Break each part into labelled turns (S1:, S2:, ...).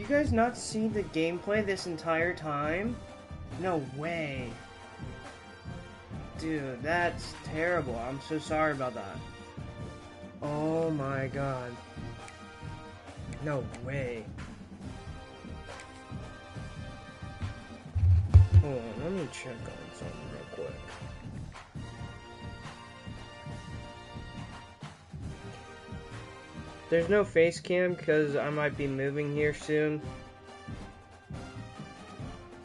S1: guys not see the gameplay this entire time? No way. Dude, that's terrible. I'm so sorry about that. Oh my god. No way. Hold on, let me check on something real quick. There's no face cam because I might be moving here soon.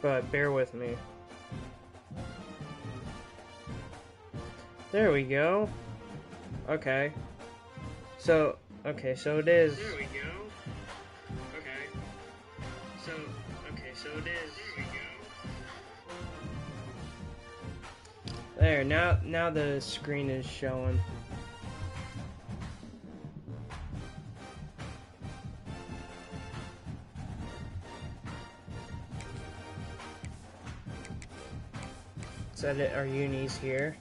S1: But bear with me. There we go. Okay. So it is. There we go. Okay. So it is. There we go. There, now the screen is showing. Set it our unis here.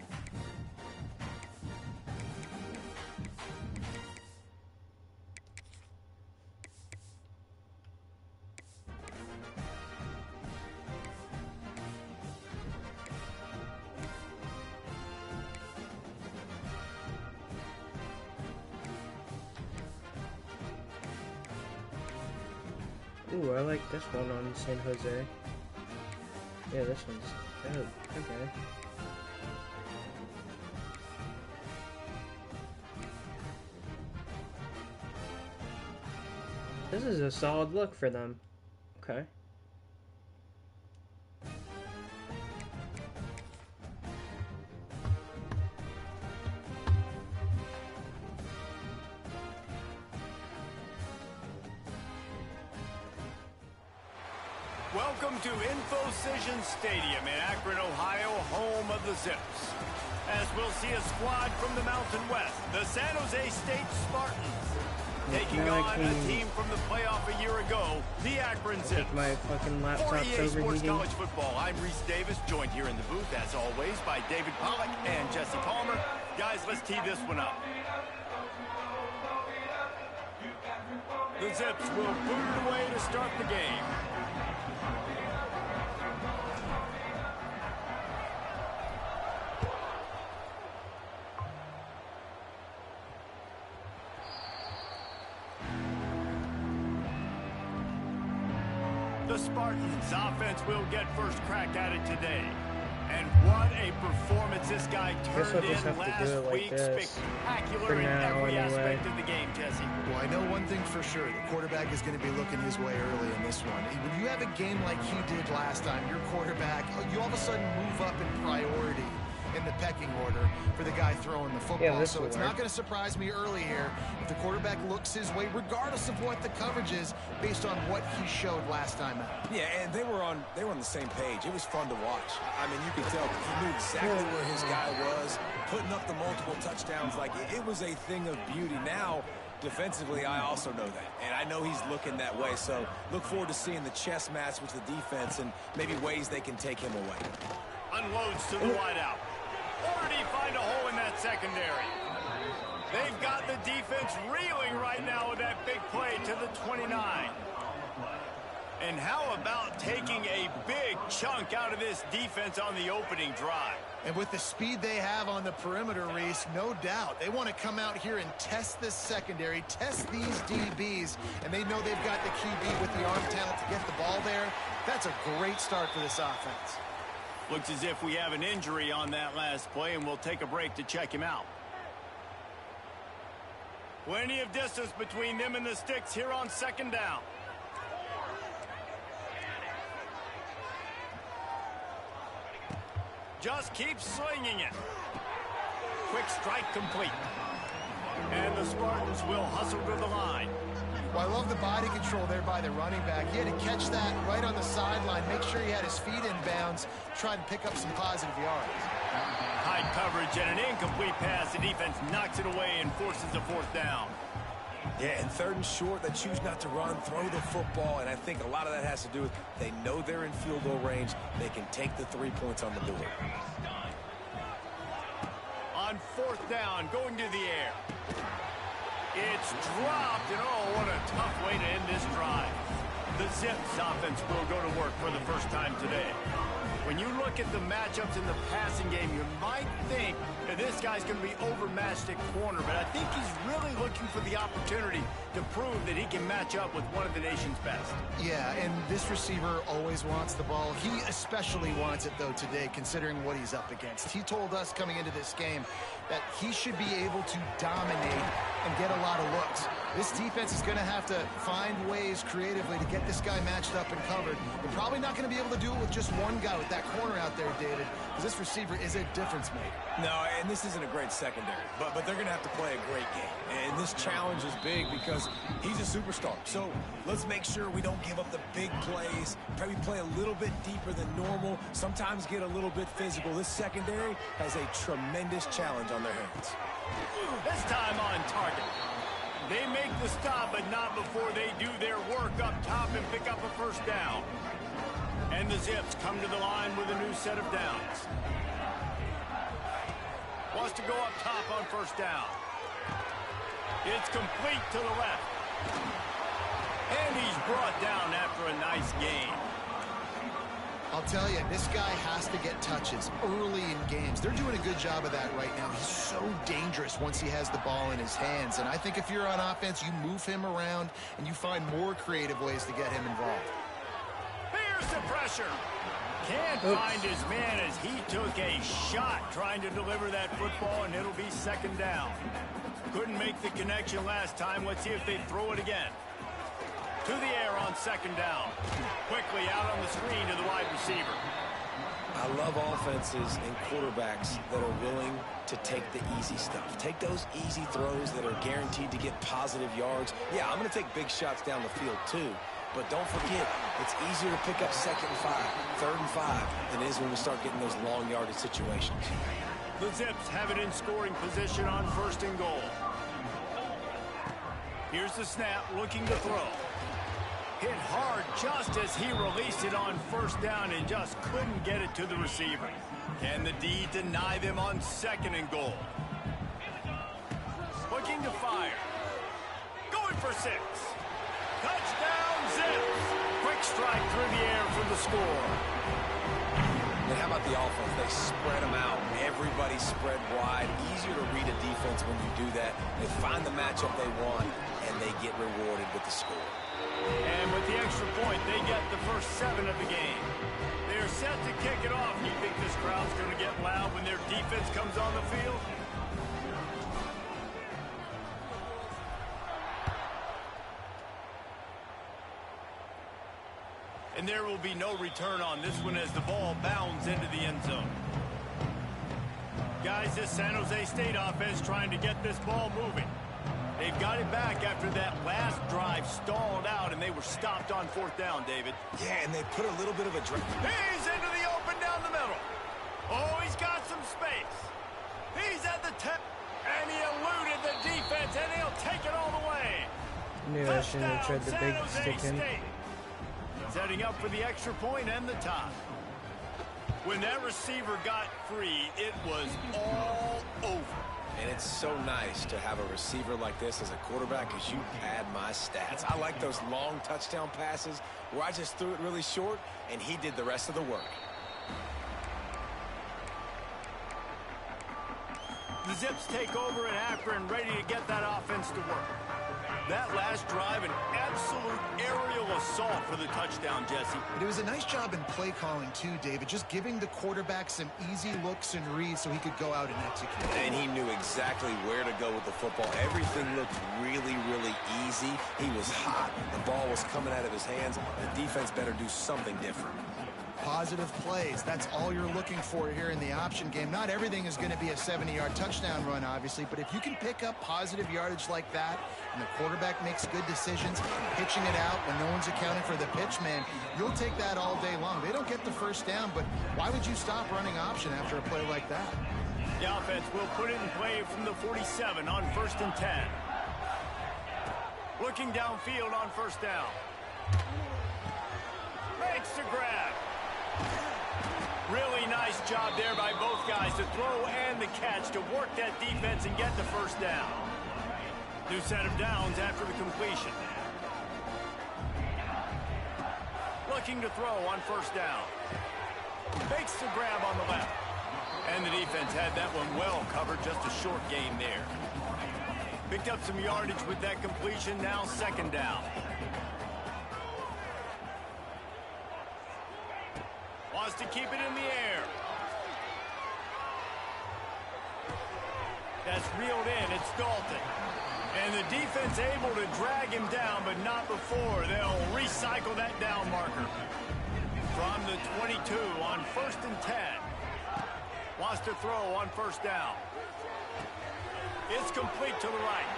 S1: Ooh, I like this one on San Jose. Yeah, this one's dope. Okay. This is a solid look for them. Okay.
S2: Welcome to InfoCision Stadium in Akron, Ohio, home of the Zips. As we'll see a squad from the Mountain West, the San Jose State Spartans, taking on a team from the playoff a year ago, the Akron Zips.
S1: My fucking laptop's
S2: For EA Sports
S1: overheating.
S2: College Football, I'm Reese Davis, joined here in the booth, as always, by David Pollack and Jesse Palmer. Guys, let's tee this one up. The Zips will boot it away to start the game. The Spartans offense will get first crack at it today. And what a performance this guy turned in last week. Spectacular in every aspect of the game, Jesse.
S3: Well, I know one thing for sure. The quarterback is going to be looking his way early in this one. When you have a game like he did last time, your quarterback, you all of a sudden move up in priority in the pecking order for the guy throwing the football.
S1: Yeah,
S3: so it's not going to surprise me early here if the quarterback looks his way, regardless of what the coverage is, based on what he showed last time out.
S4: Yeah, and they were on the same page. It was fun to watch. I mean, you could tell he knew exactly where his guy was, putting up the multiple touchdowns. Like, it was a thing of beauty. Now, defensively, I also know that, and I know he's looking that way. So look forward to seeing the chess match with the defense and maybe ways they can take him away.
S2: Unloads to the wideout. Or did he find a hole in that secondary? They've got the defense reeling right now with that big play to the 29. And how about taking a big chunk out of this defense on the opening drive?
S3: And with the speed they have on the perimeter, Reese, no doubt, they want to come out here and test this secondary, test these DBs, and they know they've got the QB with the arm talent to get the ball there. That's a great start for this offense.
S2: Looks as if we have an injury on that last play, and we'll take a break to check him out. Plenty of distance between them and the sticks here on second down. Just keep slinging it. Quick strike complete. And the Spartans will hustle to the line.
S3: Well, I love the body control there by the running back. He had to catch that right on the sideline, make sure he had his feet in bounds, try to pick up some positive yards.
S2: High coverage and an incomplete pass. The defense knocks it away and forces a fourth down.
S4: Yeah, and third and short, they choose not to run, throw the football, and I think a lot of that has to do with they know they're in field goal range. They can take the 3 points on the board.
S2: On fourth down, going to the air. It's dropped, and oh, what a tough way to end this drive. The Zips offense will go to work for the first time today. When you look at the matchups in the passing game, you might think that this guy's going to be overmatched at corner, but I think he's really looking for the opportunity to prove that he can match up with one of the nation's best.
S3: Yeah, and this receiver always wants the ball. He especially wants it, though, today, considering what he's up against. He told us coming into this game that he should be able to dominate and get a lot of looks. This defense is going to have to find ways creatively to get this guy matched up and covered. They're probably not going to be able to do it with just one guy with that corner out there, David, because this receiver is a difference maker.
S4: No, and this isn't a great secondary, but they're going to have to play a great game. And this challenge is big because he's a superstar. So let's make sure we don't give up the big plays, maybe play a little bit deeper than normal, sometimes get a little bit physical. This secondary has a tremendous challenge on their hands.
S2: This time on target. They make the stop, but not before they do their work up top and pick up a first down. And the Zips come to the line with a new set of downs. Wants to go up top on first down. It's complete to the left. And he's brought down after a nice gain.
S3: I'll tell you, this guy has to get touches early in games. They're doing a good job of that right now. He's so dangerous once he has the ball in his hands. And I think if you're on offense, you move him around and you find more creative ways to get him involved.
S2: Here's the pressure. Can't find his man as he took a shot trying to deliver that football, and it'll be second down. Couldn't make the connection last time. Let's see if they throw it again. To the air on second down. Quickly out on the screen to the wide receiver.
S4: I love offenses and quarterbacks that are willing to take the easy stuff. Take those easy throws that are guaranteed to get positive yards. Yeah, I'm going to take big shots down the field too. But don't forget, it's easier to pick up 2nd and 5, 3rd and 5 than it is when we start getting those long yardage situations.
S2: The Zips have it in scoring position on 1st and goal. Here's the snap, looking to throw. Hit hard just as he released it on first down and just couldn't get it to the receiver. Can the D deny them on 2nd and goal? Looking to fire. Going for 6. Touchdown, Zips. Quick strike through the air for the score.
S4: And how about the offense? They spread them out. Everybody spread wide. Easier to read a defense when you do that. They find the matchup they want, and they get rewarded with the score.
S2: And with the extra point, they get the first 7 of the game. They're set to kick it off. You think this crowd's going to get loud when their defense comes on the field? And there will be no return on this one as the ball bounds into the end zone. Guys, this San Jose State offense trying to get this ball moving. They've got it back after that last drive stalled out, and they were stopped on 4th down, David.
S4: Yeah, and they put a little bit of a drive.
S2: He's into the open down the middle. Oh, he's got some space. He's at the 10, and he eluded the defense, and he'll take it all the way.
S1: Knew I shouldn't have tried the big stick in.
S2: Setting up for the extra point and the tie. When that receiver got free, it was all over.
S4: And it's so nice to have a receiver like this as a quarterback because you pad my stats. I like those long touchdown passes where I just threw it really short and he did the rest of the work.
S2: The Zips take over at Akron, ready to get that offense to work. That last drive, an absolute aerial assault for the touchdown, Jesse.
S3: It was a nice job in play calling, too, David, just giving the quarterback some easy looks and reads so he could go out and execute.
S4: And he knew exactly where to go with the football. Everything looked really, really easy. He was hot. The ball was coming out of his hands. The defense better do something different.
S3: Positive plays. That's all you're looking for here in the option game. Not everything is going to be a 70-yard touchdown run, obviously, but if you can pick up positive yardage like that and the quarterback makes good decisions, pitching it out when no one's accounting for the pitch man, you'll take that all day long. They don't get the first down, but why would you stop running option after a play like that?
S2: The offense will put it in play from the 47 on 1st and 10. Looking downfield on 1st down. Makes the grab. Really nice job there by both guys to throw and the catch to work that defense and get the first down. New set of downs after the completion. looking to throw on first down. Makes the grab on the left. And the defense had that one well covered, just a short gain there. Picked up some yardage with that completion, now second down. Wants to keep it in the air. That's reeled in, it's Dalton. And the defense able to drag him down, but not before. They'll recycle that down marker. From the 22 on 1st and 10. Wants to throw on first down. It's complete to the right.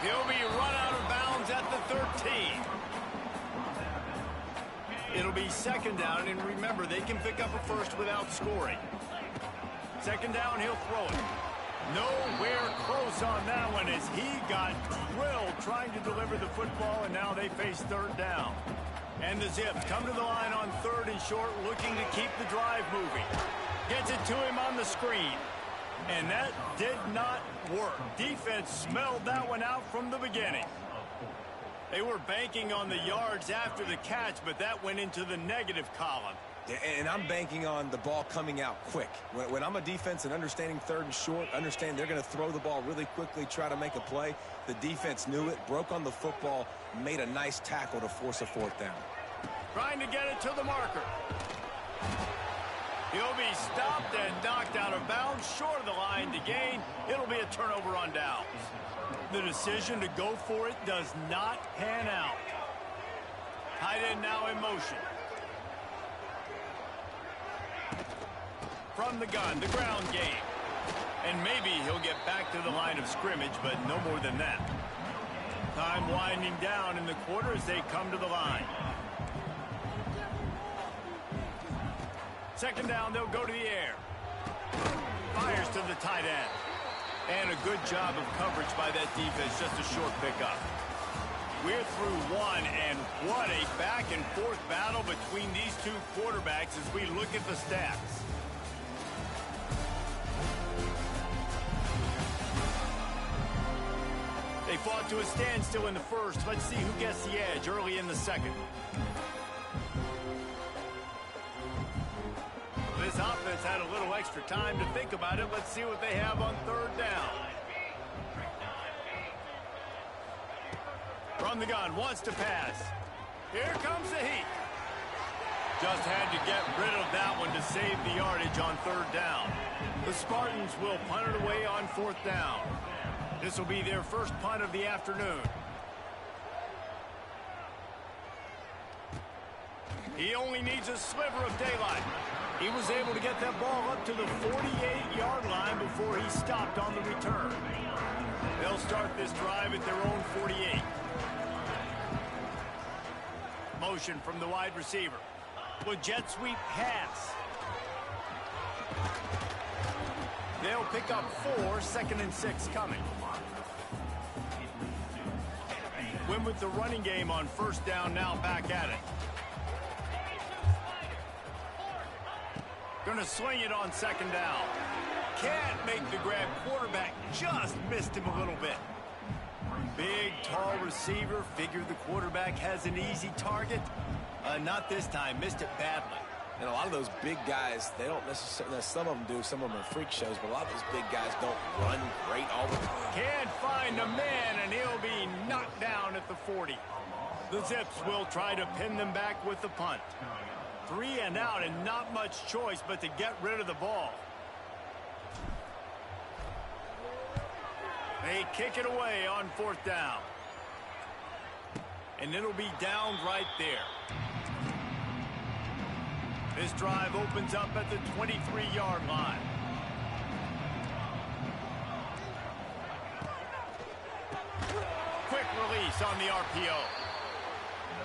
S2: He'll be run out of bounds at the 13. It'll be second down, and remember, they can pick up a first without scoring. Second down, he'll throw it. Nowhere close on that one as he got drilled trying to deliver the football, and now they face third down. And the Zips come to the line on 3rd and short, looking to keep the drive moving. Gets it to him on the screen. And that did not work. Defense smelled that one out from the beginning. They were banking on the yards after the catch, but that went into the negative column.
S4: And I'm banking on the ball coming out quick. When I'm a defense and understanding 3rd and short, understand they're going to throw the ball really quickly, try to make a play. The defense knew it, broke on the football, made a nice tackle to force a 4th down.
S2: Trying to get it to the marker. He'll be stopped and knocked out of bounds, short of the line to gain. It'll be a turnover on downs. The decision to go for it does not pan out. Tight end now in motion. From the gun, the ground game. And maybe he'll get back to the line of scrimmage, but no more than that. Time winding down in the quarter as they come to the line. Second down, they'll go to the air. Fires to the tight end. And a good job of coverage by that defense, just a short pickup. We're through one, and what a back-and-forth battle between these two quarterbacks as we look at the stats. They fought to a standstill in the first. Let's see who gets the edge early in the second. This offense had a little extra time to think about it. Let's see what they have on 3rd down. From the gun, wants to pass. Here comes the heat. Just had to get rid of that one to save the yardage on 3rd down. The Spartans will punt it away on 4th down. This will be their first punt of the afternoon. He only needs a sliver of daylight. He was able to get that ball up to the 48-yard line before he stopped on the return. They'll start this drive at their own 48. Motion from the wide receiver. With jet sweep pass. They'll pick up 4, 2nd and 6 coming. Win with the running game on 1st down, now back at it. Gonna swing it on 2nd down. Can't make the grab. Quarterback just missed him a little bit. Big, tall receiver. Figured the quarterback has an easy target. Not this time. Missed it badly.
S4: And a lot of those big guys, they don't necessarily, some of them do, some of them are freak shows, but a lot of those big guys don't run great all the time.
S2: Can't find a man, and he'll be knocked down at the 40. The Zips will try to pin them back with the punt. 3 and out, and not much choice but to get rid of the ball. They kick it away on 4th down. And it'll be down right there. This drive opens up at the 23-yard line. Quick release on the RPO.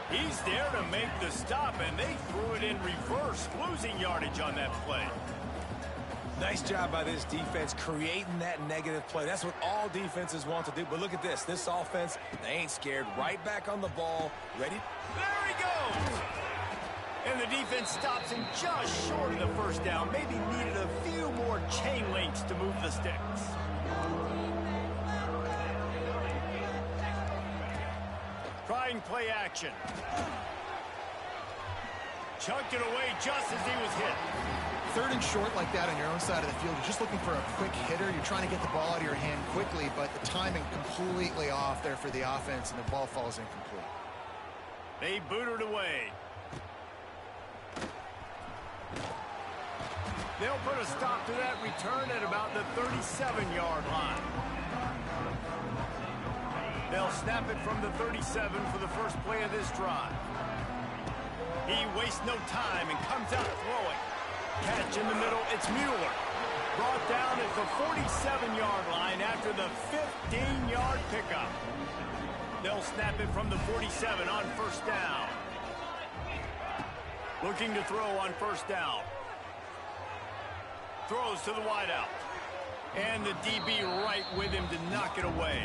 S2: He's there to make the stop, and they threw it in reverse, losing yardage on that play.
S4: Nice job by this defense creating that negative play. That's what all defenses want to do. But look at this. This offense, they ain't scared. Right back on the ball. Ready?
S2: There he goes! And the defense stops him just short of the 1st down. Maybe needed a few more chain links to move the sticks. Trying play action. chucked it away just as he was hit.
S3: 3rd and short like that on your own side of the field, you're just looking for a quick hitter. You're trying to get the ball out of your hand quickly, but the timing completely off there for the offense, and the ball falls incomplete.
S2: They boot it away. They'll put a stop to that return at about the 37-yard line. They'll snap it from the 37 for the first play of this drive. He wastes no time and comes out throwing. Catch in the middle, it's Mueller. Brought down at the 47-yard line after the 15-yard pickup. They'll snap it from the 47 on 1st down. Looking to throw on 1st down. Throws to the wideout. And the DB right with him to knock it away.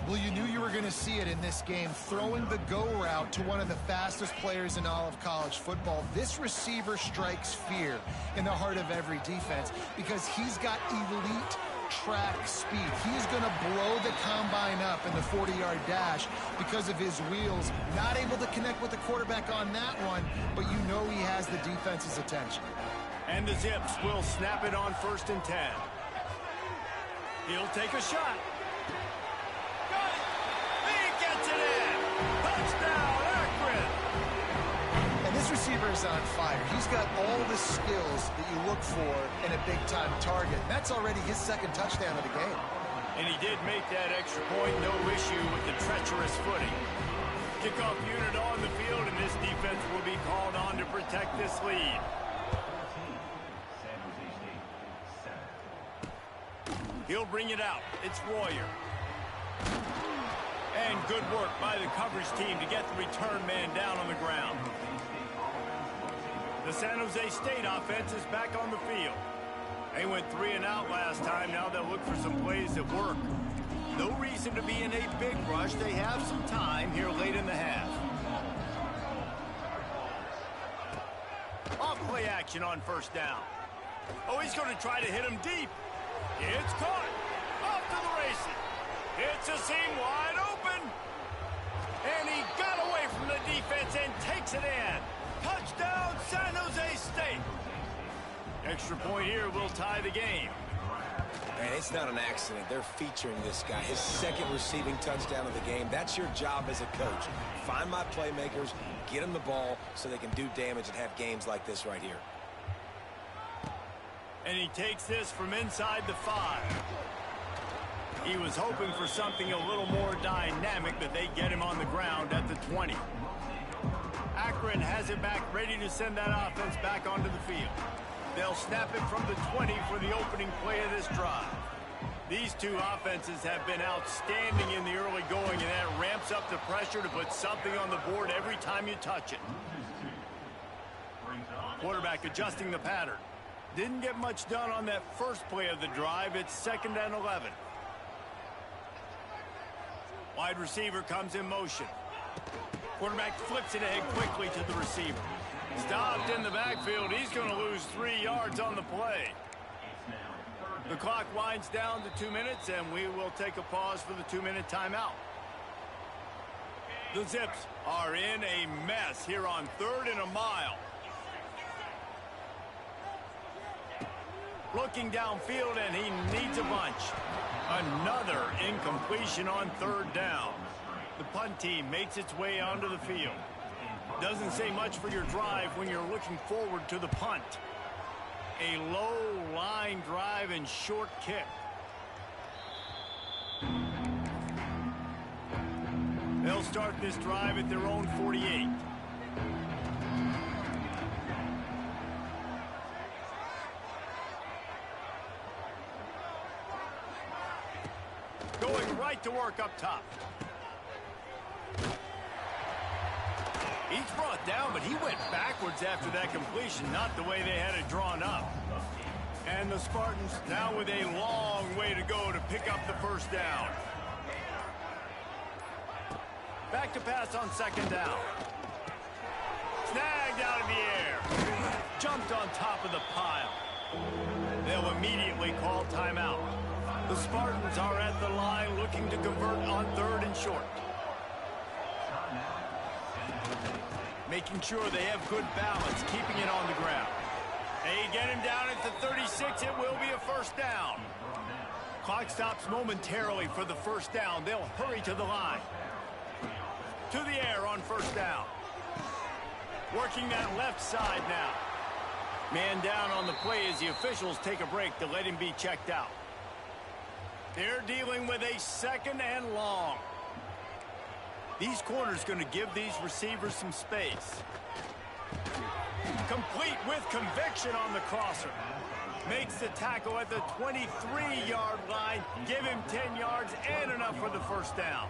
S3: Well, you knew you were going to see it in this game, throwing the go route to one of the fastest players in all of college football. This receiver strikes fear in the heart of every defense because he's got elite track speed. He's going to blow the combine up in the 40-yard dash because of his wheels. Not able to connect with the quarterback on that one, but you know he has the defense's attention.
S2: And the Zips will snap it on 1st and 10. He'll take a shot. Got it. He gets it in. Touchdown, Akron.
S3: And this receiver is on fire. He's got all the skills that you look for in a big-time target. That's already his 2nd touchdown of the game.
S2: And he did make that extra point, no issue with the treacherous footing. Kickoff unit on the field, and this defense will be called on to protect this lead. He'll bring it out. It's Royer. And good work by the coverage team to get the return man down on the ground. The San Jose State offense is back on the field. They went 3 and out last time. Now they'll look for some plays that work. No reason to be in a big rush. They have some time here late in the half. Off play action on 1st down. Oh, he's going to try to hit him deep. It's caught. Off to the races. It's a seam wide open. And he got away from the defense and takes it in. Touchdown, San Jose State. Extra point here will tie the game.
S4: Man, it's not an accident. They're featuring this guy. His 2nd receiving touchdown of the game. That's your job as a coach. Find my playmakers, get them the ball so they can do damage and have games like this right here.
S2: And he takes this from inside the 5. He was hoping for something a little more dynamic, but they get him on the ground at the 20. Akron has it back, ready to send that offense back onto the field. They'll snap it from the 20 for the opening play of this drive. These two offenses have been outstanding in the early going, and that ramps up the pressure to put something on the board every time you touch it. Quarterback adjusting the pattern. Didn't get much done on that first play of the drive. It's 2nd and 11. Wide receiver comes in motion. Quarterback flips it ahead quickly to the receiver. Stopped in the backfield. He's going to lose 3 yards on the play. The clock winds down to 2 minutes, and we will take a pause for the 2-minute timeout. The Zips are in a mess here on 3rd and a mile. Looking downfield, and he needs a bunch. Another incompletion on 3rd down. The punt team makes its way onto the field. Doesn't say much for your drive when you're looking forward to the punt. A low line drive and short kick. They'll start this drive at their own 48. Going right to work up top. He's brought down, but he went backwards after that completion, not the way they had it drawn up. And the Spartans now with a long way to go to pick up the 1st down. Back to pass on 2nd down. Snagged out of the air. Jumped on top of the pile. They'll immediately call timeout. The Spartans are at the line looking to convert on 3rd and short. making sure they have good balance, keeping it on the ground. They get him down at the 36. It will be a first down. Clock stops momentarily for the first down. They'll hurry to the line. To the air on first down. Working that left side now. Man down on the play as the officials take a break to let him be checked out. They're dealing with a second and long. These corners going to give these receivers some space. Complete with conviction on the crosser. Makes the tackle at the 23-yard line. Give him 10 yards and enough for the first down.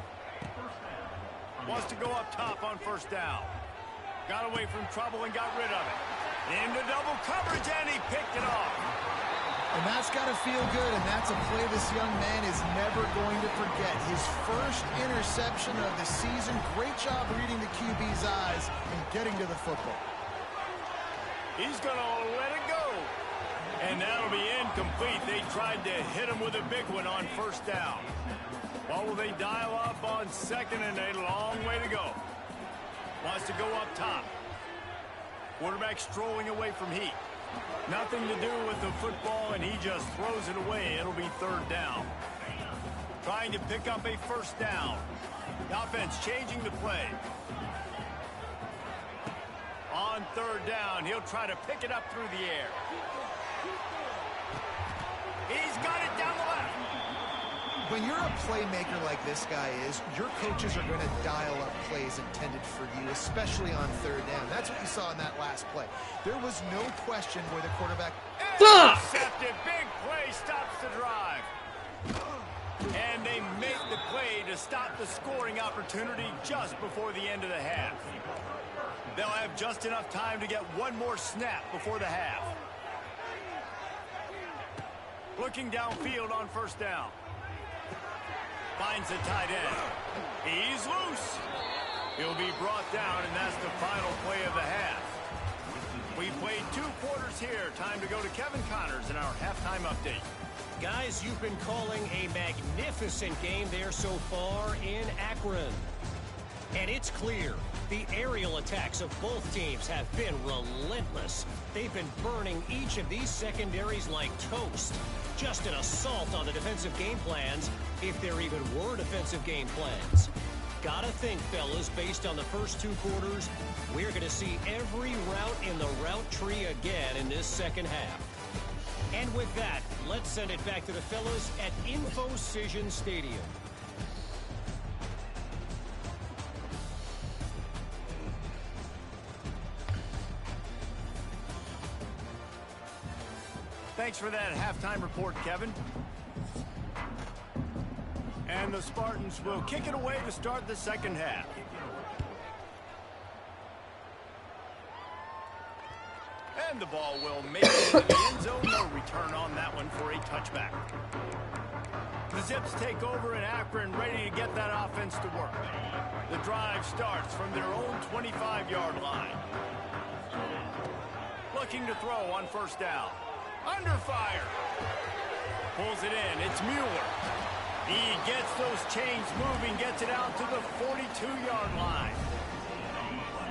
S2: Wants to go up top on first down. Got away from trouble and got rid of it. Into double coverage, and he picked it off.
S3: And that's got to feel good, and that's a play this young man is never going to forget. His first interception of the season. Great job reading the QB's eyes and getting to the football.
S2: He's going to let it go. And that'll be incomplete. They tried to hit him with a big one on first down. What will they dial up on second and a long way to go? Wants to go up top. Quarterback strolling away from heat. Nothing to do with the football, and he just throws it away. It'll be third down. Trying to pick up a first down. The offense changing the play. On third down, he'll try to pick it up through the air. He's got it down the left.
S3: When you're a playmaker like this guy is, your coaches are going to dial up plays intended for you, especially on third down. That's what you saw in that last play. There was no question where the quarterback...
S2: Intercepted. Big play stops the drive. And they make the play to stop the scoring opportunity just before the end of the half. They'll have just enough time to get one more snap before the half. Looking downfield on first down. Finds the tight end. He's loose. He'll be brought down, and that's the final play of the half. We played 2 quarters here. Time to go to Kevin Connors in our halftime update.
S5: Guys, you've been calling a magnificent game there so far in Akron. And it's clear, the aerial attacks of both teams have been relentless. They've been burning each of these secondaries like toast. Just an assault on the defensive game plans, if there even were defensive game plans. Gotta think, fellas, based on the first 2 quarters, we're going to see every route in the route tree again in this second half. And with that, let's send it back to the fellas at InfoCision Stadium.
S2: Thanks for that halftime report, Kevin. And the Spartans will kick it away to start the second half. And the ball will make it into the end zone. No return on that one for a touchback. The Zips take over in Akron, ready to get that offense to work. The drive starts from their own 25-yard line. Looking to throw on first down. Under fire. Pulls it in. It's Mueller. He gets those chains moving, gets it out to the 42-yard line.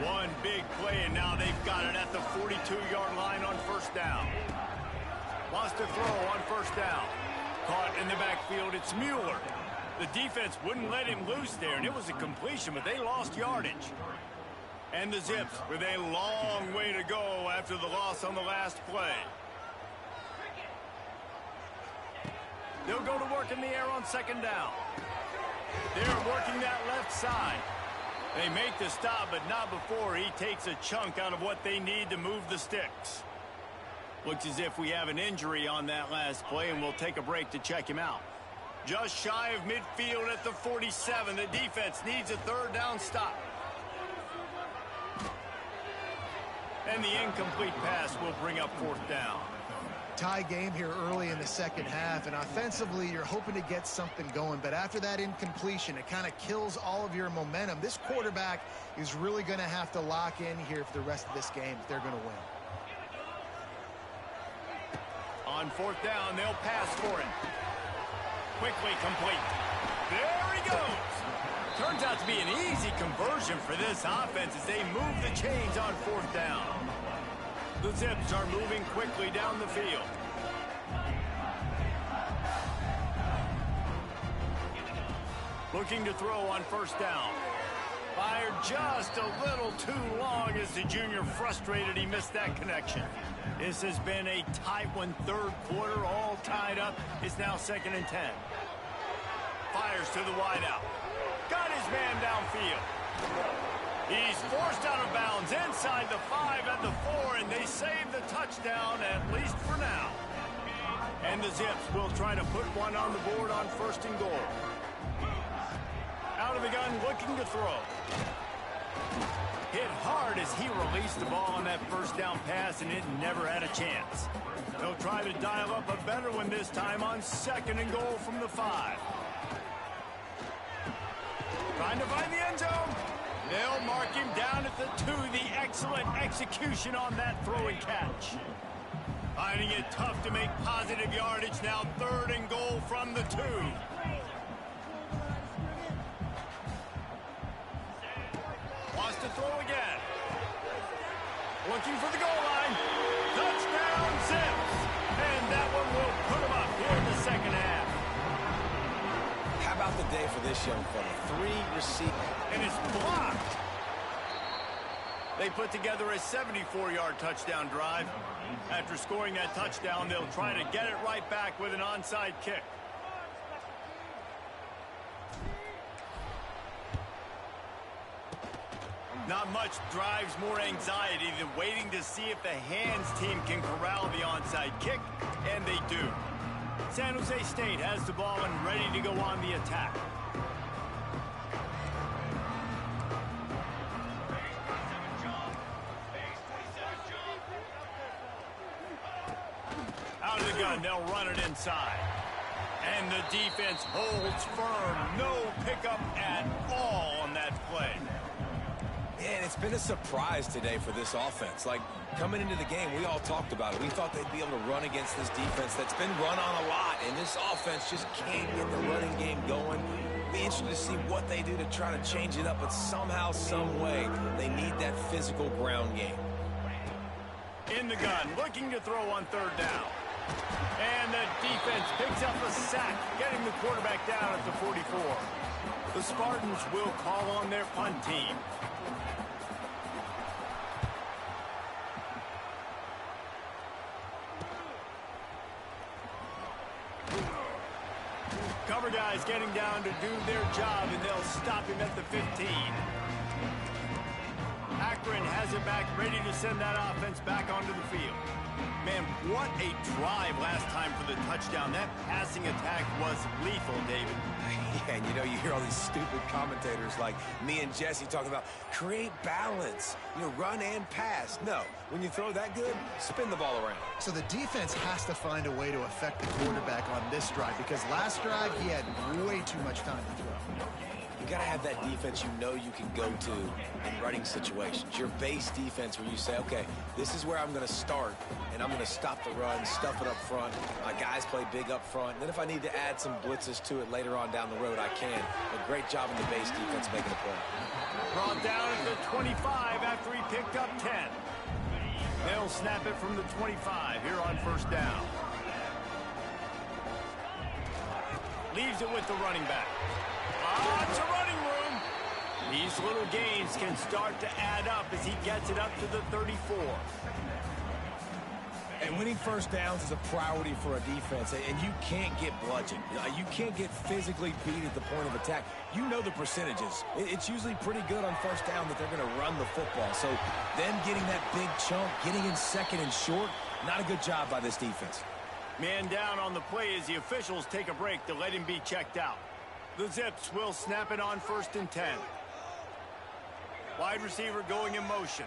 S2: One big play, and now they've got it at the 42-yard line on first down. Wants to throw on first down. Caught in the backfield. It's Mueller. The defense wouldn't let him loose there, and it was a completion, but they lost yardage. And the Zips with a long way to go after the loss on the last play. They'll go to work in the air on second down. They're working that left side. They make the stop, but not before he takes a chunk out of what they need to move the sticks. Looks as if we have an injury on that last play, and we'll take a break to check him out. Just shy of midfield at the 47. The defense needs a third down stop. And the incomplete pass will bring up fourth down.
S3: Tie game here early in the second half, and offensively you're hoping to get something going, but after that incompletion it kind of kills all of your momentum. This quarterback is really going to have to lock in here for the rest of this game if they're going to win.
S2: On fourth down, they'll pass for it. Quickly complete. There he goes. Turns out to be an easy conversion for this offense as they move the chains on 4th down. The Zips are moving quickly down the field. Looking to throw on 1st down. Fired just a little too long as the junior frustrated he missed that connection. This has been a tight one, 3rd quarter, all tied up. It's now 2nd and 10. Fires to the wideout. Got his man downfield. He's forced out of bounds inside the 5 and the 4, and they save the touchdown, at least for now. And the Zips will try to put one on the board on 1st and goal. Out of the gun, looking to throw. Hit hard as he released the ball on that 1st down pass, and it never had a chance. They'll try to dial up a better one this time on 2nd and goal from the 5. Trying to find the end zone. They'll mark him down at the 2. The excellent execution on that throw and catch. Finding it tough to make positive yardage now. 3rd and goal from the 2. Wants to throw again. Looking for the goal line. Touchdown, Zips. And that one will put him up here in the 2nd half.
S4: How about the day for this young fella? 3 receivers.
S2: And it's blocked. They put together a 74-yard touchdown drive. After scoring that touchdown, they'll try to get it right back with an onside kick. Not much drives more anxiety than waiting to see if the hands team can corral the onside kick, and they do. San Jose State has the ball and ready to go on the attack. Out of the gun, they'll run it inside. And the defense holds firm. No pickup at all on that play.
S4: And it's been a surprise today for this offense. Like, coming into the game, we all talked about it. We thought they'd be able to run against this defense that's been run on a lot, and this offense just can't get the running game going. Be interested to see what they do to try to change it up, but somehow, some way, they need that physical ground game.
S2: In the gun, looking to throw on 3rd down. And the defense picks up a sack, getting the quarterback down at the 44. The Spartans will call on their punt team. Cover guys getting down to do their job, and they'll stop him at the 15. Akron has it back, ready to send that offense back onto the field. Man, what a drive last time for the touchdown. That passing attack was lethal, David.
S4: Yeah, and you know, you hear all these stupid commentators like me and Jesse talking about create balance, you know, run and pass. No, when you throw that good, spin the ball around.
S3: So the defense has to find a way to affect the quarterback on this drive, because last drive he had way too much time to throw.
S4: You got to have that defense you know you can go to in running situations. Your base defense where you say, okay, this is where I'm going to start, and I'm going to stop the run, stuff it up front. My guys play big up front. And then if I need to add some blitzes to it later on down the road, I can. A great job in the base defense making a play.
S2: Brought down at the 25 after he picked up 10. They'll snap it from the 25 here on 1st down. Leaves it with the running back. It's a running room. These little gains can start to add up as he gets it up to the 34.
S4: And winning 1st downs is a priority for a defense, and you can't get bludgeoned. You can't get physically beat at the point of attack. You know the percentages. It's usually pretty good on 1st down that they're going to run the football. So them getting that big chunk, getting in 2nd and short, not a good job by this defense.
S2: Man down on the play as the officials take a break to let him be checked out. The Zips will snap it on 1st and 10. Wide receiver going in motion.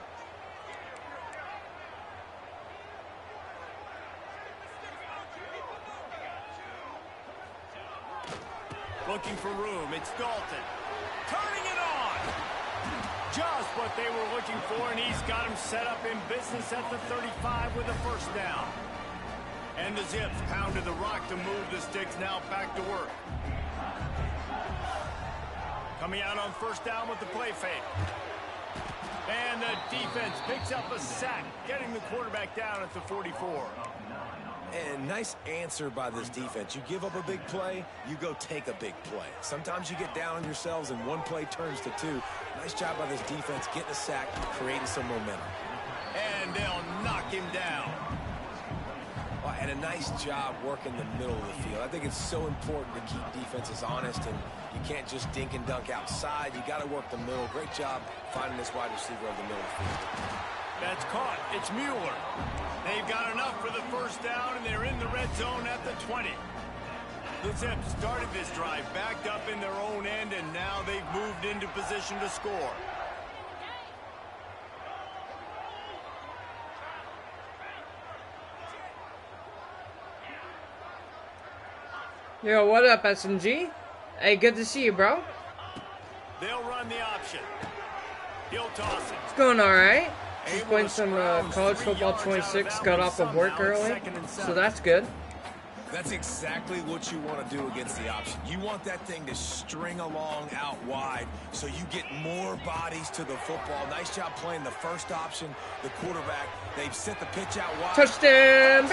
S2: Looking for room. It's Dalton. Turning it on. Just what they were looking for, and he's got him set up in business at the 35 with a 1st down. And the Zips pounded the rock to move the sticks, now back to work. Coming out on first down with the play fake. And the defense picks up a sack, getting the quarterback down at the 44.
S4: And nice answer by this defense. You give up a big play, you go take a big play. Sometimes you get down on yourselves and one play turns to two. Nice job by this defense getting a sack, creating some momentum.
S2: And they'll knock him down.
S4: Well, and a nice job working the middle of the field. I think it's so important to keep defenses honest, and you can't just dink and dunk outside. You got to work the middle. Great job finding this wide receiver over the middle of the field.
S2: That's caught. It's Mueller. They've got enough for the first down, and they're in the red zone at the 20. The Zips started this drive backed up in their own end, and now they've moved into position to score.
S1: Yo, what up, SMG? Hey, good to see you, bro.
S2: They'll run the option. He'll toss it.
S1: It's going alright. Just playing some college football 26, got off of work early, so that's good.
S4: That's exactly what you want to do against the option. You want that thing to string along out wide so you get more bodies to the football. Nice job playing the first option, the quarterback. They've set the pitch out wide.
S1: Touchdown!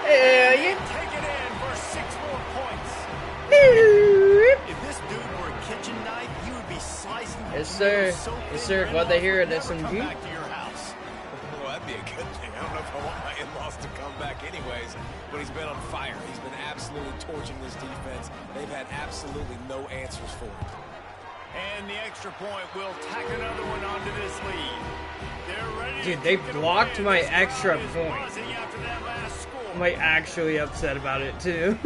S1: Yeah.
S2: Take it in for 6 more points. If this dude were a kitchen knife, he would be slicing.
S1: Yes, sir. Yes, sir. Glad they hear it, SMG.
S2: Come back to your house.
S4: Well, that'd be a good thing. I don't know if I want my in-laws to come back anyways, but he's been on fire. He's been absolutely torching this defense. They've had absolutely no answers for him.
S2: And the extra point will tack another one onto this lead. They're ready.
S1: Dude, they blocked my extra point.
S2: After that last score.
S1: I'm like actually upset about it too.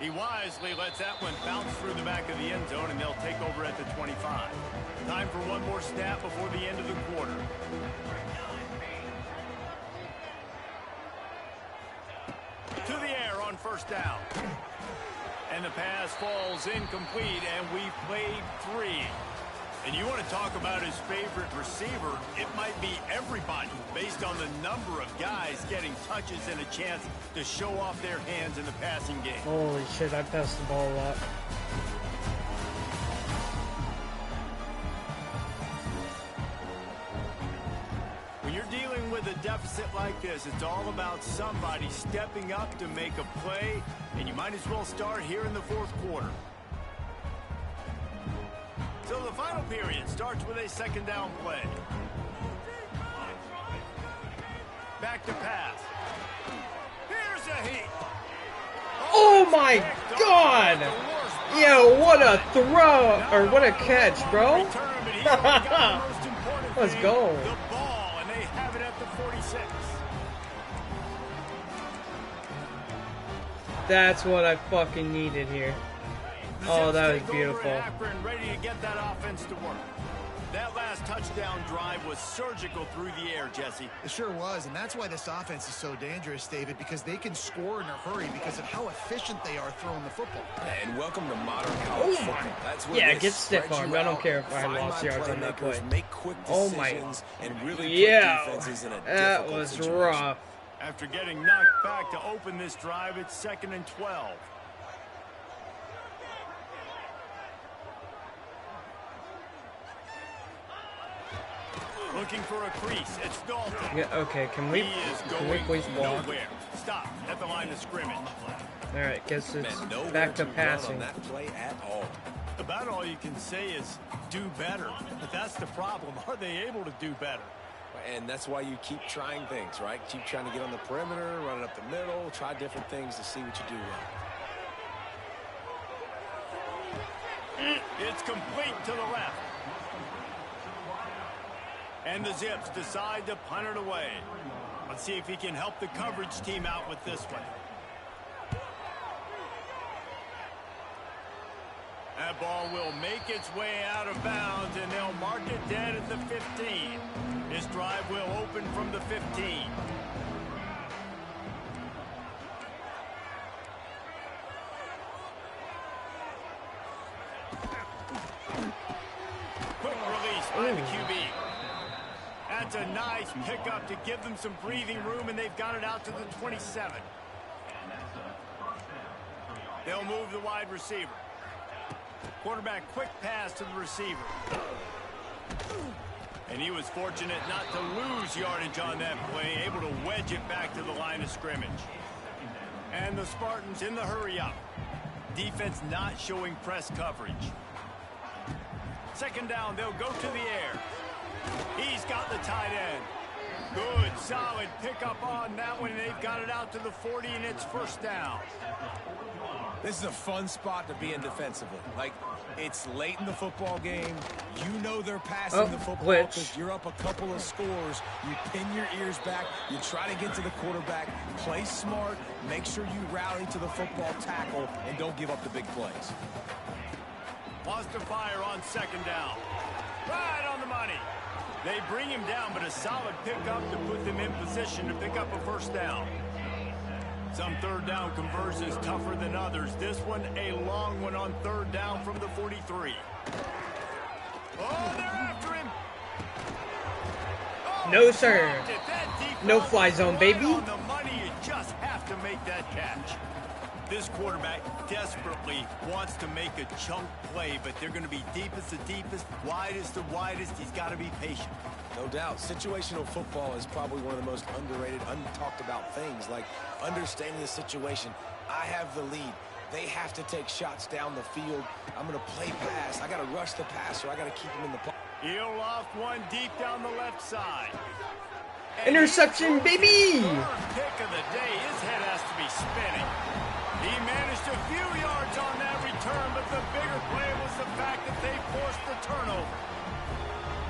S2: He wisely lets that one bounce through the back of the end zone, and they'll take over at the 25. Time for one more snap before the end of the quarter. To the air on first down. And the pass falls incomplete, and we've played 3. And you want to talk about his favorite receiver, it might be everybody based on the number of guys getting touches and a chance to show off their hands in the passing game.
S1: Holy shit, I passed the ball a lot.
S2: When you're dealing with a deficit like this, it's all about somebody stepping up to make a play, and you might as well start here in the fourth quarter. So the final period starts with a second down play. Back to pass. Here's a heat.
S1: Oh my god! Yo, what a throw! Or what a catch, bro! Let's go.
S2: The ball, and they have it at the 46.
S1: That's what I fucking needed here. Oh, that was beautiful.
S2: Ready to get that offense to work. That last touchdown drive was surgical through the air, Jesse.
S3: It sure was, and that's why this offense is so dangerous, David, because they can score in a hurry because of how efficient they are throwing the football.
S4: And welcome to modern college football. That's where
S1: Yeah,
S4: they
S1: get stiff
S4: spread
S1: armed.
S4: you
S1: I don't
S4: out,
S1: care if I
S4: find
S1: lost
S4: my
S1: yards on that play.
S4: playmakers, make quick
S1: Oh my.
S4: decisions, and really
S1: Yeah,
S4: put defenses in a
S1: that
S4: difficult
S1: was
S4: situation.
S1: rough.
S2: After getting knocked back to open this drive, it's 2nd and 12. Looking for a crease. It's Dalton.
S1: Yeah, okay, can we please block?
S2: Nowhere. Stop at the line of scrimmage.
S1: Alright, guess it's
S4: Man, nowhere
S1: back to
S4: run
S1: passing.
S4: on that play at all.
S2: About all you can say is do better. But that's the problem. Are they able to do better?
S4: And that's why you keep trying things, right? Keep trying to get on the perimeter, run it up the middle, try different things to see what you do well.
S2: It's complete to the left. And the Zips decide to punt it away. Let's see if he can help the coverage team out with this one. That ball will make its way out of bounds, and they'll mark it dead at the 15. This drive will open from the 15. Quick release by the QB. That's That's a nice pickup to give them some breathing room, and they've got it out to the 27. They'll move the wide receiver. Quarterback quick pass to the receiver. And he was fortunate not to lose yardage on that play, able to wedge it back to the line of scrimmage. And the Spartans in the hurry up. Defense not showing press coverage. Second down, they'll go to the air. He's got the tight end. Good, solid pickup on that one. They've got it out to the 40, and it's first down.
S4: This is a fun spot to be in defensively. Like, it's late in the football game. You know they're passing the football because you're up a couple of scores. You pin your ears back. You try to get to the quarterback. Play smart. Make sure you rally to the football tackle and don't give up the big plays.
S2: Wants to fire on second down. Right on the money. They bring him down, but a solid pickup to put them in position to pick up a first down. Some third down conversions tougher than others. This one, a long one on third down from the 43. Oh, they're after him. Oh,
S1: no, sir. No fly zone, baby.
S2: On the money, you just have to make that catch. This quarterback desperately wants to make a chunk play, but they're going to be deepest to deepest, widest to widest. He's got to be patient.
S4: No doubt. Situational football is probably one of the most underrated, untalked about things. Like understanding the situation. I have the lead. They have to take shots down the field. I'm going to play pass. I got to rush the passer. I got to keep him in the pocket.
S2: He'll loft one deep down the left side.
S1: Interception, baby!
S2: Third pick of the day. His head has to be spinning. He managed a few yards on that return, but the bigger play was the fact that they forced the turnover.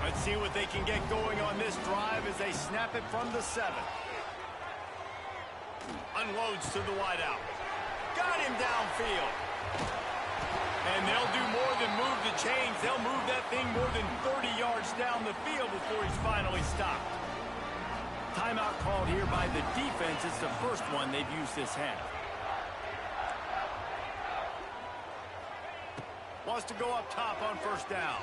S2: Let's see what they can get going on this drive as they snap it from the 7. Unloads to the wideout. Got him downfield. And they'll do more than move the chains. They'll move that thing more than 30 yards down the field before he's finally stopped. Timeout called here by the defense. It's the first one they've used this half. Wants to go up top on first down.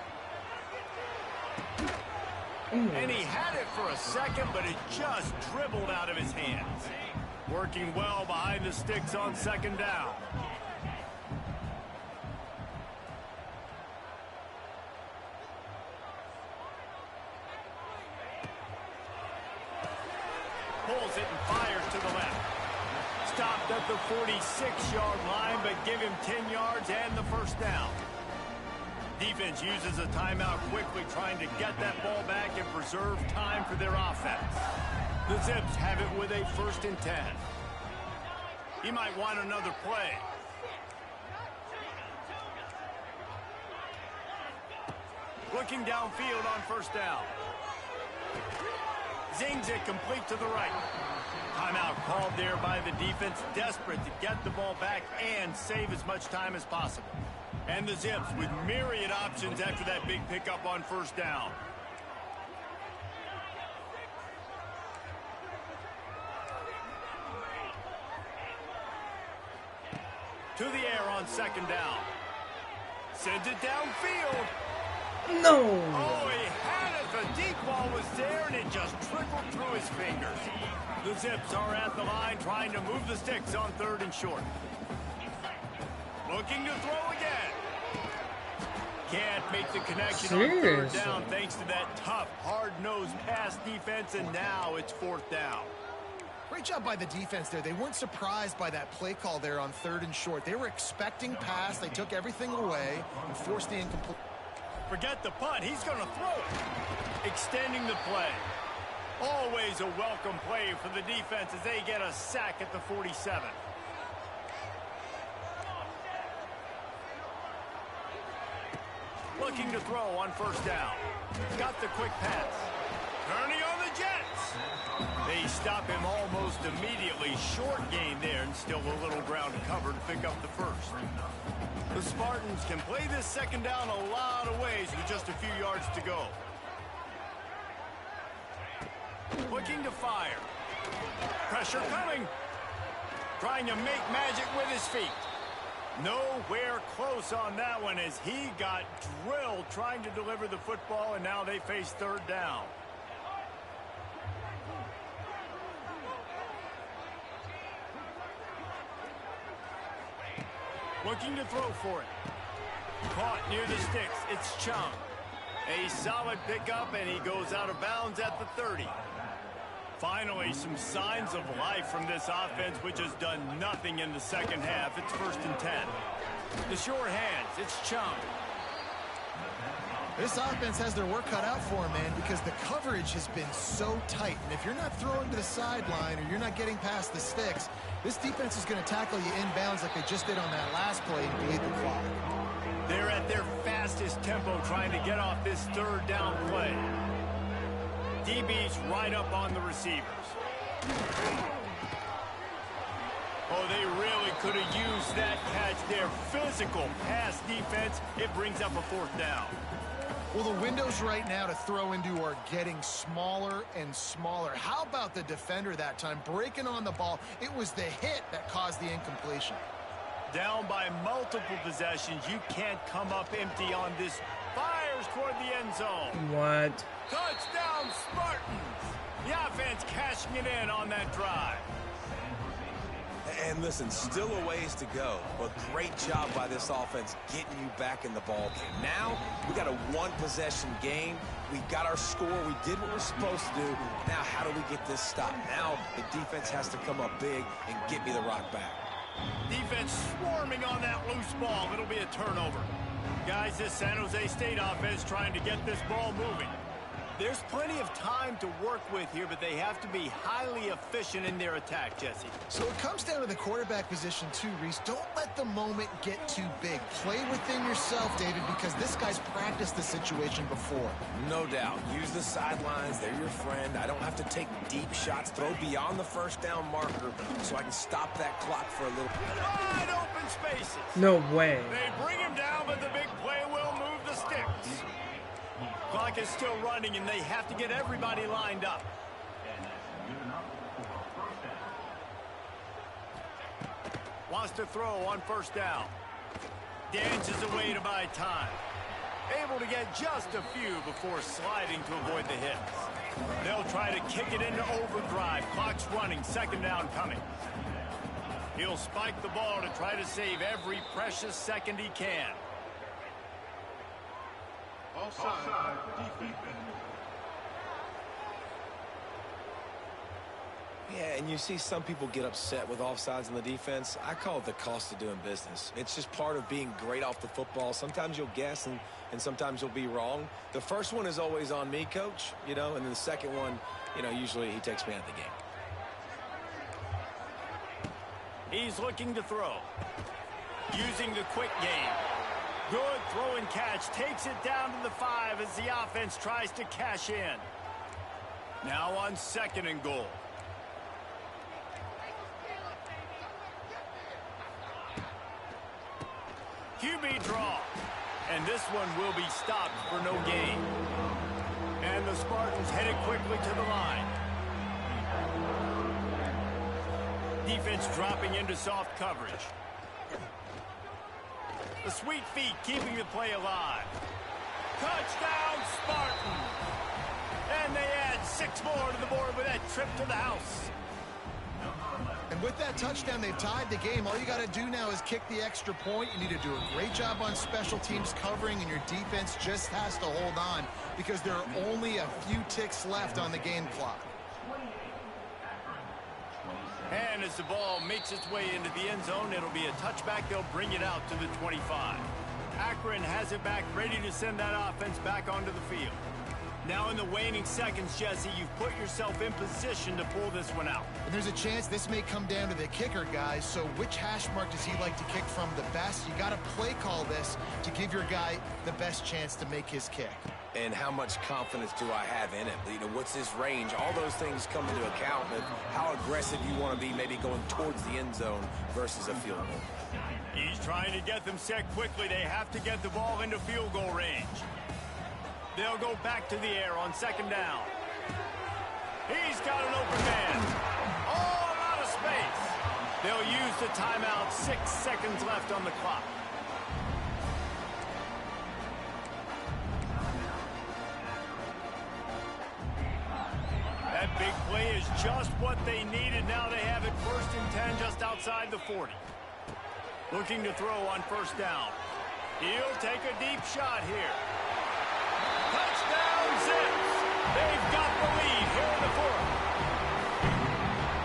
S2: And he had it for a second, but it just dribbled out of his hands. Working well behind the sticks on second down. Pulls it and fires to the left. Stopped at the 46-yard line, but give him 10 yards and the first down. Defense uses a timeout quickly, trying to get that ball back and preserve time for their offense. The Zips have it with a 1st and 10. He might want another play. Looking downfield on first down. Zings it complete to the right. Timeout called there by the defense, desperate to get the ball back and save as much time as possible. And the Zips with myriad options after that big pickup on first down. To the air on second down. Sends it downfield.
S1: No!
S2: Oh, he had it. The deep ball was there, and it just trickled through his fingers. The Zips are at the line trying to move the sticks on 3rd and short. Looking to throw again. Can't make the connection on 3rd down thanks to that tough, hard-nosed pass defense, and now it's 4th down.
S3: Great job by the defense there. They weren't surprised by that play call there on 3rd and short. They were expecting pass. They took everything away and forced the incomplete.
S2: Forget the punt. He's going to throw it. Extending the play. Always a welcome play for the defense as they get a sack at the 47. Looking to throw on first down. Got the quick pass. Turning on the Jets. They stop him almost immediately. Short gain there and still a little ground covered to pick up the first. The Spartans can play this second down a lot of ways with just a few yards to go. Looking to fire. Pressure coming. Trying to make magic with his feet. Nowhere close on that one as he got drilled trying to deliver the football, and now they face 3rd down. Looking to throw for it. Caught near the sticks. It's Chung. A solid pickup, and he goes out of bounds at the 30. Finally, some signs of life from this offense, which has done nothing in the second half. It's 1st and 10. The short hands. It's Chung.
S3: This offense has their work cut out for them, man, because the coverage has been so tight. And if you're not throwing to the sideline or you're not getting past the sticks, this defense is going to tackle you inbounds like they just did on that last play and bleed the clock.
S2: They're at their fastest tempo trying to get off this 3rd down play. DB's right up on the receivers. Oh, they really could have used that catch there. Physical pass defense. It brings up a 4th down.
S3: Well, the windows right now to throw into are getting smaller and smaller. How about the defender that time breaking on the ball? It was the hit that caused the incompletion.
S2: Down by multiple possessions. You can't come up empty on this. Fires toward the end zone.
S1: What?
S2: Touchdown, Spartans. The offense cashing it in on that drive.
S4: And listen, still a ways to go, but great job by this offense getting you back in the ball game. Now, we got a 1-possession game. We got our score. We did what we're supposed to do. Now, how do we get this stopped? Now, the defense has to come up big and get me the rock back.
S2: Defense swarming on that loose ball. It'll be a turnover. Guys, this San Jose State offense trying to get this ball moving. There's plenty of time to work with here, but they have to be highly efficient in their attack, Jesse.
S3: So it comes down to the quarterback position too, Reese. Don't let the moment get too big. Play within yourself, David, because this guy's practiced the situation before.
S4: No doubt. Use the sidelines. They're your friend. I don't have to take deep shots. Throw beyond the 1st down marker so I can stop that clock for a little.
S2: Wide open spaces.
S1: No way.
S2: They bring him down, but the big play will move the sticks. Clock is still running, and they have to get everybody lined up. Wants to throw on 1st down. Dances away to buy time. Able to get just a few before sliding to avoid the hits. They'll try to kick it into overdrive. Clock's running. 2nd down coming. He'll spike the ball to try to save every precious second he can.
S6: Offside defense.
S4: Yeah, and you see some people get upset with offsides in the defense. I call it the cost of doing business. It's just part of being great off the football. Sometimes you'll guess and sometimes you'll be wrong. The first one is always on me, Coach, and then the second one, usually he takes me out of the game.
S2: He's looking to throw. Using the quick game. Good throw and catch. Takes it down to the 5 as the offense tries to cash in. Now on 2nd and goal. QB draw. And this one will be stopped for no gain. And the Spartans headed quickly to the line. Defense dropping into soft coverage. The sweet feet keeping the play alive. Touchdown, Spartans! And they add 6 more to the board with that trip to the house.
S3: And with that touchdown, they've tied the game. All you got to do now is kick the extra point. You need to do a great job on special teams covering, and your defense just has to hold on because there are only a few ticks left on the game clock.
S2: And as the ball makes its way into the end zone, it'll be a touchback. They'll bring it out to the 25. Akron has it back, ready to send that offense back onto the field. Now in the waning seconds, Jesse, you've put yourself in position to pull this one out.
S3: And there's a chance this may come down to the kicker, guys. So which hash mark does he like to kick from the best? You got to play call this to give your guy the best chance to make his kick.
S4: And how much confidence do I have in it? What's his range? All those things come into account of how aggressive you want to be, maybe going towards the end zone versus a field goal.
S2: He's trying to get them set quickly. They have to get the ball into field goal range. They'll go back to the air on 2nd down. He's got an open man. Oh, a lot of space. They'll use the timeout. 6 seconds left on the clock. That big play is just what they needed. Now they have it 1st and 10 just outside the 40. Looking to throw on first down. He'll take a deep shot here. Touchdown, Zips! They've got the lead here in the fourth.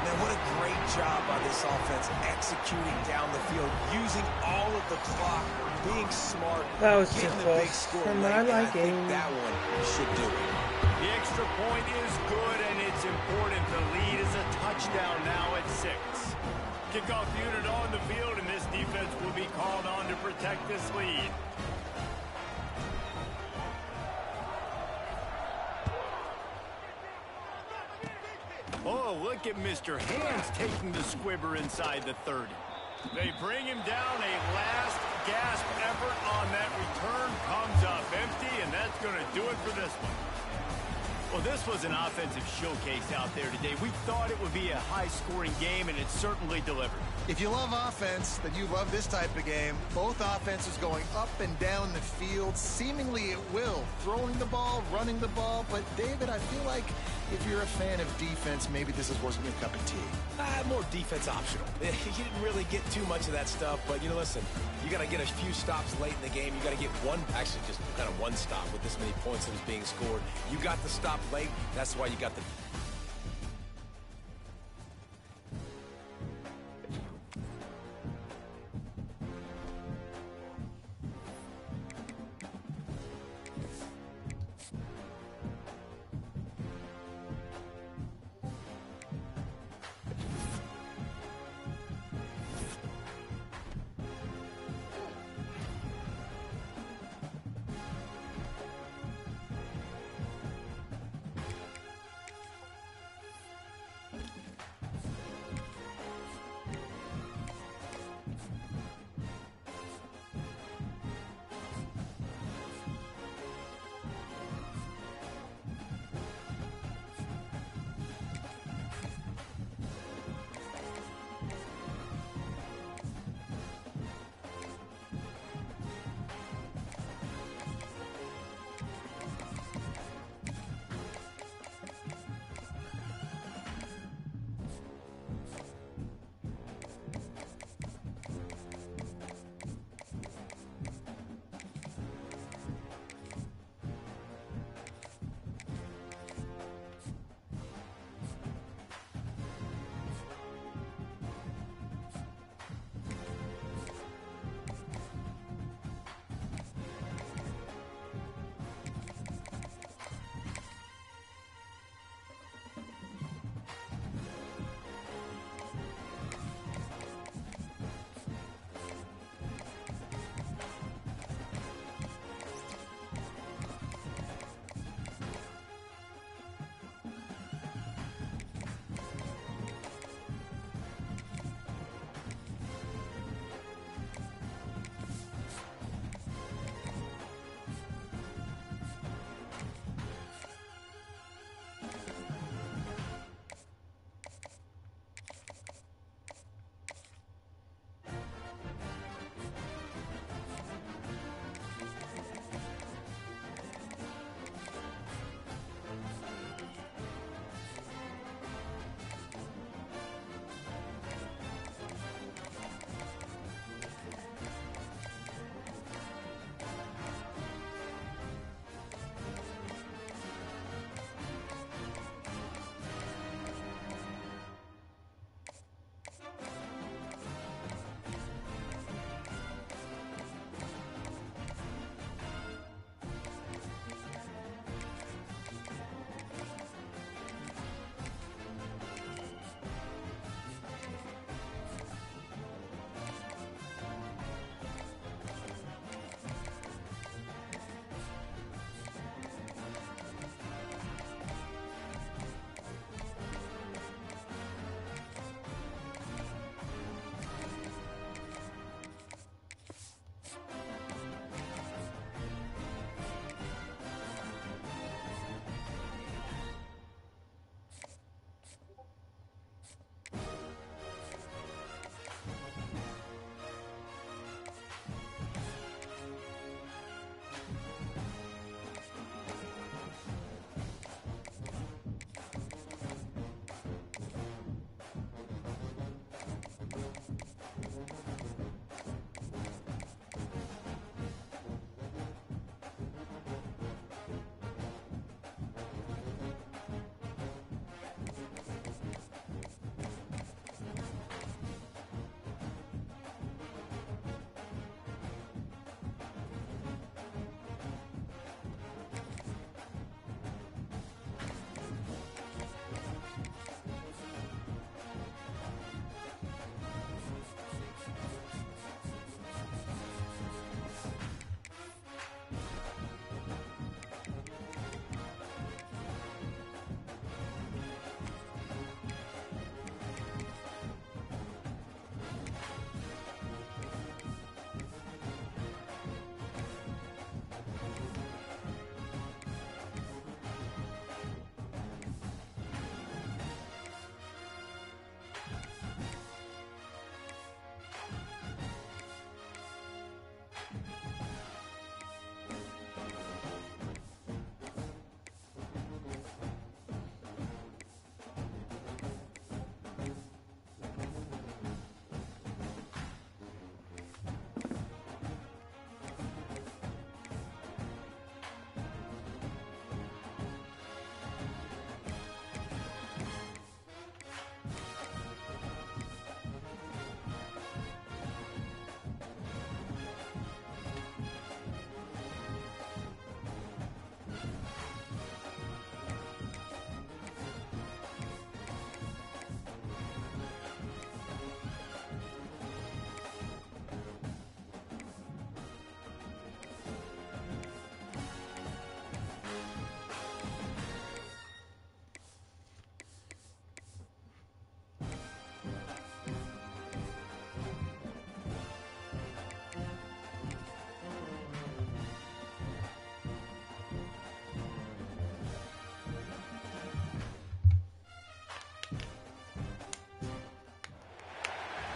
S4: Man, what a great job by this offense executing down the field, using all of the clock, being smart.
S1: That was
S4: getting
S1: too
S4: the big
S1: close
S4: score
S1: for
S4: late,
S1: my
S4: and I
S1: liking.
S4: think that one should do it.
S2: The extra point is good, and it's important. The lead is a touchdown now at 6. Kickoff unit on the field, and this defense will be called on to protect this lead. Oh, look at Mr. Hands taking the squibber inside the 30. They bring him down. A last gasp effort on that return comes up empty, and that's going to do it for this one. Well, this was an offensive showcase out there today. We thought it would be a high-scoring game, and it certainly delivered.
S3: If you love offense, then you love this type of game. Both offenses going up and down the field, seemingly at will. Throwing the ball, running the ball. But, David, I feel like if you're a fan of defense, maybe this wasn't your cup of tea.
S4: More defense optional. You didn't really get too much of that stuff, but, listen, you got to get a few stops late in the game. You got to get actually just kind of one stop with this many points that was being scored. You got the stop late. That's why you got the...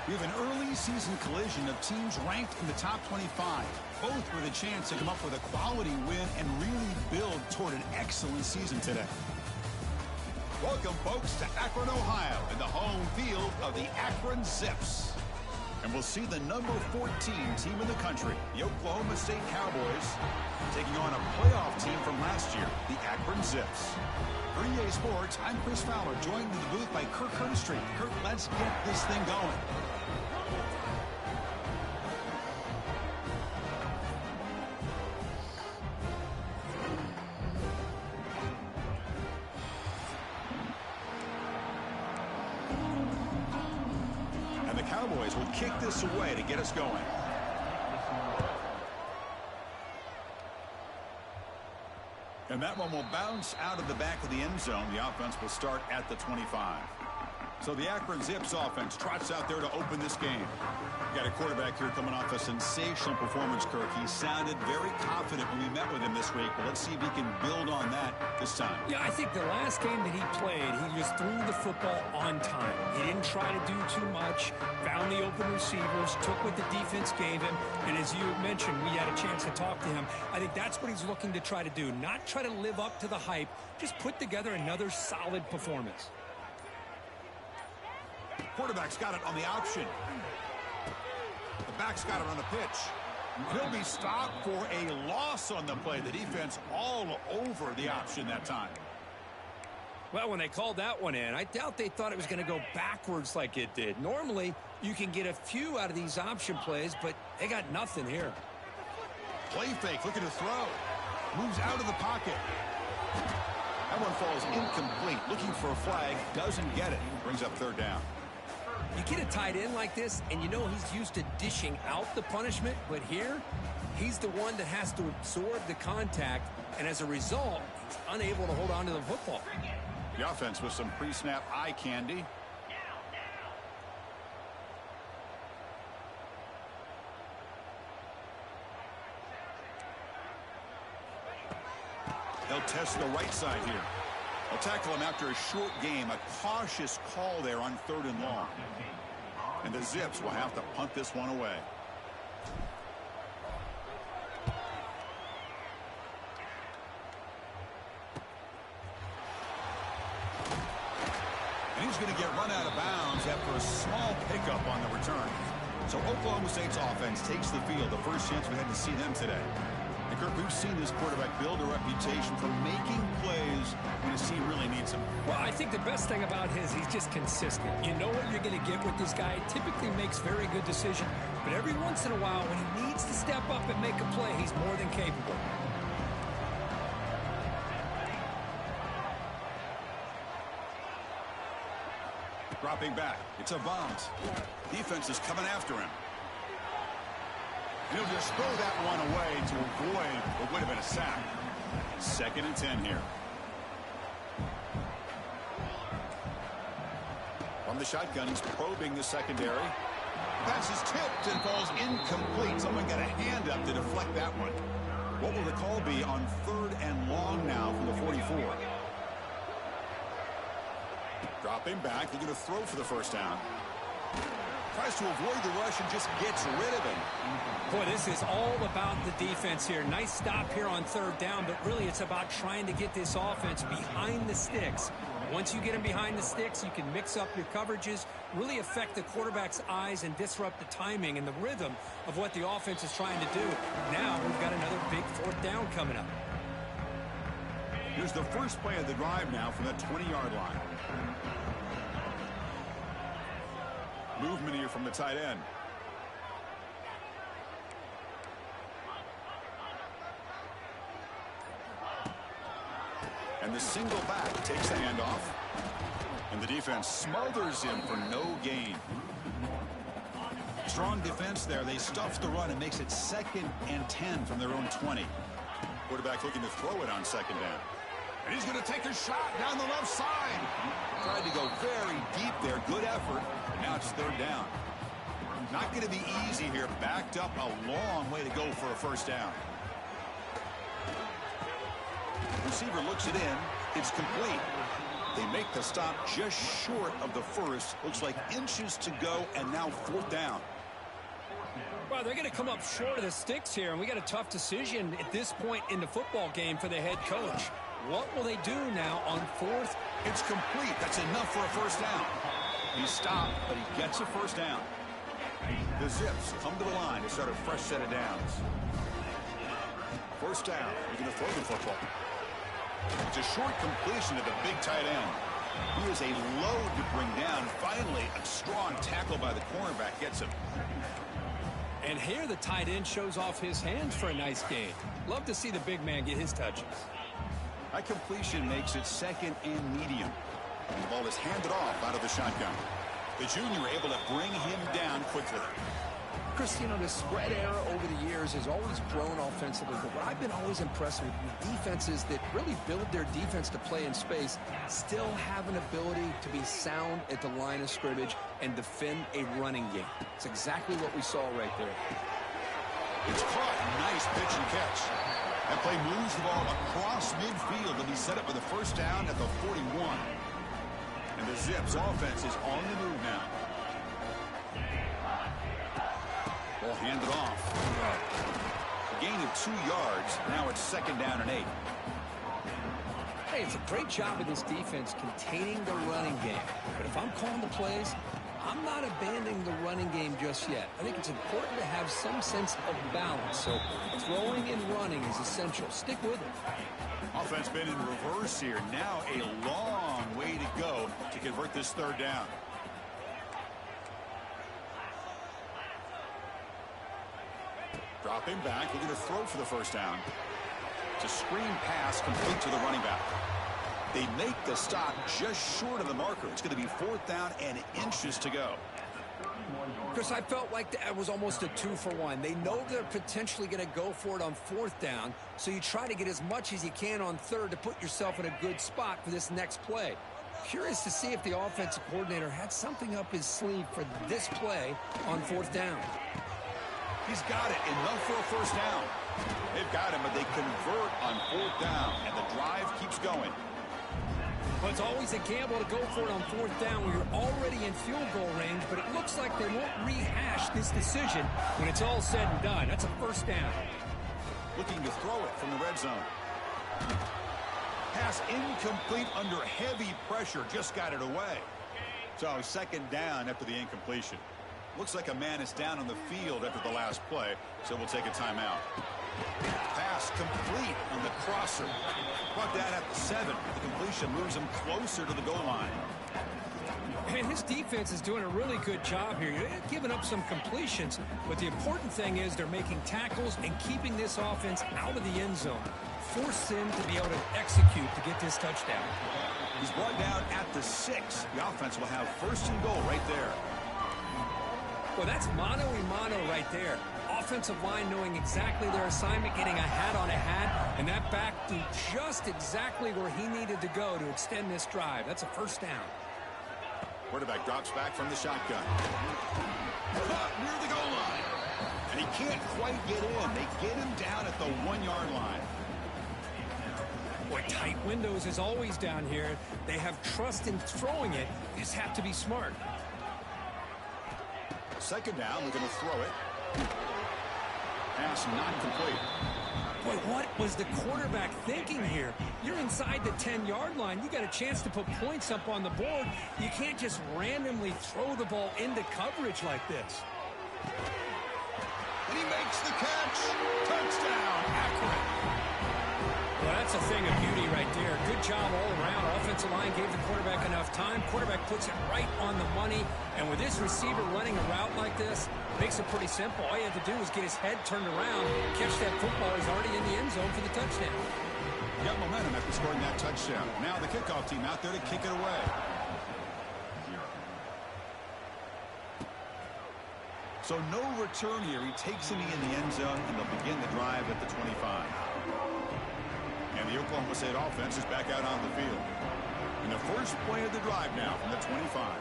S7: We have an early season collision of teams ranked in the top 25, both with a chance to come up with a quality win and really build toward an excellent season today.
S8: Welcome, folks, to Akron, Ohio, and the home field of the Akron Zips. And we'll see the number 14 team in the country, the Oklahoma State Cowboys, taking on a playoff team from last year, the Akron Zips. For EA Sports, I'm Chris Fowler, joined in the booth by Kirk Herbstreit. Kirk, let's get this thing going. And the Cowboys will kick this away to get us going. And that one will bounce out of the back of the end zone. The offense will start at the 25. So the Akron Zips offense trots out there to open this game. Got a quarterback here coming off a sensational performance, Kirk. He sounded very confident when we met with him this week. But let's see if he can build on that this time.
S9: Yeah, I think the last game that he played, he just threw the football on time. He didn't try to do too much, found the open receivers, took what the defense gave him. And as you mentioned, we had a chance to talk to him. I think that's what he's looking to try to do. Not try to live up to the hype, just put together another solid performance.
S8: Quarterback's got it on the option. The back's got it on the pitch. He'll be stopped for a loss on the play. The defense all over the option that time.
S9: Well, when they called that one in, I doubt they thought it was going to go backwards like it did. Normally, you can get a few out of these option plays, but they got nothing here.
S8: Play fake, looking to throw. Moves out of the pocket. That one falls incomplete. Looking for a flag, doesn't get it. Brings up third down.
S9: You get a tight end like this, and you know he's used to dishing out the punishment, but here, he's the one that has to absorb the contact, and as a result, he's unable to hold on to the football.
S8: The offense with some pre-snap eye candy. They'll test the right side here. They'll tackle him after a short game. A cautious call there on 3rd and long. And the Zips will have to punt this one away. And he's going to get run out of bounds after a small pickup on the return. So Oklahoma State's offense takes the field. The first chance we had to see them today. And Kirk, we've seen this quarterback build a reputation for making plays when his team really needs him.
S9: Well, I think the best thing about his, he's just consistent. You know what you're going to get with this guy. Typically makes very good decisions. But every once in a while, when he needs to step up and make a play, he's more than capable.
S8: Dropping back. It's a bounce. Defense is coming after him. He'll just throw that one away to avoid what would have been a sack. 2nd and 10 here. From the shotgun, he's probing the secondary. Pass is tipped and falls incomplete. Someone got a hand up to deflect that one. What will the call be on 3rd and long now from the 44? Dropping back, looking to throw for the first down. Tries to avoid the rush and just gets rid of him.
S9: Boy, this is all about the defense here. Nice stop here on 3rd down, but really it's about trying to get this offense behind the sticks. Once you get them behind the sticks, you can mix up your coverages, really affect the quarterback's eyes and disrupt the timing and the rhythm of what the offense is trying to do. Now we've got another big 4th down coming up.
S8: Here's the first play of the drive now from the 20-yard line. Movement here from the tight end. And the single back takes the handoff. And the defense smothers him for no gain. Strong defense there. They stuff the run and makes it 2nd and 10 from their own 20. Quarterback looking to throw it on 2nd down. And he's going to take a shot down the left side. Tried to go very deep there. Good effort. Now it's 3rd down. Not going to be easy here. Backed up a long way to go for a first down. Receiver looks it in. It's complete. They make the stop just short of the first. Looks like inches to go, and now 4th down.
S9: Well, they're going to come up short of the sticks here, and we got a tough decision at this point in the football game for the head coach. What will they do now on 4th?
S8: It's complete. That's enough for a 1st down. He stopped, but he gets a 1st down. The Zips come to the line to start a fresh set of downs. 1st down. He's going to throw the football. It's a short completion to the big tight end. He is a load to bring down. Finally, a strong tackle by the cornerback gets him.
S9: And here the tight end shows off his hands for a nice gain. Love to see the big man get his touches.
S8: That completion makes it 2nd and medium. And the ball is handed off out of the shotgun. The junior able to bring him down quickly.
S10: Chris, you know, the spread era over the years has always grown offensively, but what I've been always impressed with defenses that really build their defense to play in space still have an ability to be sound at the line of scrimmage and defend a running game. It's exactly what we saw right there.
S8: It's caught. Nice pitch and catch. That play moves the ball across midfield, and he set up with a 1st down at the 41. And the Zips offense is on the move now. Ball handed off. A gain of 2 yards. Now it's 2nd down and 8.
S9: Hey, it's a great job of this defense containing the running game. But if I'm calling the plays, I'm not abandoning the running game just yet. I think it's important to have some sense of balance. So throwing and running is essential. Stick with it.
S8: Offense been in reverse here. Now a long way to go to convert this 3rd down. Dropping back, looking to throw for the 1st down. It's a screen pass complete to the running back. They make the stop just short of the marker. It's going to be 4th down and inches to go.
S9: Chris, I felt like that was almost a 2-for-1. They know they're potentially going to go for it on 4th down, so you try to get as much as you can on 3rd to put yourself in a good spot for this next play. Curious to see if the offensive coordinator had something up his sleeve for this play on 4th down.
S8: He's got it. Enough for a 1st down. They've got him, but they convert on 4th down, and the drive keeps going.
S9: Well, it's always a gamble to go for it on 4th down where you're already in field goal range, but it looks like they won't rehash this decision when it's all said and done. That's a 1st down.
S8: Looking to throw it from the red zone. Pass incomplete under heavy pressure. Just got it away. So 2nd down after the incompletion. Looks like a man is down on the field after the last play, so we'll take a timeout. Pass complete on the crosser. Brought down at the 7. The completion moves him closer to the goal line.
S9: And his defense is doing a really good job here. They're giving up some completions, but the important thing is they're making tackles and keeping this offense out of the end zone. Force him to be able to execute to get this touchdown.
S8: He's brought down at the 6. The offense will have 1st and goal right there.
S9: Well, that's mano-a-mano right there. Offensive line knowing exactly their assignment, getting a hat on a hat, and that back to just exactly where he needed to go to extend this drive. That's a 1st down.
S8: Quarterback drops back from the shotgun. Caught near the goal line. And he can't quite get in. They get him down at the 1-yard line.
S9: Boy, tight windows is always down here. They have trust in throwing it. They just have to be smart.
S8: 2nd down, they're going to throw it. Pass not complete.
S9: Boy, what was the quarterback thinking here? You're inside the 10-yard line. You got a chance to put points up on the board. You can't just randomly throw the ball into coverage like this.
S8: And he makes the catch. Touchdown, Akron.
S9: Well, that's a thing of beauty right there. Good job all around. Offensive line gave the quarterback enough time. Quarterback puts it right on the money. And with this receiver running a route like this, makes it pretty simple. All you have to do is get his head turned around, catch that football. He's already in the end zone for the touchdown.
S8: Got momentum after scoring that touchdown. Now the kickoff team out there to kick it away. So no return here. He takes it in the end zone, and they'll begin the drive at the 25. And the Oklahoma State offense is back out on the field. In the first play of the drive now from the 25.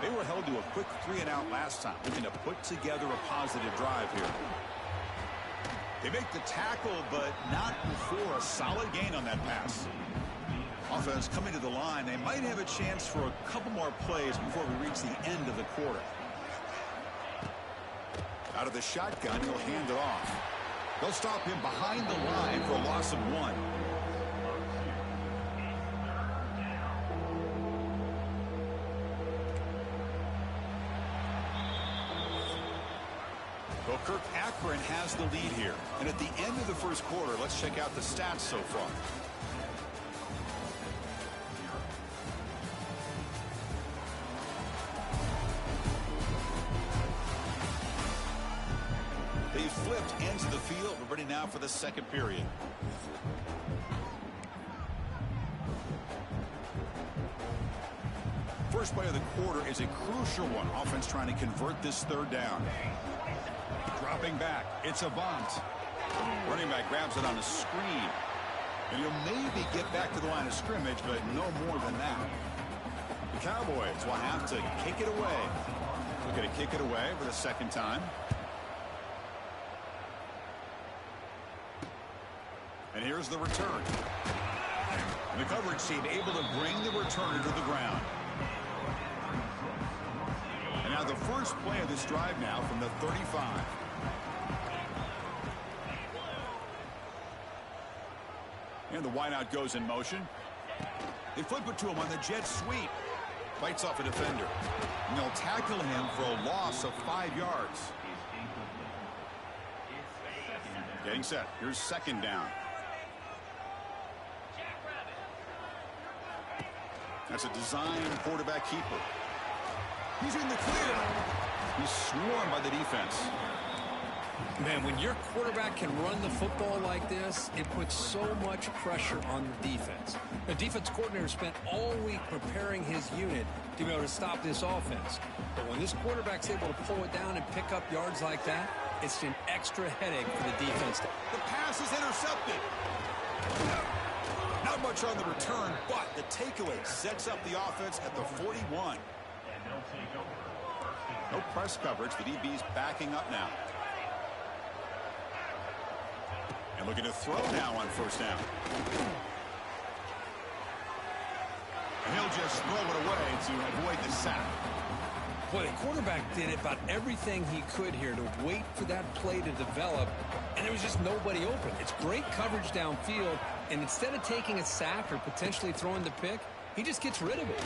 S8: They were held to a quick 3-and-out last time, looking to put together a positive drive here. They make the tackle, but not before a solid gain on that pass. Offense coming to the line. They might have a chance for a couple more plays before we reach the end of the quarter. Out of the shotgun, he'll hand it off. They'll stop him behind the line for a loss of 1. Well, Kirk, Akron has the lead here. And at the end of the first quarter, let's check out the stats so far. They flipped into the field. We're ready now for the second period. First play of the quarter is a crucial one. Offense trying to convert this third down. Dropping back. It's Avant. Running back grabs it on a screen. And he'll maybe get back to the line of scrimmage, but no more than that. The Cowboys will have to kick it away. We're going to kick it away for the second time. And here's the return. And the coverage team able to bring the returner to the ground. And now the first play of this drive now from the 35. And the wideout goes in motion. They flip it to him on the jet sweep. Bites off a defender. And they'll tackle him for a loss of 5 yards. Getting set. Here's second down. That's a design quarterback keeper. He's in the clear. He's swarmed by the defense.
S9: Man, when your quarterback can run the football like this, it puts so much pressure on the defense. The defense coordinator spent all week preparing his unit to be able to stop this offense. But when this quarterback's able to pull it down and pick up yards like that, it's an extra headache for the defense.
S8: The pass is intercepted. Not much on the return, but the takeaway sets up the offense at the 41. No press coverage. The DB's backing up now. And looking to throw now on first down. And he'll just throw it away to avoid the sack.
S9: Boy, the quarterback did about everything he could here to wait for that play to develop, and there was just nobody open. It's great coverage downfield, and instead of taking a sack or potentially throwing the pick, he just gets rid of it.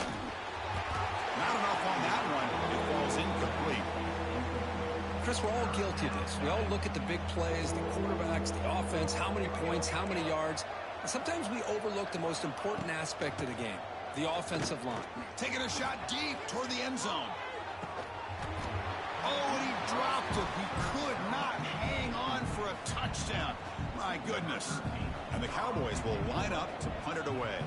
S8: Not enough on that one. It falls incomplete.
S9: Chris, we're all guilty of this. We all look at the big plays, the quarterbacks, the offense, how many points, how many yards. And sometimes we overlook the most important aspect of the game, the offensive line.
S8: Taking a shot deep toward the end zone. Oh, and he dropped it. He could not hang on for a touchdown. My goodness. And the Cowboys will line up to punt it away.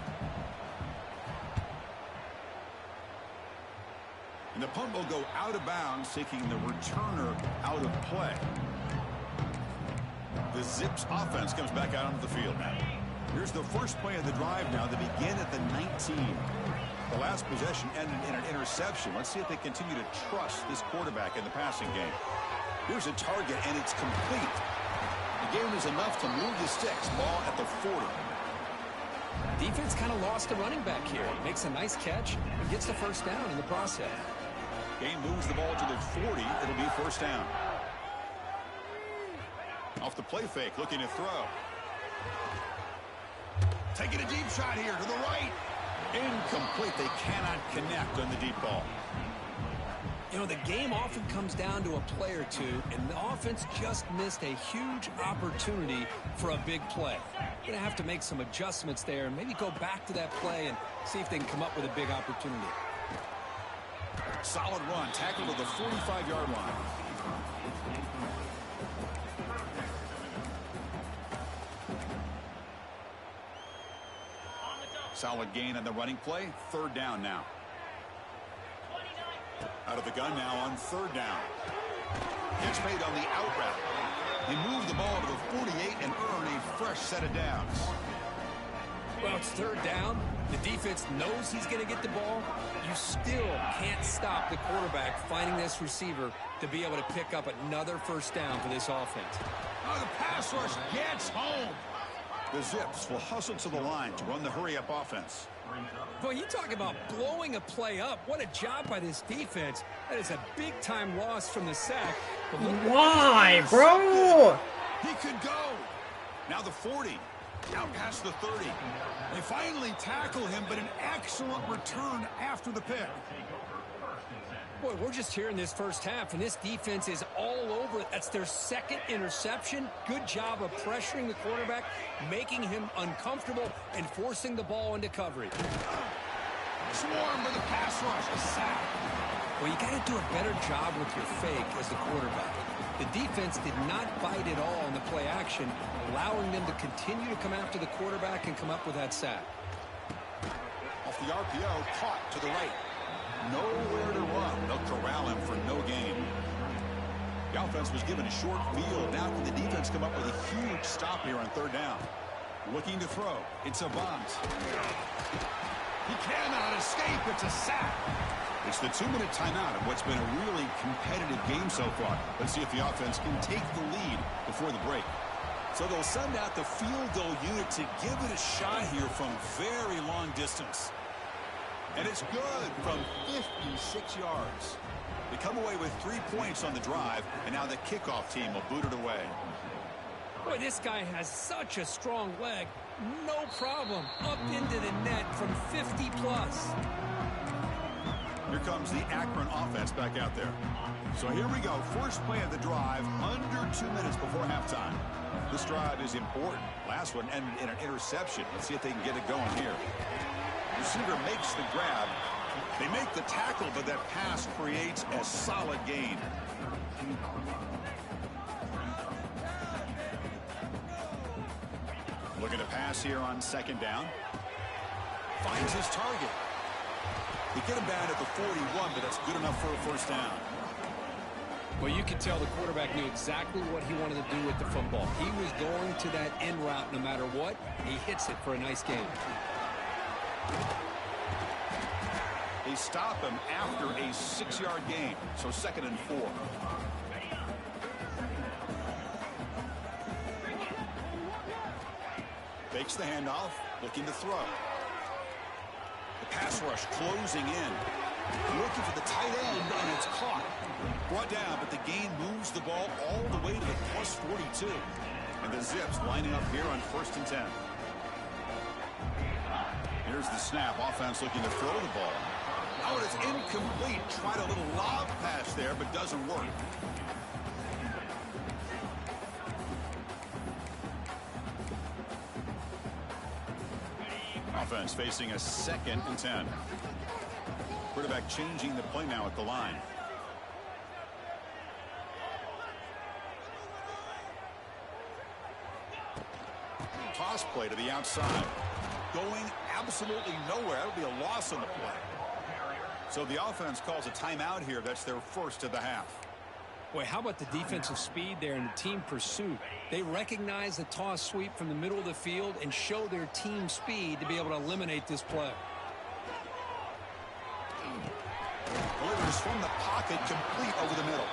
S8: And the punt will go out of bounds, taking the returner out of play. The Zips offense comes back out onto the field now. Here's the first play of the drive now. They begin at the 19. The last possession ended in an interception. Let's see if they continue to trust this quarterback in the passing game. Here's a target, and it's complete. The game is enough to move the sticks. Ball at the 40.
S9: Defense kind of lost the running back here. He makes a nice catch and gets the first down in the process.
S8: Game moves the ball to the 40. It'll be first down. Off the play fake, looking to throw. Taking a deep shot here to the right. Incomplete. They cannot connect on the deep ball.
S9: You know, the game often comes down to a play or two, and the offense just missed a huge opportunity for a big play. Going to have to make some adjustments there and maybe go back to that play and see if they can come up with a big opportunity.
S8: Solid run, tackle to the 45-yard line. Solid gain on the running play. Third down now. Out of the gun now on third down. It's made on the out route. They move the ball to the 48 and earn a fresh set of downs.
S9: Well, it's third down. The defense knows he's going to get the ball. You still can't stop the quarterback finding this receiver to be able to pick up another first down for this offense.
S8: Oh, the pass rush gets home. The Zips will hustle to the line to run the hurry-up offense.
S9: Well, you talk about blowing a play up. What a job by this defense. That is a big-time loss from the sack.
S1: Why, bro?
S8: He could go. Now the 40. Now past the 30.
S7: They finally tackle him, but an excellent return after the pick.
S9: Boy, we're just here in this first half, and this defense is all over it. That's their second interception. Good job of pressuring the quarterback, making him uncomfortable, and forcing the ball into coverage.
S7: Swarm with a pass rush, a sack.
S9: Well, you got to do a better job with your fake as the quarterback. The defense did not bite at all on the play action, allowing them to continue to come after the quarterback and come up with that sack.
S8: Off the RPO, caught to the right. Nowhere to run. They'll corral him for no gain. The offense was given a short field. Now can the defense come up with a huge stop here on third down? Looking to throw. It's Avant.
S7: He cannot escape. It's a sack.
S8: It's the 2-minute timeout of what's been a really competitive game so far. Let's see if the offense can take the lead before the break. So they'll send out the field goal unit to give it a shot here from very long distance. And it's good from 56 yards. They come away with 3 points on the drive, and now the kickoff team will boot it away.
S9: Boy, this guy has such a strong leg. No problem. Up into the net from 50-plus.
S8: Here comes the Akron offense back out there. So here we go. First play of the drive, under 2 minutes before halftime. This drive is important. Last one ended in an interception. Let's see if they can get it going here. Receiver makes the grab. They make the tackle, but that pass creates a solid gain. Looking to pass here on second down. Finds his target. They get him down at the 41, but that's good enough for a first down.
S9: Well, you can tell the quarterback knew exactly what he wanted to do with the football. He was going to that end route no matter what. He hits it for a nice gain.
S8: They stop him after a 6-yard gain, so 2nd and 4. Fakes the handoff, looking to throw. The pass rush closing in. Looking for the tight end, and it's caught. Brought down, but the gain moves the ball all the way to the plus 42. And the Zips lining up here on 1st and 10. Here's the snap. Offense looking to throw the ball. Oh, it's incomplete. Tried a little lob pass there, but doesn't work. Offense facing a 2nd and 10. Quarterback changing the play now at the line. Toss play to the outside. Going absolutely nowhere. That'll be a loss on the play. So the offense calls a timeout here. That's their first of the half.
S9: Boy, how about the defensive speed there and the team pursuit? They recognize the toss sweep from the middle of the field and show their team speed to be able to eliminate this play.
S8: Delivers from the pocket, complete over the middle.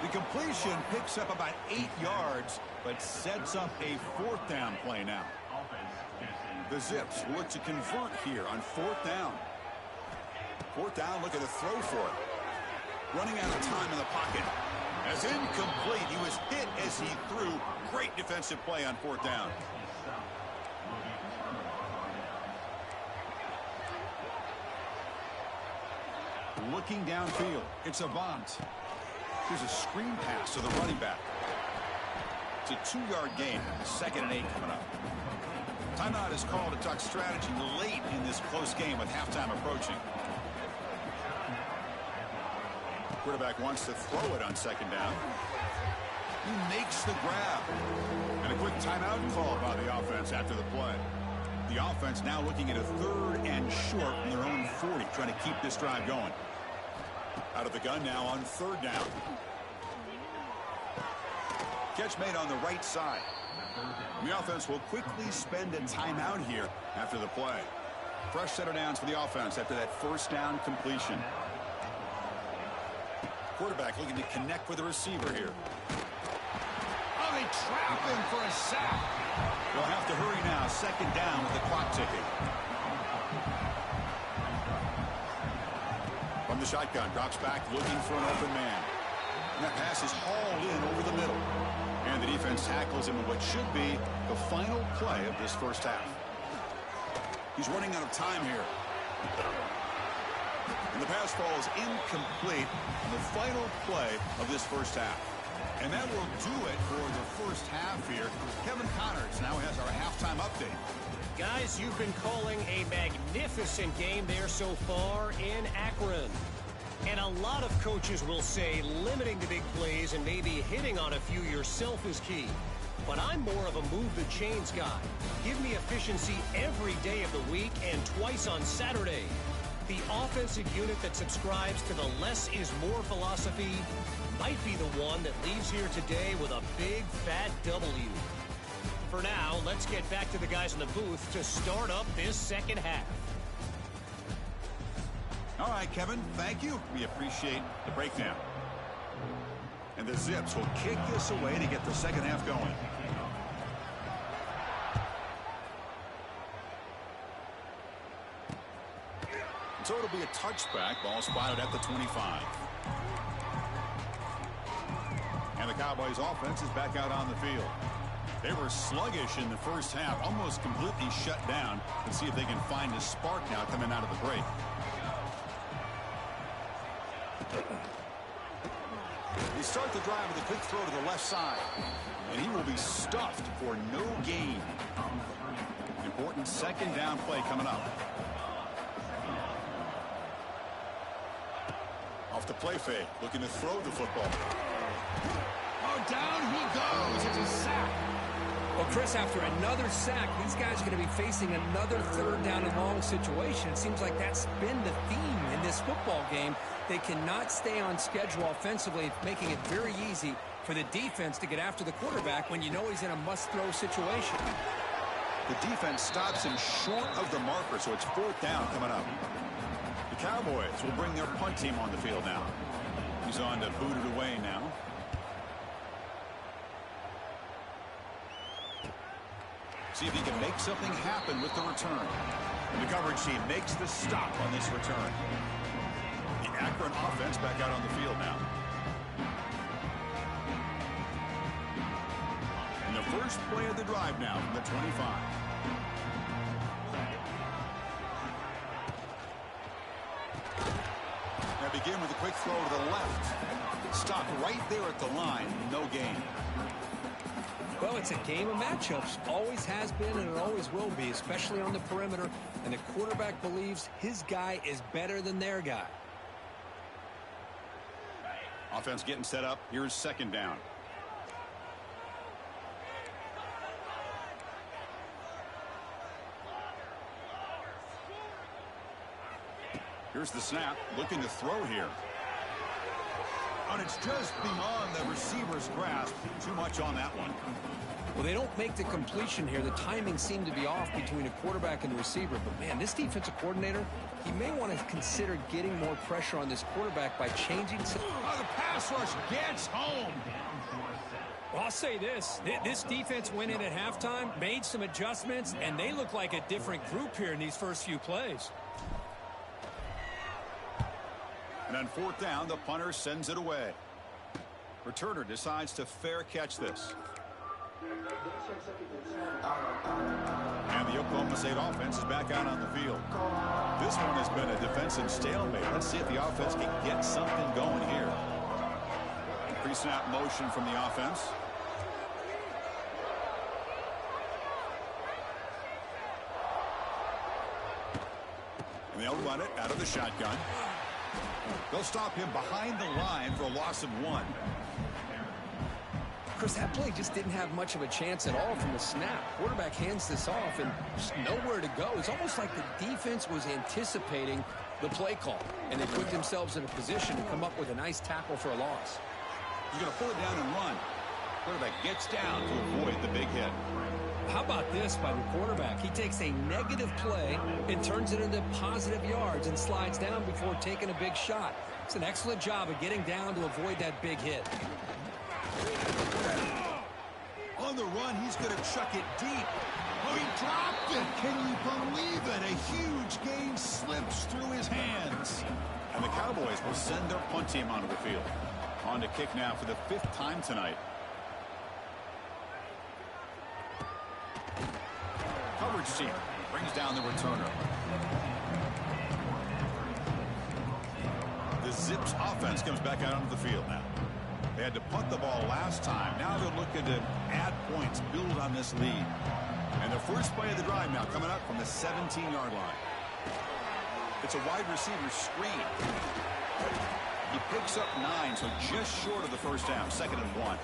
S8: The completion picks up about 8 yards, but sets up a 4th down play now. The Zips look to convert here on 4th down. 4th down, looking to throw for it. Running out of time in the pocket. As incomplete, he was hit as he threw. Great defensive play on 4th down. Looking downfield, it's Avant. Here's a screen pass to the running back. It's a 2-yard gain. 2nd and 8 coming up. Timeout is called to talk strategy late in this close game with halftime approaching. Quarterback wants to throw it on 2nd down. He makes the grab. And a quick timeout call by the offense after the play. The offense now looking at a 3rd and short from their own 40, trying to keep this drive going. Out of the gun now on 3rd down. Catch made on the right side. The offense will quickly spend a timeout here after the play. Fresh set of downs for the offense after that 1st down completion. Quarterback looking to connect with the receiver here.
S7: Oh, they trap him for a sack. They'll have to hurry now. Second down with the clock ticking. From the shotgun, drops back looking for an open man. And that pass is hauled in over the middle. And the defense tackles him in what should be the final play of this first half. He's running out of time here. And the pass falls incomplete on the final play of this first half. And that will do it for the first half here. Kevin Connors now has our halftime update.
S5: Guys, you've been calling a magnificent game there so far in Akron. And a lot of coaches will say limiting the big plays and maybe hitting on a few yourself is key. But I'm more of a move the chains guy. Give me efficiency every day of the week and twice on Saturday. The offensive unit that subscribes to the less is more philosophy might be the one that leaves here today with a big fat W. For now, let's get back to the guys in the booth to start up this second half.
S7: All right, Kevin, thank you. We appreciate the breakdown. And the Zips will kick this away to get the second half going. So it'll be a touchback. Ball spotted at the 25. And the Cowboys offense is back out on the field. They were sluggish in the first half, almost completely shut down. Let's see if they can find a spark now coming out of the break. They start the drive with a quick throw to the left side. And he will be stuffed for no gain. Important second down play coming up. Off the play fake, looking to throw the football. Oh, down he goes. It's a sack.
S9: Well, Chris, after another sack, these guys are going to be facing another third down and long situation. It seems like that's been the theme in this football game. They cannot stay on schedule offensively, making it very easy for the defense to get after the quarterback when you know he's in a must-throw situation.
S7: The defense stops him short of the marker, so it's fourth down coming up. The Cowboys will bring their punt team on the field now. He's on to boot it away now. See if he can make something happen with the return. And the coverage team makes the stop on this return. The Akron offense back out on the field now. And the first play of the drive now from the 25. Now begin with a quick throw to the left. Stop right there at the line. No gain.
S9: Well, it's a game of matchups. Always has been and it always will be, especially on the perimeter. And the quarterback believes his guy is better than their guy.
S7: Offense getting set up. Here's second down. Here's the snap. Looking to throw here. And it's just beyond the receiver's grasp. Too much on that one.
S9: Well, they don't make the completion here. The timing seemed to be off between the quarterback and the receiver. But, man, this defensive coordinator, he may want to consider getting more pressure on this quarterback by changing some...
S7: Oh, the pass rush gets home.
S9: Well, I'll say this. This defense went in at halftime, made some adjustments, and they look like a different group here in these first few plays.
S7: And on fourth down, the punter sends it away. Returner decides to fair catch this. And the Oklahoma State offense is back out on the field. This one has been a defensive stalemate. Let's see if the offense can get something going here. Pre-snap motion from the offense. And they'll run it out of the shotgun. They'll stop him behind the line for a loss of 1.
S9: Chris, that play just didn't have much of a chance at all from the snap. Quarterback hands this off and just nowhere to go. It's almost like the defense was anticipating the play call, and they put themselves in a position to come up with a nice tackle for a loss.
S7: He's going to pull it down and run. Quarterback gets down to avoid the big hit.
S9: How about this by the quarterback? He takes a negative play and turns it into positive yards and slides down before taking a big shot. It's an excellent job of getting down to avoid that big hit.
S8: On the run, he's going to chuck it deep. Oh, he dropped it. Can you believe it? A huge gain slips through his hands. And the Cowboys will send their punt team onto the field. On to kick now for the 5th time tonight. Coverage team brings down the returner. The Zips offense comes back out onto the field now. They had to punt the ball last time. Now they're looking to add points, build on this lead. And the first play of the drive now coming up from the 17-yard line. It's a wide receiver screen. He picks up 9, so just short of the first down, 2nd and 1.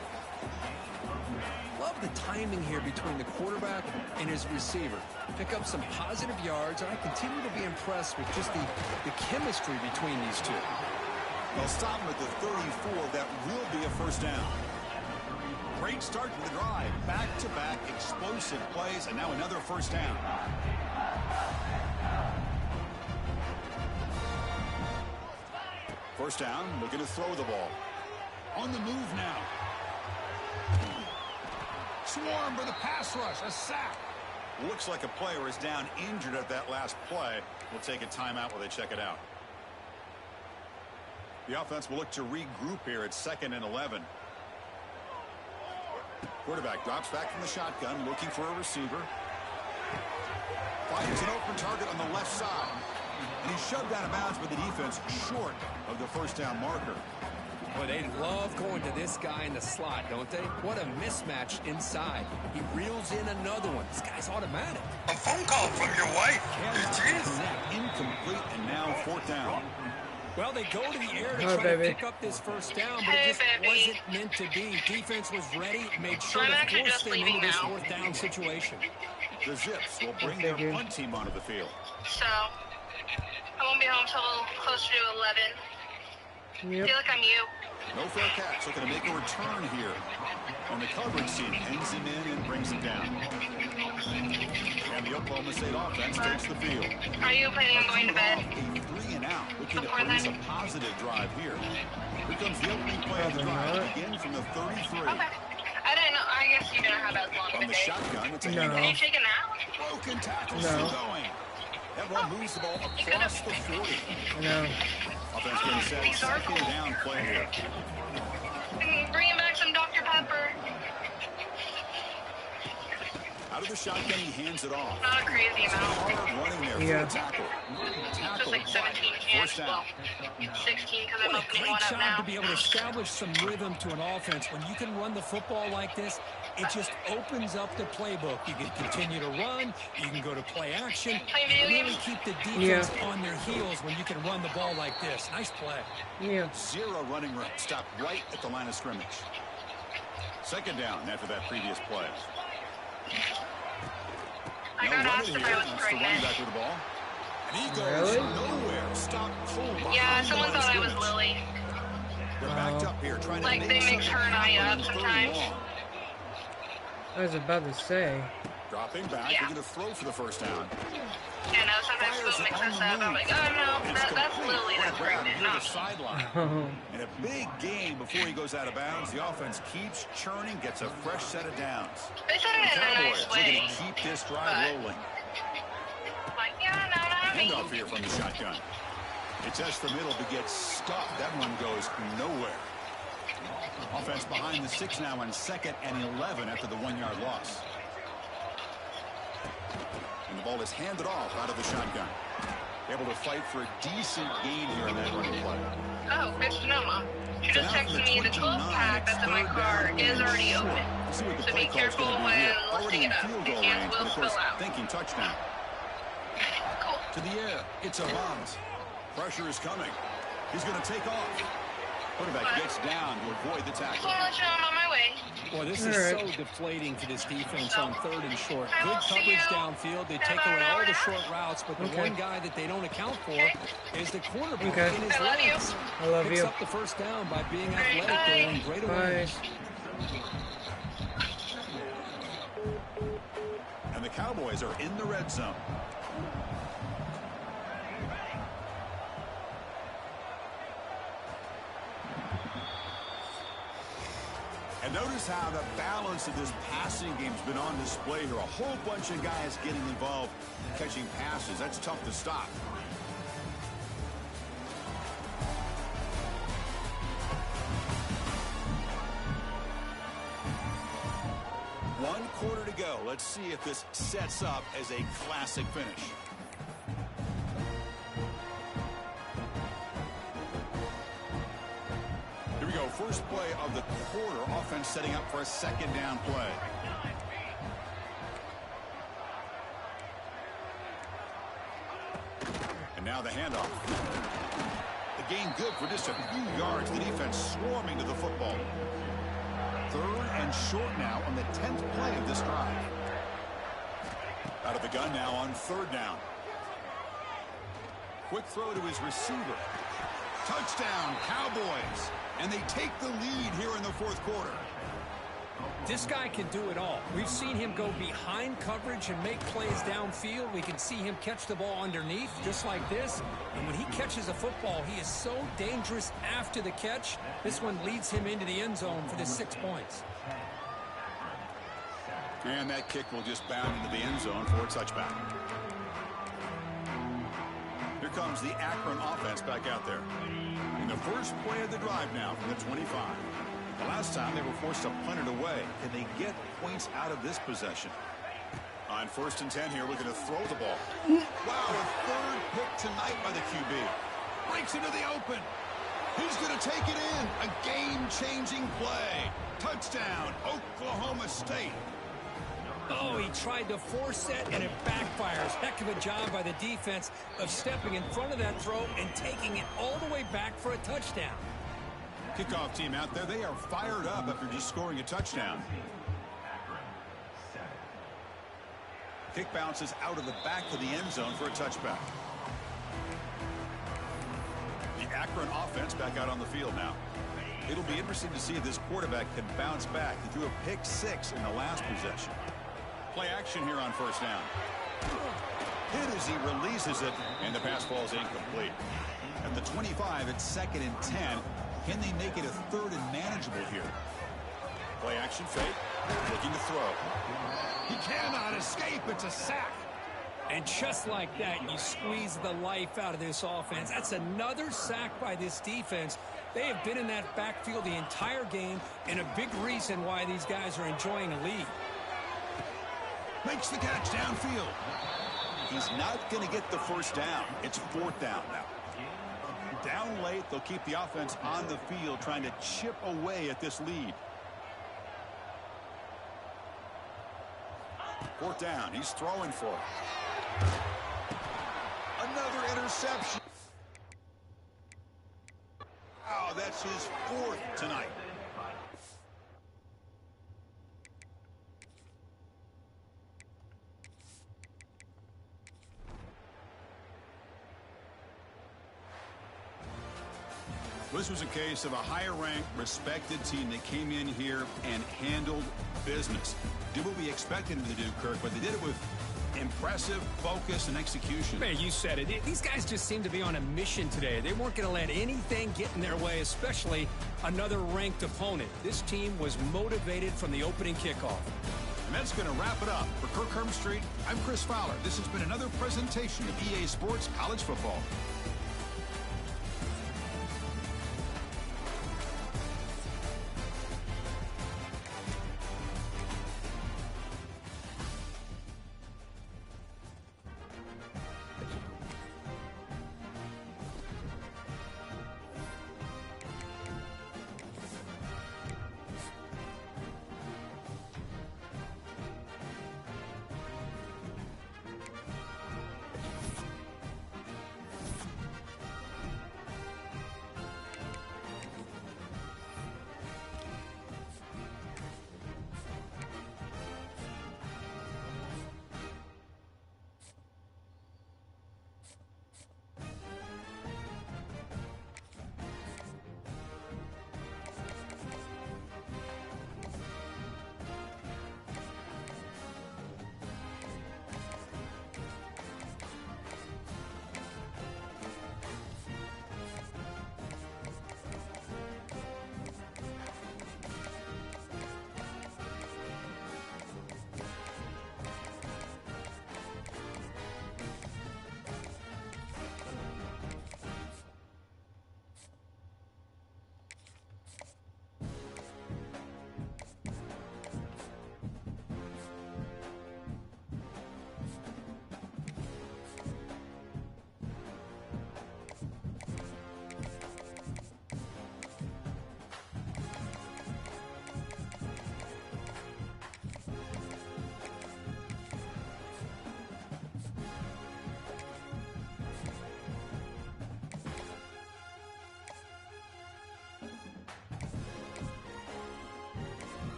S10: Love the timing here between the quarterback and his receiver. Pick up some positive yards, and I continue to be impressed with just the chemistry between these two.
S8: They'll stop him at the 34. That will be a first down. Great start to the drive. Back-to-back explosive plays, and now another first down. First down, looking to throw the ball. On the move now. Swarm for the pass rush, a sack. Looks like a player is down injured at that last play. We'll take a timeout while they check it out. The offense will look to regroup here at 2nd and 11. Quarterback drops back from the shotgun, looking for a receiver. Finds an open target on the left side. And he's shoved out of bounds by the defense short of the first down marker.
S10: Boy, they love going to this guy in the slot, don't they? What a mismatch inside. He reels in another one. This guy's automatic.
S11: A phone call from your wife.
S8: Incomplete, and now 4th down.
S9: Well, they go to the air to try to pick up this first down, but it just wasn't meant to be. Defense was ready, made sure to force them into this 4th down situation.
S8: The Zips will bring their punt team onto the field.
S12: So, I won't be home till closer to 11.
S1: Yep.
S12: I feel like I'm you.
S8: No fair catch. Looking to make a return here. And the coverage team hangs him in and brings him down. And the Oklahoma State offense takes the field.
S12: Are you planning on going to bed?
S8: A 3 and out. Looking to produce a positive drive here. Here comes the opening play of the drive. Again from the 33.
S12: Okay. I didn't know. I guess you didn't have as long of a
S8: On the
S12: day.
S8: shotgun, it's a
S12: Can you take a nap?
S8: broken tackle still going. That one moves the ball across the 40.
S1: No.
S8: Offense getting set. 2nd down play here.
S12: Bringing back some Dr. Pepper.
S8: Out of the shotgun, he hands it off.
S12: Not a crazy amount.
S8: Hard running there for a tackle.
S12: Just like 17 chance. Well, 16 because I'm opening
S9: Great
S12: one up
S9: job
S12: now.
S9: to be able to establish some rhythm to an offense. When you can run the football like this, it just opens up the playbook. You can continue to run. You can go to play action. Really keep the defense on their heels when you can run the ball like this. Nice play.
S1: Yeah.
S8: 0 running room. Stopped right at the line of scrimmage. 2nd down after that previous play.
S12: I got asked if I was
S8: The
S12: pregnant.
S8: running back with the ball. And he goes nowhere. Stop cold.
S12: Yeah, someone thought I was Lily.
S8: They're backed up here trying to
S12: Like they mix her and I up sometimes.
S1: I was about to say.
S8: Dropping back,
S12: Yeah.
S8: looking to throw for the first down.
S12: Yeah, no, sometimes people mix us up. I'm like, oh no, that's Lily. That's pregnant.
S8: Near
S12: No.
S8: the sideline. And a big gain before he goes out of bounds. The offense keeps churning, gets a fresh set of downs.
S12: They said it in a nice
S8: Cowboys looking
S12: way.
S8: to keep this drive rolling.
S12: Like, yeah, no, not me.
S8: Handoff here from the shotgun. It tests the middle but gets stuck. That one goes nowhere. Offense behind the 6 now on 2nd and 11 after the 1-yard loss. And the ball is handed off out of the shotgun. Able to fight for a decent gain here in that running play.
S12: Oh, good to know, Mom. She just texted me the 12 pack that's in my car is already open.
S8: See what the
S12: So
S8: play
S12: be
S8: call's
S12: careful
S8: going to be
S12: when
S8: here.
S12: lifting
S8: Already in
S12: it up.
S8: field
S12: The
S8: goal
S12: cans
S8: range,
S12: will
S8: but of course
S12: spill out.
S8: thinking touchdown.
S12: Cool.
S8: To the air. It's a bounce. Pressure is coming. He's going to take off. Quarterback gets down to avoid the tackle.
S12: Just want to let you know I'm on my way.
S9: Boy, this is so deflating for this defense on 3rd and short.
S12: I will
S9: Good
S12: see
S9: coverage
S12: you
S9: downfield. They
S12: in
S9: take
S12: about
S9: away
S12: an hour
S9: all the
S12: and a
S9: short routes, but the one guy that they don't account for is the quarterback in his
S12: I love you.
S9: legs.
S1: I love
S9: Picks
S1: you.
S9: up the first down by being
S12: Right,
S9: athletic
S12: bye.
S9: there and great awareness.
S8: And the Cowboys are in the red zone.
S7: And notice how the balance of this passing game's been on display here. A whole bunch of guys getting involved catching passes. That's tough to stop. One quarter to go. Let's see if this sets up as a classic finish. Here we go. First play of the quarter. Offense setting up for a second down play. And now the handoff. The gain good for just a few yards. The defense swarming to the football. Third and short now on the 10th play of this drive. Out of the gun now on third down. Quick throw to his receiver. Touchdown, Cowboys. And they take the lead here in the fourth quarter.
S9: This guy can do it all. We've seen him go behind coverage and make plays downfield. We can see him catch the ball underneath, just like this. And when he catches a football, he is so dangerous after the catch. This one leads him into the end zone for the 6 points.
S7: And that kick will just bound into the end zone for a touchback. Here comes the Akron offense back out there. In the first play of the drive now from the 25. The last time they were forced to punt it away. Can they get points out of this possession? On 1st and 10 here, looking to throw the ball. Wow, a third pick tonight by the QB. Breaks into the open. He's going to take it in. A game-changing play. Touchdown, Oklahoma State.
S9: Oh, he tried to force that, and it backfires. Heck of a job by the defense of stepping in front of that throw and taking it all the way back for a touchdown.
S7: Kickoff team out there, they are fired up after just scoring a touchdown. Kick bounces out of the back of the end zone for a touchback. The Akron offense back out on the field now. It'll be interesting to see if this quarterback can bounce back. He threw a pick 6 in the last possession. Play action here on first down. Hit as he releases it, and the pass falls incomplete. At the 25, it's 2nd and 10. Can they make it a 3rd and manageable here? Play action fake. Looking to throw. He cannot escape. It's a sack.
S9: And just like that, you squeeze the life out of this offense. That's another sack by this defense. They have been in that backfield the entire game, and a big reason why these guys are enjoying a lead.
S7: Makes the catch downfield. He's not going to get the first down. It's 4th down now. Down late, they'll keep the offense on the field trying to chip away at this lead. 4th down. He's throwing for it. Another interception. Oh, that's his 4th tonight. This was a case of a higher-ranked, respected team that came in here and handled business. Did what we expected them to do, Kirk, but they did it with impressive focus and execution.
S9: Man, you said it. These guys just seem to be on a mission today. They weren't going to let anything get in their way, especially another ranked opponent. This team was motivated from the opening kickoff.
S7: And that's going to wrap it up. For Kirk Herbstreit, I'm Chris Fowler. This has been another presentation of EA Sports College Football.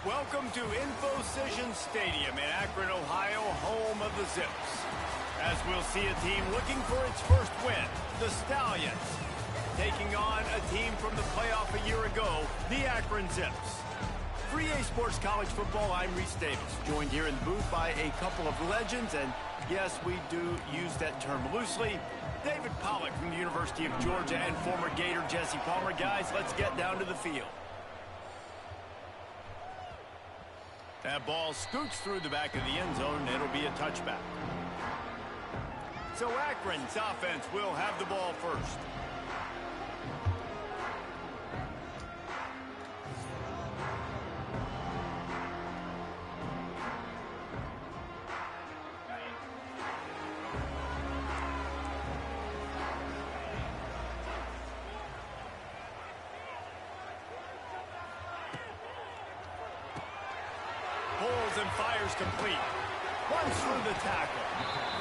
S2: Welcome to InfoCision Stadium in Akron, Ohio, home of the Zips. As we'll see a team looking for its first win, the Stallions, taking on a team from the playoff a year ago, the Akron Zips. For EA Sports College Football, I'm Reese Davis, joined here in the booth by a couple of legends, and yes, we do use that term loosely. David Pollack from the University of Georgia and former Gator Jesse Palmer. Guys, let's get down to the field. That ball scoots through the back of the end zone, and it'll be a touchback. So Akron's offense will have the ball first. And fires complete. Runs through the tackle.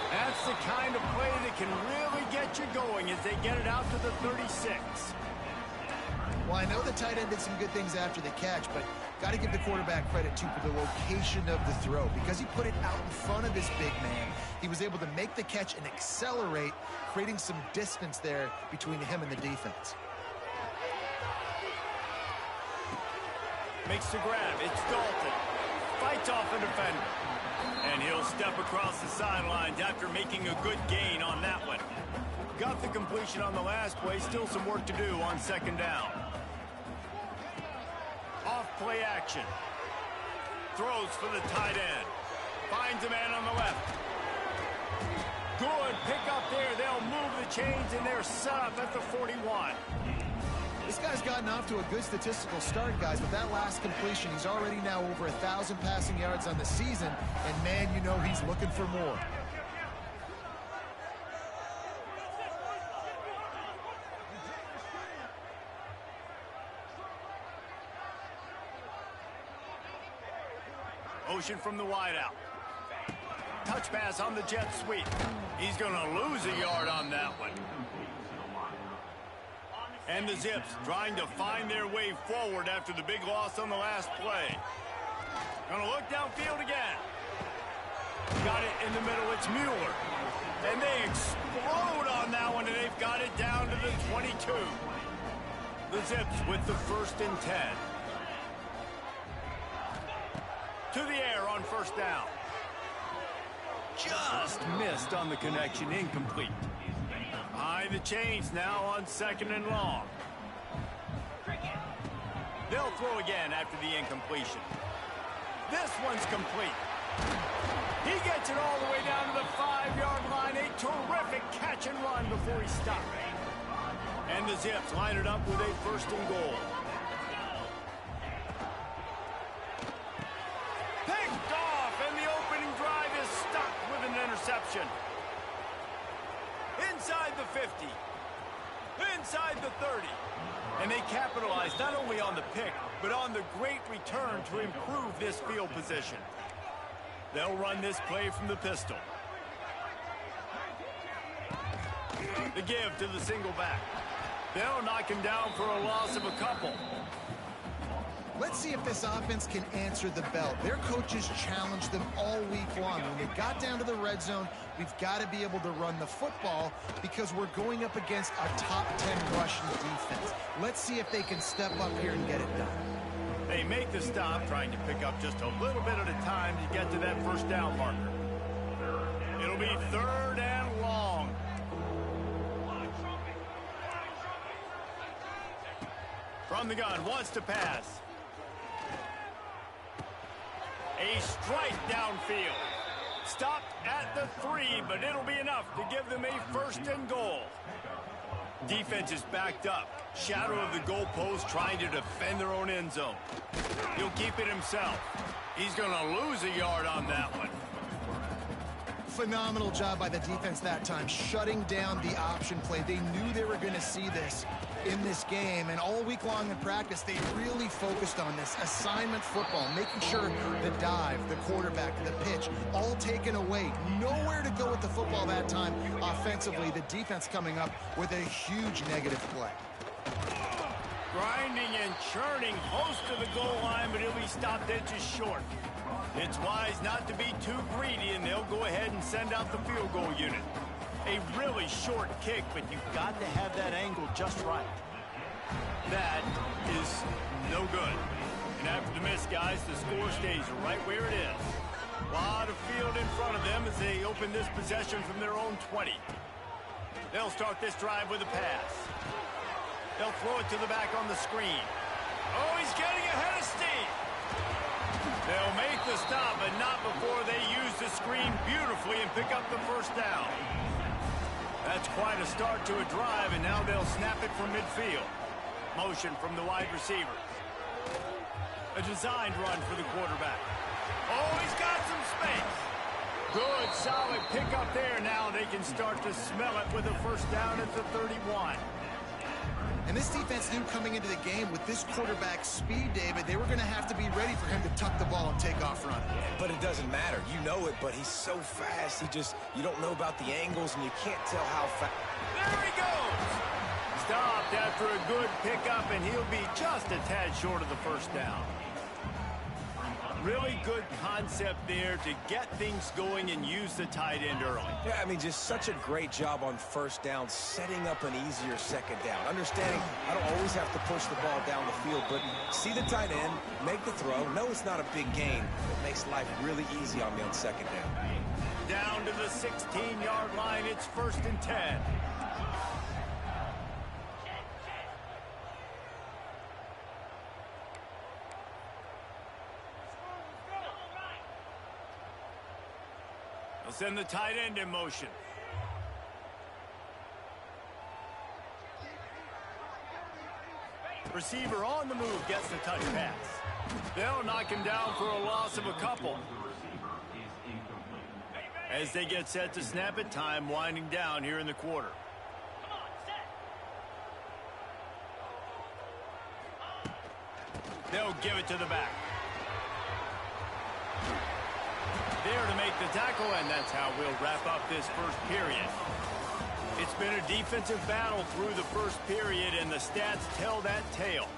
S2: That's the kind of play that can really get you going as they get it out to the 36.
S3: Well, I know the tight end did some good things after the catch, but got to give the quarterback credit, too, for the location of the throw. Because he put it out in front of his big man, he was able to make the catch and accelerate, creating some distance there between him and the defense.
S2: Makes the grab. It's Dalton. Fights off a defender. And he'll step across the sidelines after making a good gain on that one. Got the completion on the last play. Still some work to do on second down. Off play action. Throws for the tight end. Finds a man on the left. Good pick up there. They'll move the chains, and they're set up at the 41.
S3: This guy's gotten off to a good statistical start, guys. With that last completion, he's already now over 1,000 passing yards on the season. And, man, you know he's looking for more.
S2: Ocean from the wideout. Touch pass on the jet sweep. He's going to lose a yard on that one. And the Zips trying to find their way forward after the big loss on the last play. Going to look downfield again. Got it in the middle. It's Mueller. And they explode on that one, and they've got it down to the 22. The Zips with the 1st and 10. To the air on first down. Just missed on the connection. Incomplete. Behind the chains now on 2nd and long. They'll throw again after the incompletion. This one's complete. He gets it all the way down to the 5-yard line. A terrific catch and run before he stopped. And the Zips line it up with a 1st and goal. Picked off, and the opening drive is stuck with an interception. Inside the 50, inside the 30. And they capitalized not only on the pick, but on the great return to improve this field position. They'll run this play from the pistol. The give to the single back. They'll knock him down for a loss of a couple.
S3: Let's see if this offense can answer the bell. Their coaches challenged them all week long. When they got down to the red zone, we've got to be able to run the football because we're going up against a top 10 rushing defense. Let's see if they can step up here and get it done.
S2: They make the stop, trying to pick up just a little bit at a time to get to that 1st down marker. It'll be 3rd and long. From the gun, wants to pass. A strike downfield. Stopped at the 3, but it'll be enough to give them a 1st and goal. Defense is backed up. Shadow of the goalpost trying to defend their own end zone. He'll keep it himself. He's going to lose a yard on that one.
S3: Phenomenal job by the defense that time, shutting down the option play. They knew they were going to see this in this game, and all week long in practice, they really focused on this assignment football, making sure the dive, the quarterback, the pitch, all taken away. Nowhere to go with the football that time offensively. The defense coming up with a huge negative play.
S2: Grinding and churning close to the goal line, but he'll be stopped inches short. It's wise not to be too greedy, and they'll go ahead and send out the field goal unit. A really short kick, but you've got to have that angle just right. That is no good. And after the miss, guys, the score stays right where it is. A lot of field in front of them as they open this possession from their own 20. They'll start this drive with a pass. They'll throw it to the back on the screen. Oh, he's getting ahead of steam. They'll make the stop, but not before they use the screen beautifully and pick up the first down. That's quite a start to a drive, and now they'll snap it from midfield. Motion from the wide receiver. A designed run for the quarterback. Oh, he's got some space. Good, solid pickup there. Now they can start to smell it with a first down at the 31.
S3: And this defense knew coming into the game with this quarterback's speed, David, they were going to have to be ready for him to tuck the ball and take off running.
S4: But it doesn't matter. You know it, but he's so fast. You don't know about the angles, and you can't tell how fast.
S2: There he goes. Stopped after a good pickup, and he'll be just a tad short of the first down. Really good concept there to get things going and use the tight end early.
S4: Yeah, I mean, just such a great job on first down, setting up an easier second down. Understanding I don't always have to push the ball down the field, but see the tight end, make the throw. No, it's not a big gain. It makes life really easy on me on second down.
S2: Down to the 16-yard line, it's 1st and 10. They'll send the tight end in motion. Receiver on the move gets the touch pass. They'll knock him down for a loss of a couple. As they get set to snap it, time winding down here in the quarter. They'll give it to the back. There to make the tackle, and that's how we'll wrap up this first period. It's been a defensive battle through the first period, and the stats tell that tale.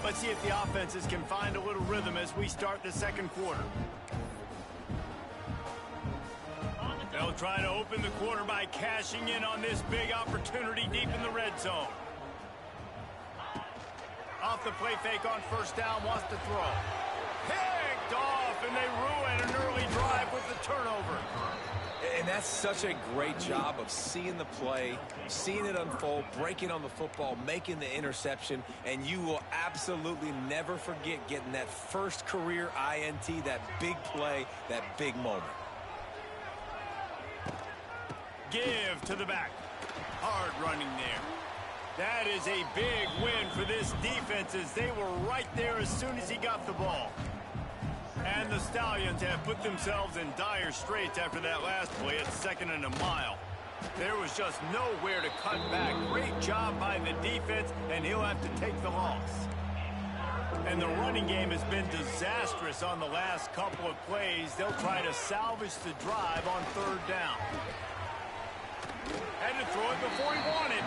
S2: Let's see if the offenses can find a little rhythm as we start the second quarter. They'll try to open the quarter by cashing in on this big opportunity deep in the red zone. Off the play fake on first down, wants to throw. Picked off, and they ruin an early drive with the turnover.
S4: And that's such a great job of seeing the play, seeing it unfold, breaking on the football, making the interception, and you will absolutely never forget getting that first career INT, that big play, that big moment.
S2: Give to the back. Hard running there. That is a big win for this defense as they were right there as soon as he got the ball. And the Stallions have put themselves in dire straits after that last play at 2nd and a mile. There was just nowhere to cut back. Great job by the defense, and he'll have to take the loss. And the running game has been disastrous on the last couple of plays. They'll try to salvage the drive on 3rd down. Had to throw it before he wanted.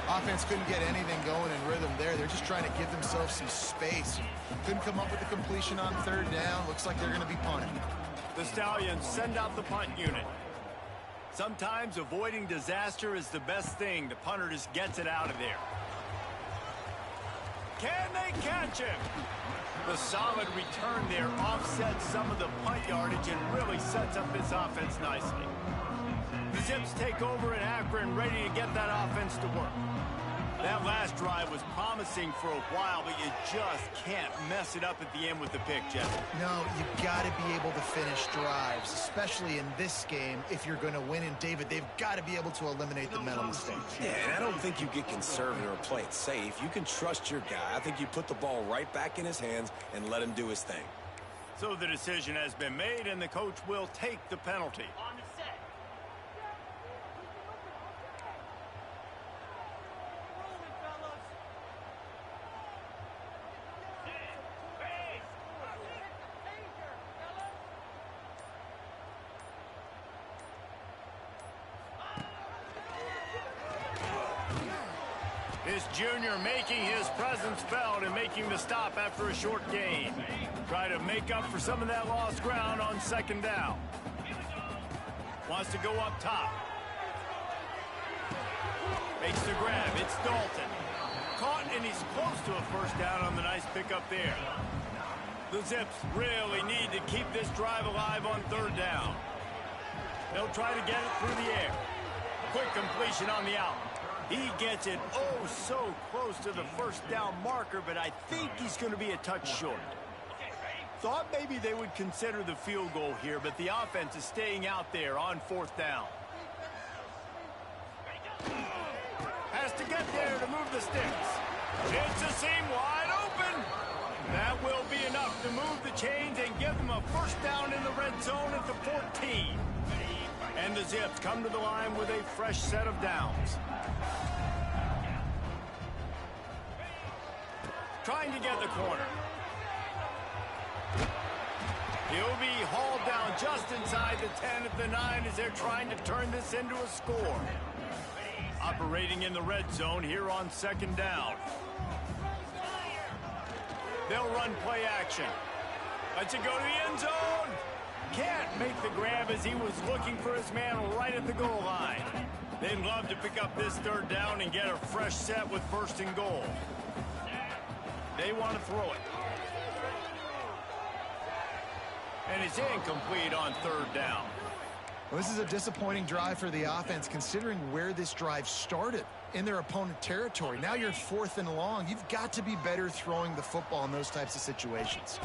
S3: Offense couldn't get anything going in rhythm there. They're just trying to give themselves some space. Couldn't come up with a completion on 3rd down. Looks like they're going to be punting.
S2: The Stallions send out the punt unit. Sometimes avoiding disaster is the best thing. The punter just gets it out of there. Can they catch him? The solid return there offsets some of the punt yardage and really sets up this offense nicely. The Zips take over in Akron, ready to get that offense to work. That last drive was promising for a while, but you just can't mess it up at the end with the pick, Jeff.
S3: No, you've got to be able to finish drives, especially in this game if you're going to win. And, David, they've got to be able to eliminate the mental mistakes.
S4: Yeah, and I don't think you get conservative or play it safe. You can trust your guy. I think you put the ball right back in his hands and let him do his thing.
S2: So the decision has been made, and the coach will take the penalty. This junior making his presence felt and making the stop after a short gain. Try to make up for some of that lost ground on second down. Wants to go up top. Makes the grab. It's Dalton. Caught, and he's close to a first down on the nice pickup there. The Zips really need to keep this drive alive on third down. They'll try to get it through the air. Quick completion on the out. He gets it oh so close to the first down marker, but I think he's going to be a touch short. Thought maybe they would consider the field goal here, but the offense is staying out there on fourth down. Has to get there to move the sticks. It's a seam wide open. That will be enough to move the chains and give them a first down in the red zone at the 14. And the Zips come to the line with a fresh set of downs. Trying to get the corner. He'll be hauled down just inside the 10 at the 9 as they're trying to turn this into a score. Operating in the red zone here on second down. They'll run play action. Lets it go to the end zone. Can't make the grab as he was looking for his man right at the goal line. They'd love to pick up this third down and get a fresh set with first and goal. They want to throw it. And it's incomplete on third down.
S3: Well, this is a disappointing drive for the offense considering where this drive started, in their opponent territory. Now you're 4th and long. You've got to be better throwing the football in those types of situations.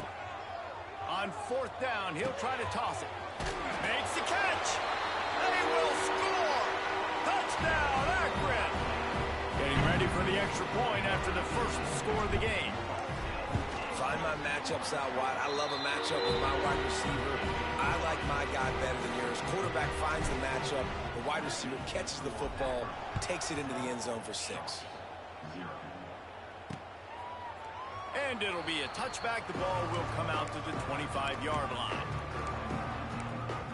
S2: On fourth down, he'll try to toss it. Makes the catch. They will score. Touchdown, Akron. Getting ready for the extra point after the first score of the game.
S4: Find my matchups out wide. I love a matchup with my wide receiver. I like my guy better than yours. Quarterback finds the matchup. The wide receiver catches the football, takes it into the end zone for 6.
S2: And it'll be a touchback. The ball will come out to the 25-yard line.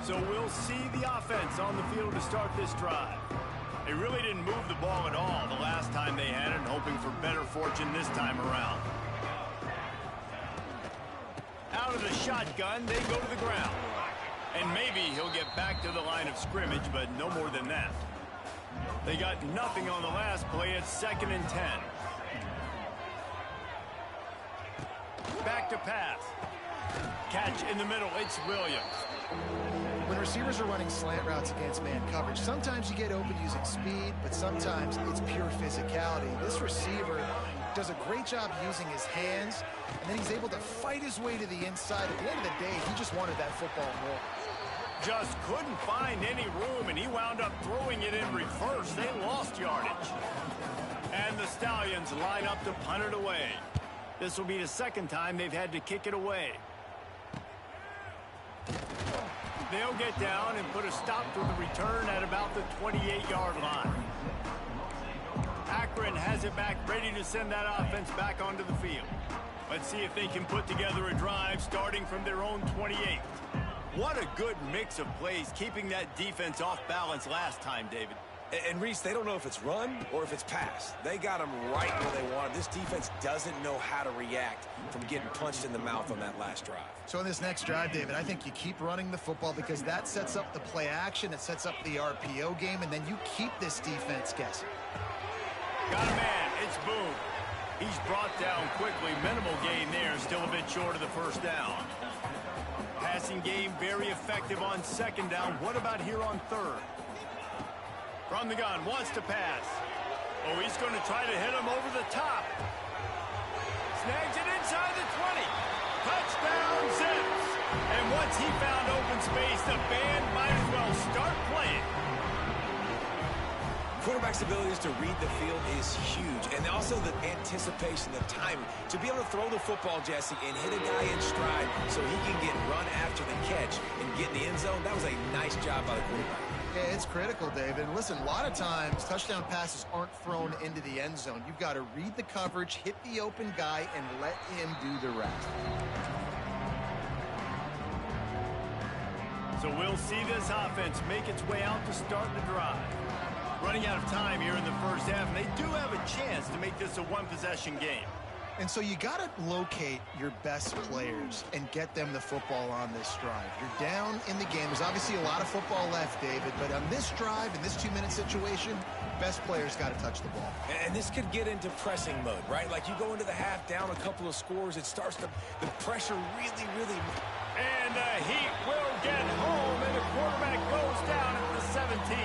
S2: So we'll see the offense on the field to start this drive. They really didn't move the ball at all the last time they had it, hoping for better fortune this time around. Out of the shotgun, they go to the ground. And maybe he'll get back to the line of scrimmage, but no more than that. They got nothing on the last play. It's 2nd and 10. Back to pass. Catch in the middle. It's Williams.
S3: When receivers are running slant routes against man coverage, sometimes you get open using speed, but sometimes it's pure physicality. This receiver does a great job using his hands, and then he's able to fight his way to the inside. At the end of the day, he just wanted that football more.
S2: Just couldn't find any room, and he wound up throwing it in reverse. They lost yardage. And the Stallions line up to punt it away. This will be the second time they've had to kick it away. They'll get down and put a stop to the return at about the 28-yard line. Akron has it back, ready to send that offense back onto the field. Let's see if they can put together a drive starting from their own 28. What a good mix of plays, keeping that defense off balance last time, David.
S4: And Reese, they don't know if it's run or if it's pass. They got them right where they want it. This defense doesn't know how to react from getting punched in the mouth on that last drive.
S3: So in this next drive, David, I think you keep running the football because that sets up the play action, it sets up the RPO game, and then you keep this defense guessing.
S2: Got a man. It's Boone. He's brought down quickly. Minimal gain there. Still a bit short of the first down. Passing game very effective on second down. What about here on third? From the gun, wants to pass. Oh, he's going to try to hit him over the top. Snags it inside the 20. Touchdown, Zips. And once he found open space, the band might as well start playing.
S4: Quarterback's abilities to read the field is huge. And also the anticipation, the timing. To be able to throw the football, Jesse, and hit a guy in stride so he can get run after the catch and get in the end zone, that was a nice job by the quarterback.
S3: Yeah, it's critical, David. And listen, a lot of times touchdown passes aren't thrown into the end zone. You've got to read the coverage, hit the open guy, and let him do the rest.
S2: So we'll see this offense make its way out to start the drive. Running out of time here in the first half, and they do have a chance to make this a one-possession game.
S3: And so you got to locate your best players and get them the football on this drive. You're down in the game. There's obviously a lot of football left, David, but on this drive, in this 2-minute situation, best players got to touch the ball.
S4: And this could get into pressing mode, right? Like you go into the half down a couple of scores, it starts to, the pressure really.
S2: And the Heat will get home, and the quarterback goes down at the 17.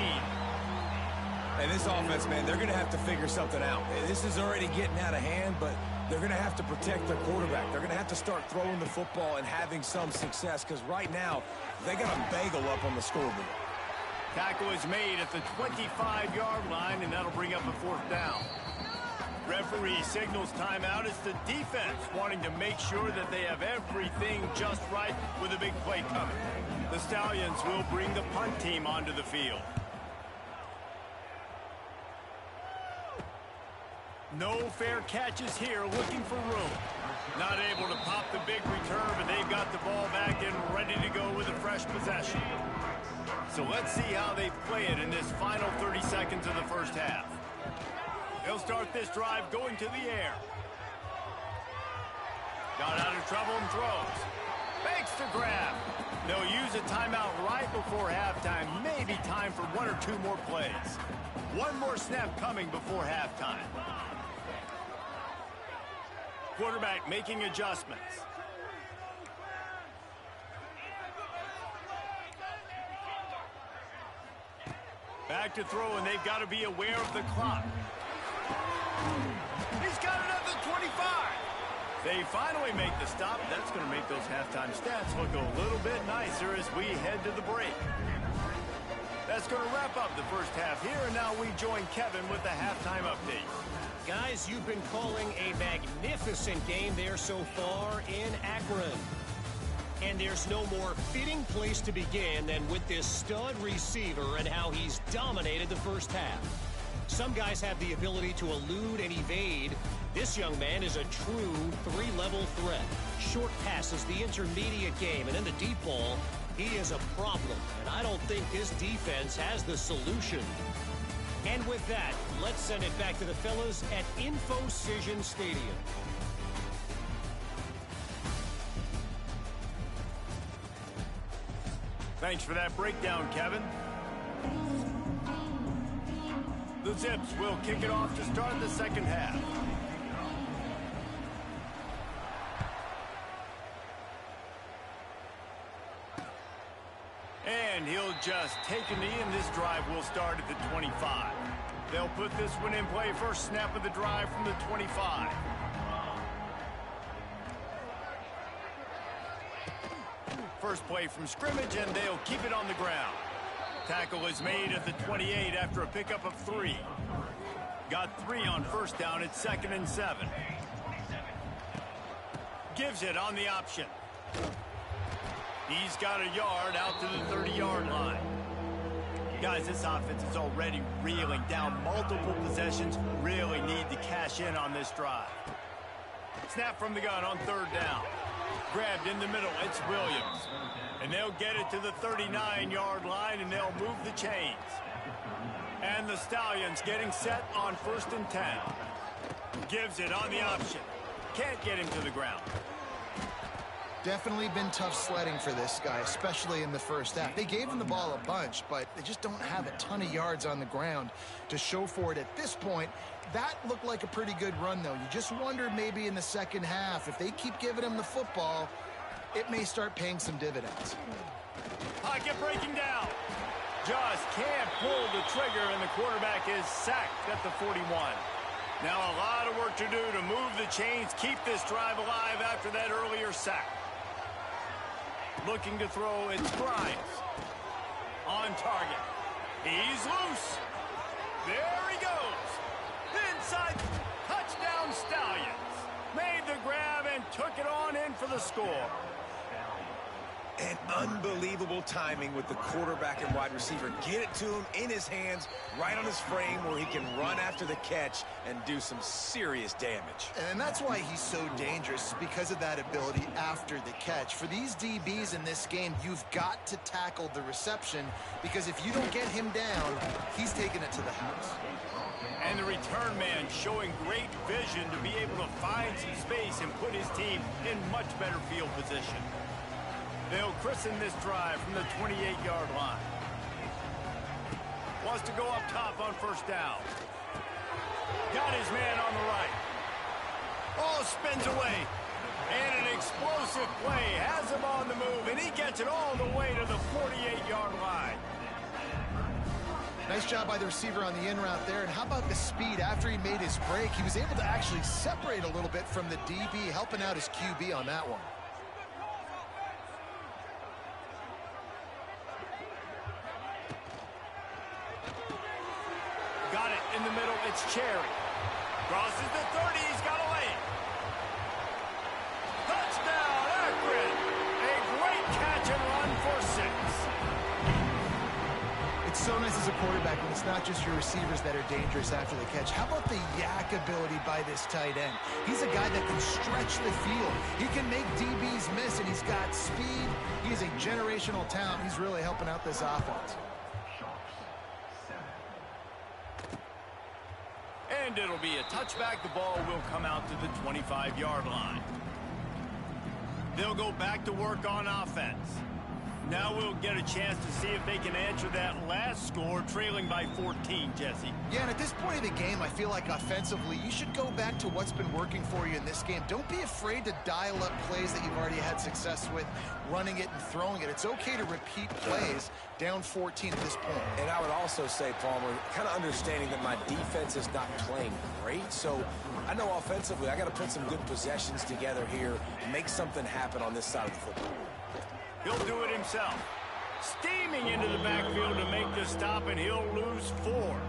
S4: And this offense, man, they're going to have to figure something out. This is already getting out of hand, but they're going to have to protect their quarterback. They're going to have to start throwing the football and having some success, because right now, they got a bagel up on the scoreboard.
S2: Tackle is made at the 25-yard line, and that'll bring up a 4th down. Referee signals timeout. It's the defense wanting to make sure that they have everything just right with a big play coming. The Stallions will bring the punt team onto the field. No fair catches here, looking for room. Not able to pop the big return, but they've got the ball back and ready to go with a fresh possession. So let's see how they play it in this final 30 seconds of the first half. They'll start this drive going to the air. Got out of trouble and throws. Fakes the grab. They'll use a timeout right before halftime. Maybe time for 1 or 2 more plays. One more snap coming before halftime. Quarterback making adjustments. Back to throw, and they've got to be aware of the clock. He's got another 25. They finally make the stop. That's going to make those halftime stats look a little bit nicer as we head to the break. That's going to wrap up the first half here, and now we join Kevin with the halftime update.
S5: Guys, you've been calling a magnificent game there so far in Akron. And there's no more fitting place to begin than with this stud receiver and how he's dominated the first half. Some guys have the ability to elude and evade. This young man is a true 3-level threat. Short passes, the intermediate game, and in the deep ball, he is a problem. And I don't think this defense has the solution. And with that, let's send it back to the fellas at InfoCision Stadium.
S2: Thanks for that breakdown, Kevin. The Zips will kick it off to start the second half. And he'll just take a knee, and this drive will start at the 25. They'll put this one in play. First snap of the drive from the 25. First play from scrimmage, and they'll keep it on the ground. Tackle is made at the 28 after a pickup of 3. Got 3 on first down. It's 2nd and 7. Gives it on the option. He's got a yard out to the 30-yard line. Guys, this offense is already reeling down multiple possessions. Really need to cash in on this drive. Snap from the gun on 3rd down. Grabbed in the middle, it's Williams. And they'll get it to the 39-yard line, and they'll move the chains. And the Stallions getting set on 1st and 10. Gives it on the option. Can't get him to the ground.
S3: Definitely been tough sledding for this guy, especially in the first half. They gave him the ball a bunch, but they just don't have a ton of yards on the ground to show for it at this point. That looked like a pretty good run, though. You just wonder maybe in the second half, if they keep giving him the football, it may start paying some dividends.
S2: Pocket breaking down. Just can't pull the trigger, and the quarterback is sacked at the 41. Now a lot of work to do to move the chains, keep this drive alive after that earlier sack. Looking to throw, it's Grimes. On target. He's loose. There he goes. Inside. Touchdown Stallions. Made the grab and took it on in for the score.
S4: And unbelievable timing with the quarterback and wide receiver. Get it to him in his hands, right on his frame where he can run after the catch and do some serious damage.
S3: And that's why he's so dangerous, because of that ability after the catch. For these DBs in this game, you've got to tackle the reception, because if you don't get him down, he's taking it to the house.
S2: And the return man showing great vision to be able to find some space and put his team in much better field position. They'll christen this drive from the 28-yard line. Wants to go up top on first down. Got his man on the right. Oh, spins away. And an explosive play. Has him on the move, and he gets it all the way to the 48-yard line.
S3: Nice job by the receiver on the in route there. And how about the speed after he made his break? He was able to actually separate a little bit from the DB, helping out his QB on that one.
S2: Got it in the middle. It's Cherry. Crosses the 30. He's got a lane. Touchdown, Akron. A great catch and run for 6.
S3: It's so nice as a quarterback when it's not just your receivers that are dangerous after the catch. How about the yak ability by this tight end? He's a guy that can stretch the field. He can make DBs miss, and he's got speed. He is a generational talent. He's really helping out this offense.
S2: And it'll be a touchback. The ball will come out to the 25-yard line. They'll go back to work on offense. Now we'll get a chance to see if they can answer that last score, trailing by 14, Jesse.
S3: Yeah, and at this point of the game, I feel like offensively, you should go back to what's been working for you in this game. Don't be afraid to dial up plays that you've already had success with, running it and throwing it. It's okay to repeat plays down 14 at this point.
S4: And I would also say, Palmer, kind of understanding that my defense is not playing great, so I know offensively I got to put some good possessions together here, make something happen on this side of the football.
S2: He'll do it himself. Steaming into the backfield to make the stop, and he'll lose 4.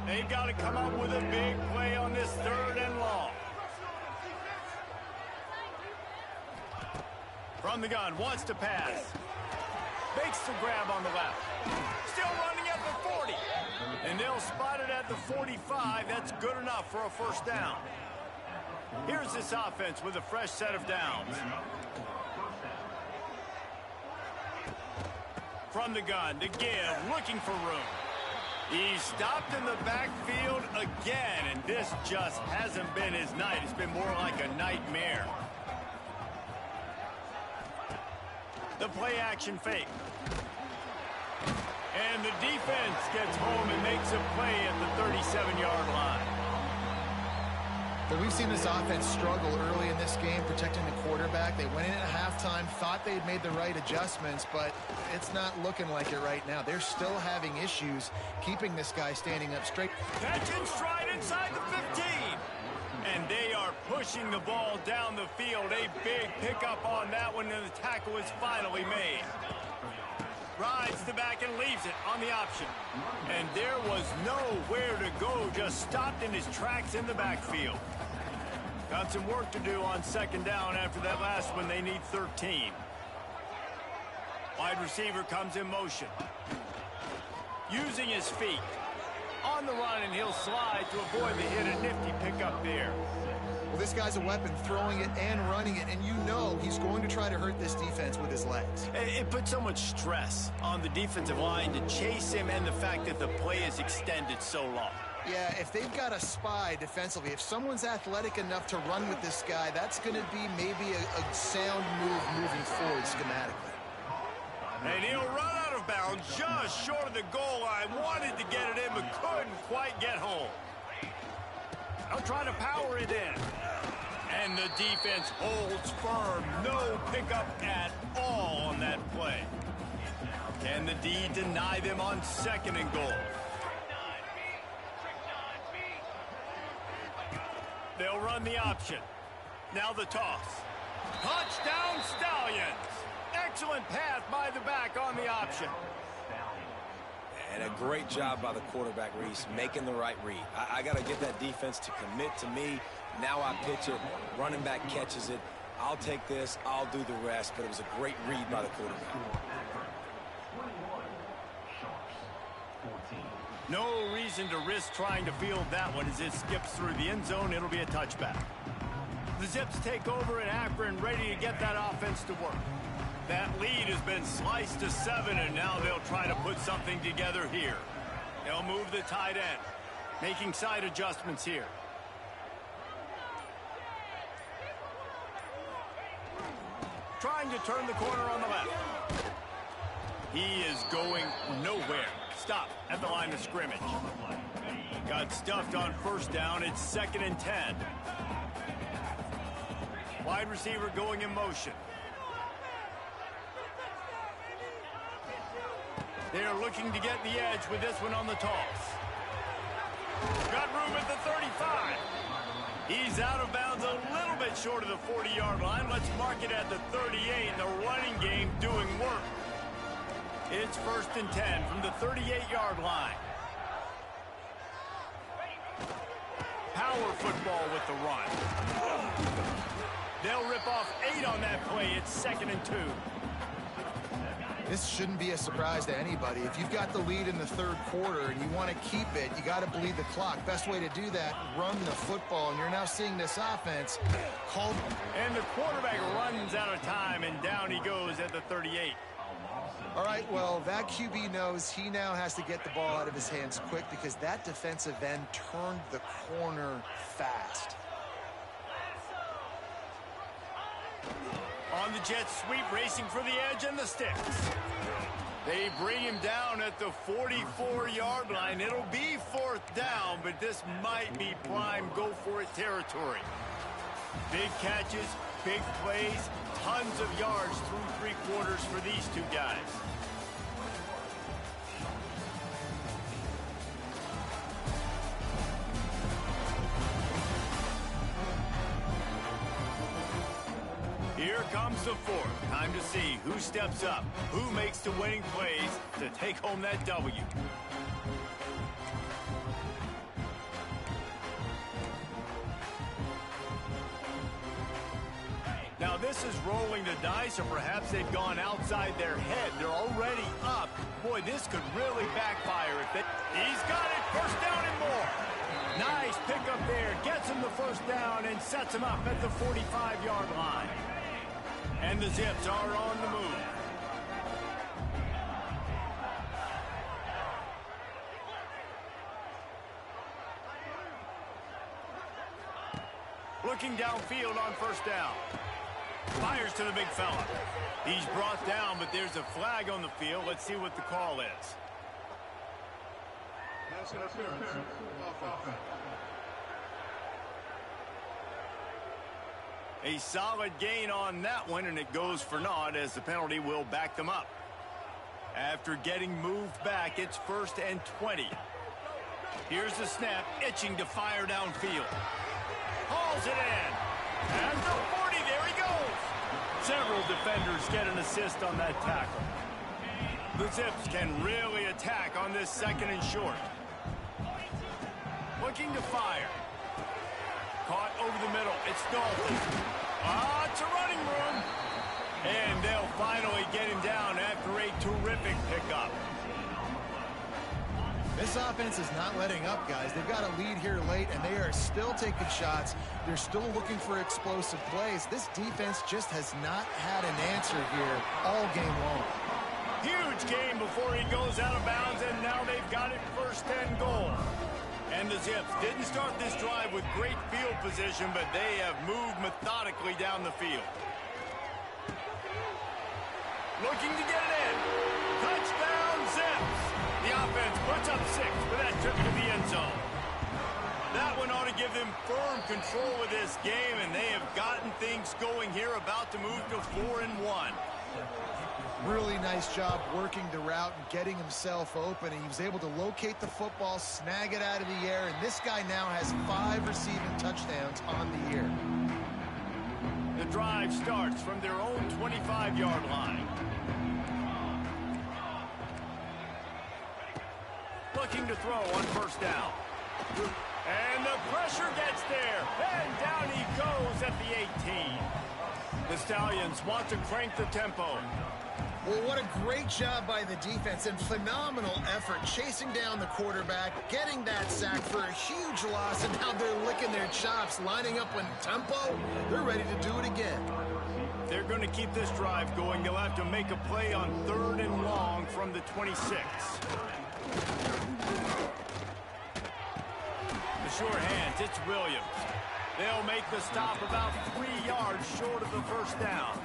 S2: They've got to come up with a big play on this 3rd and long. From the gun, wants to pass. Makes the grab on the left. Still running at the 40. And they'll spot it at the 45. That's good enough for a first down. Here's this offense with a fresh set of downs. From the gun to give, looking for room. He's stopped in the backfield again, and this just hasn't been his night. It's been more like a nightmare. The play action fake. And the defense gets home and makes a play at the 37-yard line.
S3: But we've seen this offense struggle early in this game protecting the quarterback. They went in at halftime, thought they'd made the right adjustments, but it's not looking like it right now. They're still having issues keeping this guy standing up straight.
S2: Catch and stride inside the 15. And they are pushing the ball down the field. A big pickup on that one, and the tackle is finally made. Rides the back and leaves it on the option. And there was nowhere to go, just stopped in his tracks in the backfield. Got some work to do on 2nd down after that last one. They need 13. Wide receiver comes in motion. Using his feet. On the run, and he'll slide to avoid the hit. A nifty pickup there.
S3: Well, this guy's a weapon, throwing it and running it, and you know he's going to try to hurt this defense with his legs.
S2: It puts so much stress on the defensive line to chase him, and the fact that the play is extended so long.
S3: Yeah, if they've got a spy defensively, if someone's athletic enough to run with this guy, that's going to be maybe a sound move moving forward schematically.
S2: And he'll run out of bounds just short of the goal line. Wanted to get it in, but couldn't quite get home. They'll try to power it in. And the defense holds firm. No pickup at all on that play. Can the D deny them on 2nd and goal? They'll run the option. Now the toss. Touchdown Stallions. Excellent path by the back on the option.
S4: And a great job by the quarterback, Reese, making the right read. I got to get that defense to commit to me. Now I pitch it. Running back catches it. I'll take this, I'll do the rest, but it was a great read by the quarterback.
S2: No reason to risk trying to field that one as it skips through the end zone. It'll be a touchback. The Zips take over in Akron, ready to get that offense to work. That lead has been sliced to 7, and now they'll try to put something together here. They'll move the tight end, making side adjustments here. Trying to turn the corner on the left. He is going nowhere. Stop at the line of scrimmage. Got stuffed on first down. It's 2nd and 10. Wide receiver going in motion. They're looking to get the edge with this one on the toss. Got room at the 35. He's out of bounds a little bit short of the 40-yard line. Let's mark it at the 38. The running game doing work. It's 1st and 10 from the 38-yard line. Power football with the run. They'll rip off 8 on that play. It's 2nd and 2.
S3: This shouldn't be a surprise to anybody. If you've got the lead in the third quarter and you want to keep it, you got to bleed the clock. Best way to do that, run the football. And you're now seeing this offense called.
S2: And the quarterback runs out of time, and down he goes at the 38.
S3: All right, well, that QB knows he now has to get the ball out of his hands quick because that defensive end turned the corner fast.
S2: On the jet sweep, racing for the edge and the sticks. They bring him down at the 44-yard line. It'll be 4th down, but this might be prime go-for-it territory. Big catches, big plays, tons of yards through 3 quarters for these two guys. Here comes the 4th. Time to see who steps up, who makes the winning plays to take home that W. Now this is rolling the dice, or perhaps they've gone outside their head. They're already up. Boy, this could really backfire if they... He's got it. 1st down and more. Nice pickup there. Gets him the 1st down and sets him up at the 45-yard line. And the Zips are on the move. Looking downfield on 1st down. Fires to the big fella. He's brought down, but there's a flag on the field. Let's see what the call is. A solid gain on that one, and it goes for naught as the penalty will back them up. After getting moved back, it's 1st and 20. Here's the snap, itching to fire downfield. Hauls it in. And the 40, there he goes. Several defenders get an assist on that tackle. The Zips can really attack on this 2nd and short. Looking to fire. Caught over the middle. It's Dalton. It's a running room. And they'll finally get him down after a terrific pickup.
S3: This offense is not letting up, guys. They've got a lead here late, and they are still taking shots. They're still looking for explosive plays. This defense just has not had an answer here all game long.
S2: Huge game before he goes out of bounds, and now they've got it 1st and goal. And the Zips didn't start this drive with great field position, but they have moved methodically down the field. Looking to get it in. Touchdown, Zips. The offense puts up 6 with that trip to the end zone. That one ought to give them firm control of this game, and they have gotten things going here, about to move to 4-1.
S3: Really nice job working the route and getting himself open. And he was able to locate the football, snag it out of the air, and this guy now has 5 receiving touchdowns on the year.
S2: The drive starts from their own 25-yard line. Looking to throw on 1st down. And the pressure gets there. And down he goes at the 18. The Stallions want to crank the tempo.
S3: Well, what a great job by the defense and phenomenal effort chasing down the quarterback, getting that sack for a huge loss, and now they're licking their chops, lining up in tempo. They're ready to do it again.
S2: They're going to keep this drive going. They'll have to make a play on 3rd and long from the 26. The short hands, it's Williams. They'll make the stop about 3 yards short of the first down.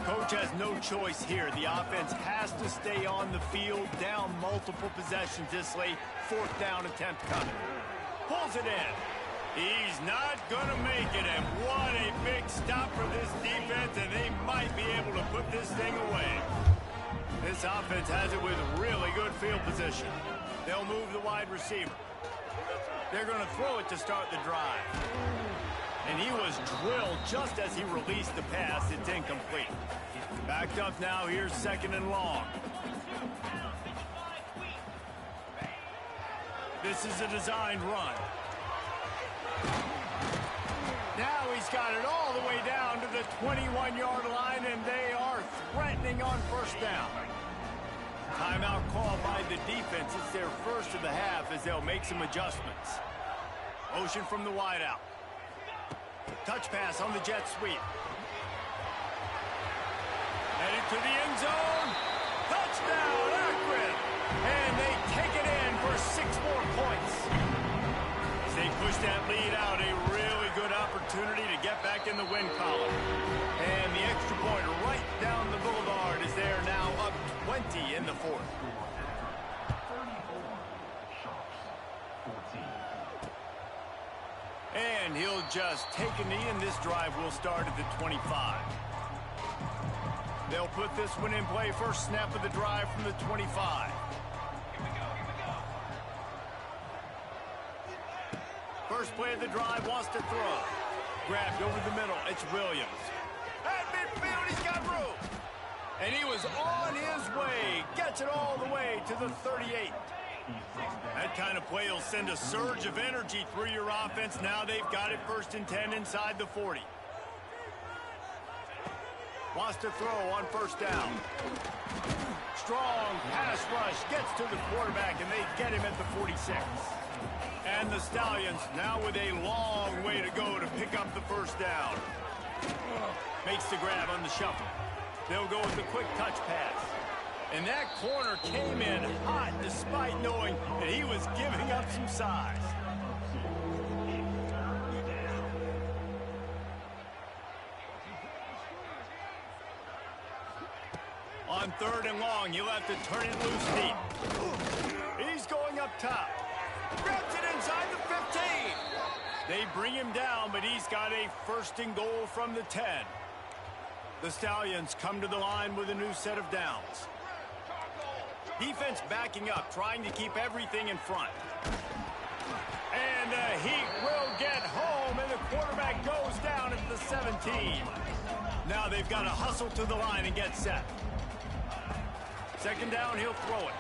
S2: Coach has no choice here. The offense has to stay on the field, down multiple possessions this late. 4th down attempt coming. Pulls it in. He's not going to make it, and what a big stop for this defense, and they might be able to put this thing away. This offense has it with really good field position. They'll move the wide receiver. They're going to throw it to start the drive. And he was drilled just as he released the pass. It's incomplete. Backed up now. Here's 2nd and long. This is a designed run. Now he's got it all the way down to the 21-yard line, and they are threatening on 1st down. Timeout called by the defense. It's their first of the half as they'll make some adjustments. Motion from the wideout. Touch pass on the jet sweep. Headed to the end zone. Touchdown, Akron! And they take it in for 6 more points. As they push that lead out, a really good opportunity to get back in the win column. And the extra point right down the boulevard is there now, up 20 in the 4th. And he'll just take a knee, and this drive will start at the 25. They'll put this one in play. First snap of the drive from the 25. First play of the drive, wants to throw. Grabbed over the middle. It's Williams. At midfield, he's got room. And he was on his way. Gets it all the way to the 38. That kind of play will send a surge of energy through your offense. Now they've got it 1st and 10 inside the 40. Wants to throw on 1st down. Strong pass rush gets to the quarterback, and they get him at the 46. And the Stallions now with a long way to go to pick up the 1st down. Makes the grab on the shuffle. They'll go with the quick touch pass. And that corner came in hot despite knowing that he was giving up some size. On 3rd and long, you'll have to turn it loose deep. He's going up top. Grabs it inside the 15. They bring him down, but he's got a 1st and goal from the 10. The Stallions come to the line with a new set of downs. Defense backing up, trying to keep everything in front. And the Heat will get home, and the quarterback goes down at the 17. Now they've got to hustle to the line and get set. 2nd down, he'll throw it.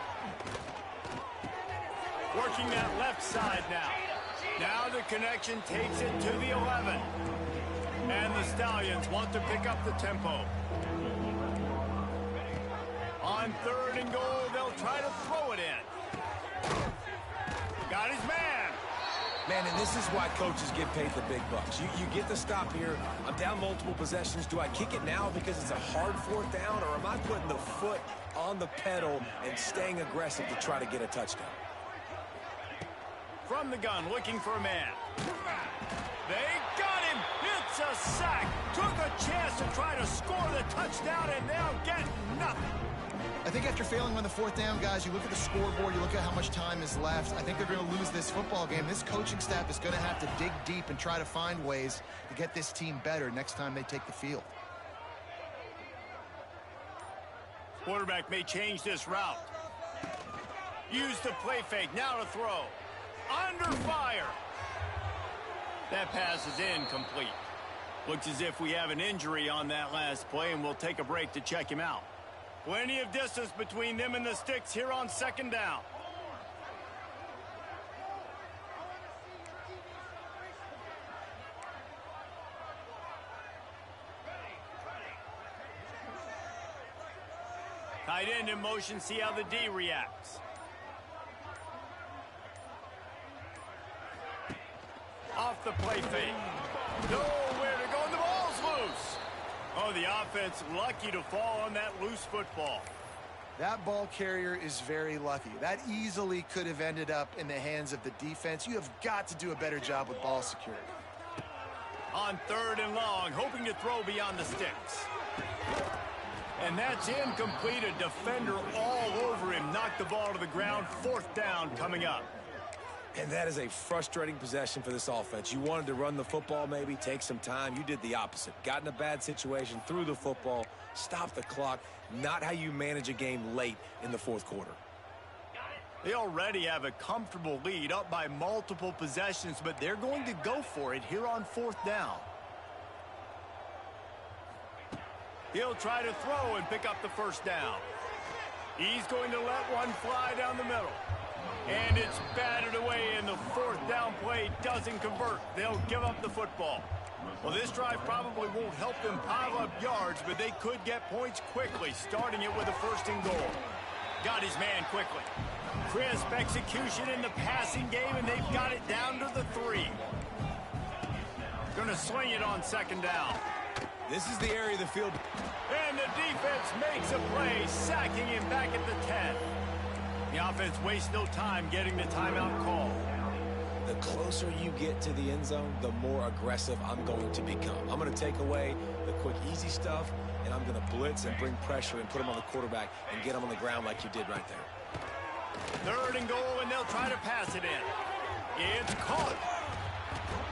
S2: Working that left side now. Now the connection takes it to the 11. And the Stallions want to pick up the tempo. On 3rd and goal, they'll try to throw it in. Got his man.
S4: Man, and this is why coaches get paid the big bucks. You get the stop here. I'm down multiple possessions. Do I kick it now because it's a hard 4th down, or am I putting the foot on the pedal and staying aggressive to try to get a touchdown?
S2: From the gun, looking for a man. They got him. It's a sack. Took a chance to try to score the touchdown, and they'll get nothing.
S3: I think after failing on the 4th down, guys, you look at the scoreboard, you look at how much time is left. I think they're going to lose this football game. This coaching staff is going to have to dig deep and try to find ways to get this team better next time they take the field.
S2: Quarterback may change this route. Use the play fake. Now to throw. Under fire. That pass is incomplete. Looks as if we have an injury on that last play, and we'll take a break to check him out. Plenty of distance between them and the sticks here on 2nd down. Tight end in motion, see how the D reacts. Off the play fake. Nowhere to go, and the ball's loose. Oh, the offense lucky to fall on that loose football.
S3: That ball carrier is very lucky. That easily could have ended up in the hands of the defense. You have got to do a better job with ball security.
S2: On 3rd and long, hoping to throw beyond the sticks. And that's incomplete. A defender all over him. Knocked the ball to the ground. 4th down coming up.
S4: And that is a frustrating possession for this offense. You wanted to run the football, maybe take some time. You did the opposite. Got in a bad situation, threw the football, stopped the clock. Not how you manage a game late in the 4th quarter.
S2: They already have a comfortable lead, up by multiple possessions, but they're going to go for it here on 4th down. He'll try to throw and pick up the 1st down. He's going to let one fly down the middle. And it's batted away, and the 4th down play doesn't convert. They'll give up the football. Well, this drive probably won't help them pile up yards, but they could get points quickly, starting it with a 1st and goal. Got his man quickly. Crisp execution in the passing game, and they've got it down to the 3. Gonna swing it on 2nd down.
S4: This is the area of the field.
S2: And the defense makes a play, sacking him back at the 10. The offense wastes no time getting the timeout call.
S4: The closer you get to the end zone, the more aggressive I'm going to become. I'm going to take away the quick, easy stuff, and I'm going to blitz and bring pressure and put him on the quarterback and get him on the ground like you did right there.
S2: 3rd and goal, and they'll try to pass it in. It's caught.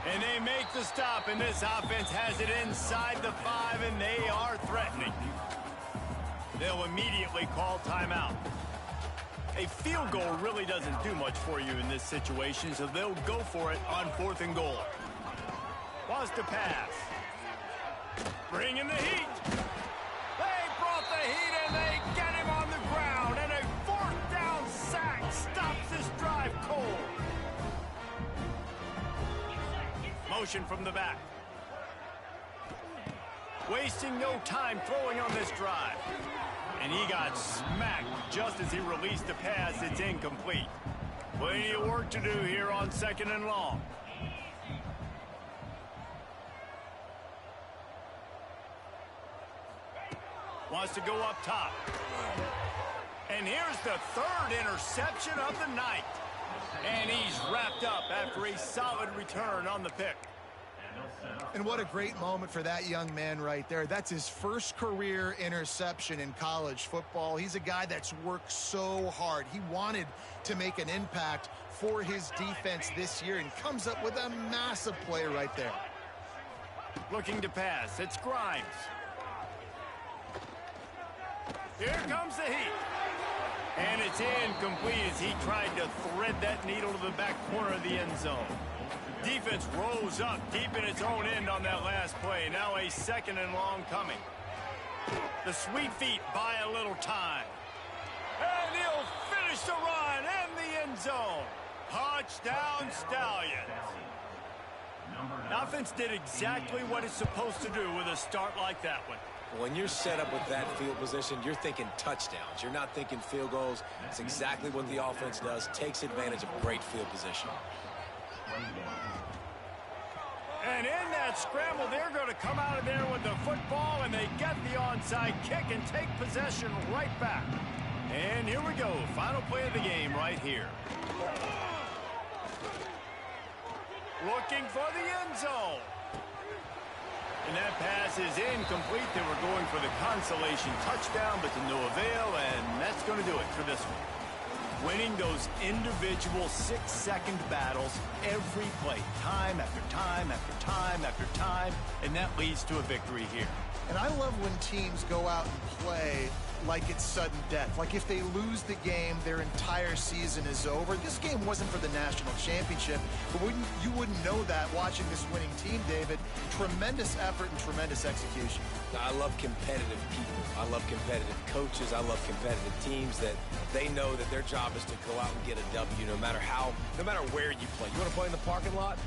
S2: And they make the stop, and this offense has it inside the 5, and they are threatening. They'll immediately call timeout. A field goal really doesn't do much for you in this situation, so they'll go for it on 4th and goal. Wants to pass. Bringing the heat. They brought the heat, and they get him on the ground, and a 4th down sack stops this drive cold. Motion from the back. Wasting no time throwing on this drive. And he got smacked just as he released the pass. It's incomplete. Plenty of work to do here on 2nd and long. Wants to go up top. And here's the 3rd interception of the night. And he's wrapped up after a solid return on the pick.
S3: And what a great moment for that young man right there. That's his first career interception in college football. He's a guy that's worked so hard. He wanted to make an impact for his defense this year and comes up with a massive play right there.
S2: Looking to pass. It's Grimes. Here comes the heat. And it's incomplete as he tried to thread that needle to the back corner of the end zone. Defense rose up deep in its own end on that last play. Now a 2nd and long coming. The sweet feet buy a little time. And he'll finish the run in the end zone. Touchdown Stallions. The offense did exactly what it's supposed to do with a start like that one.
S4: When you're set up with that field position, you're thinking touchdowns. You're not thinking field goals. It's exactly what the offense does. Takes advantage of great field position.
S2: And in that scramble, they're going to come out of there with the football, and they get the onside kick and take possession right back. And here we go. Final play of the game right here. Looking for the end zone. And that pass is incomplete. They were going for the consolation touchdown, but to no avail, and that's going to do it for this one. Winning those individual 6-second battles every play, time after time after time after time, and that leads to a victory here.
S3: And I love when teams go out and play like it's sudden death. Like if they lose the game, their entire season is over. This game wasn't for the national championship, but you wouldn't know that watching this winning team, David. Tremendous effort and tremendous execution.
S4: I love competitive people. I love competitive coaches. I love competitive teams that they know that their job is to go out and get a W no matter where you play. You want to play in the parking lot?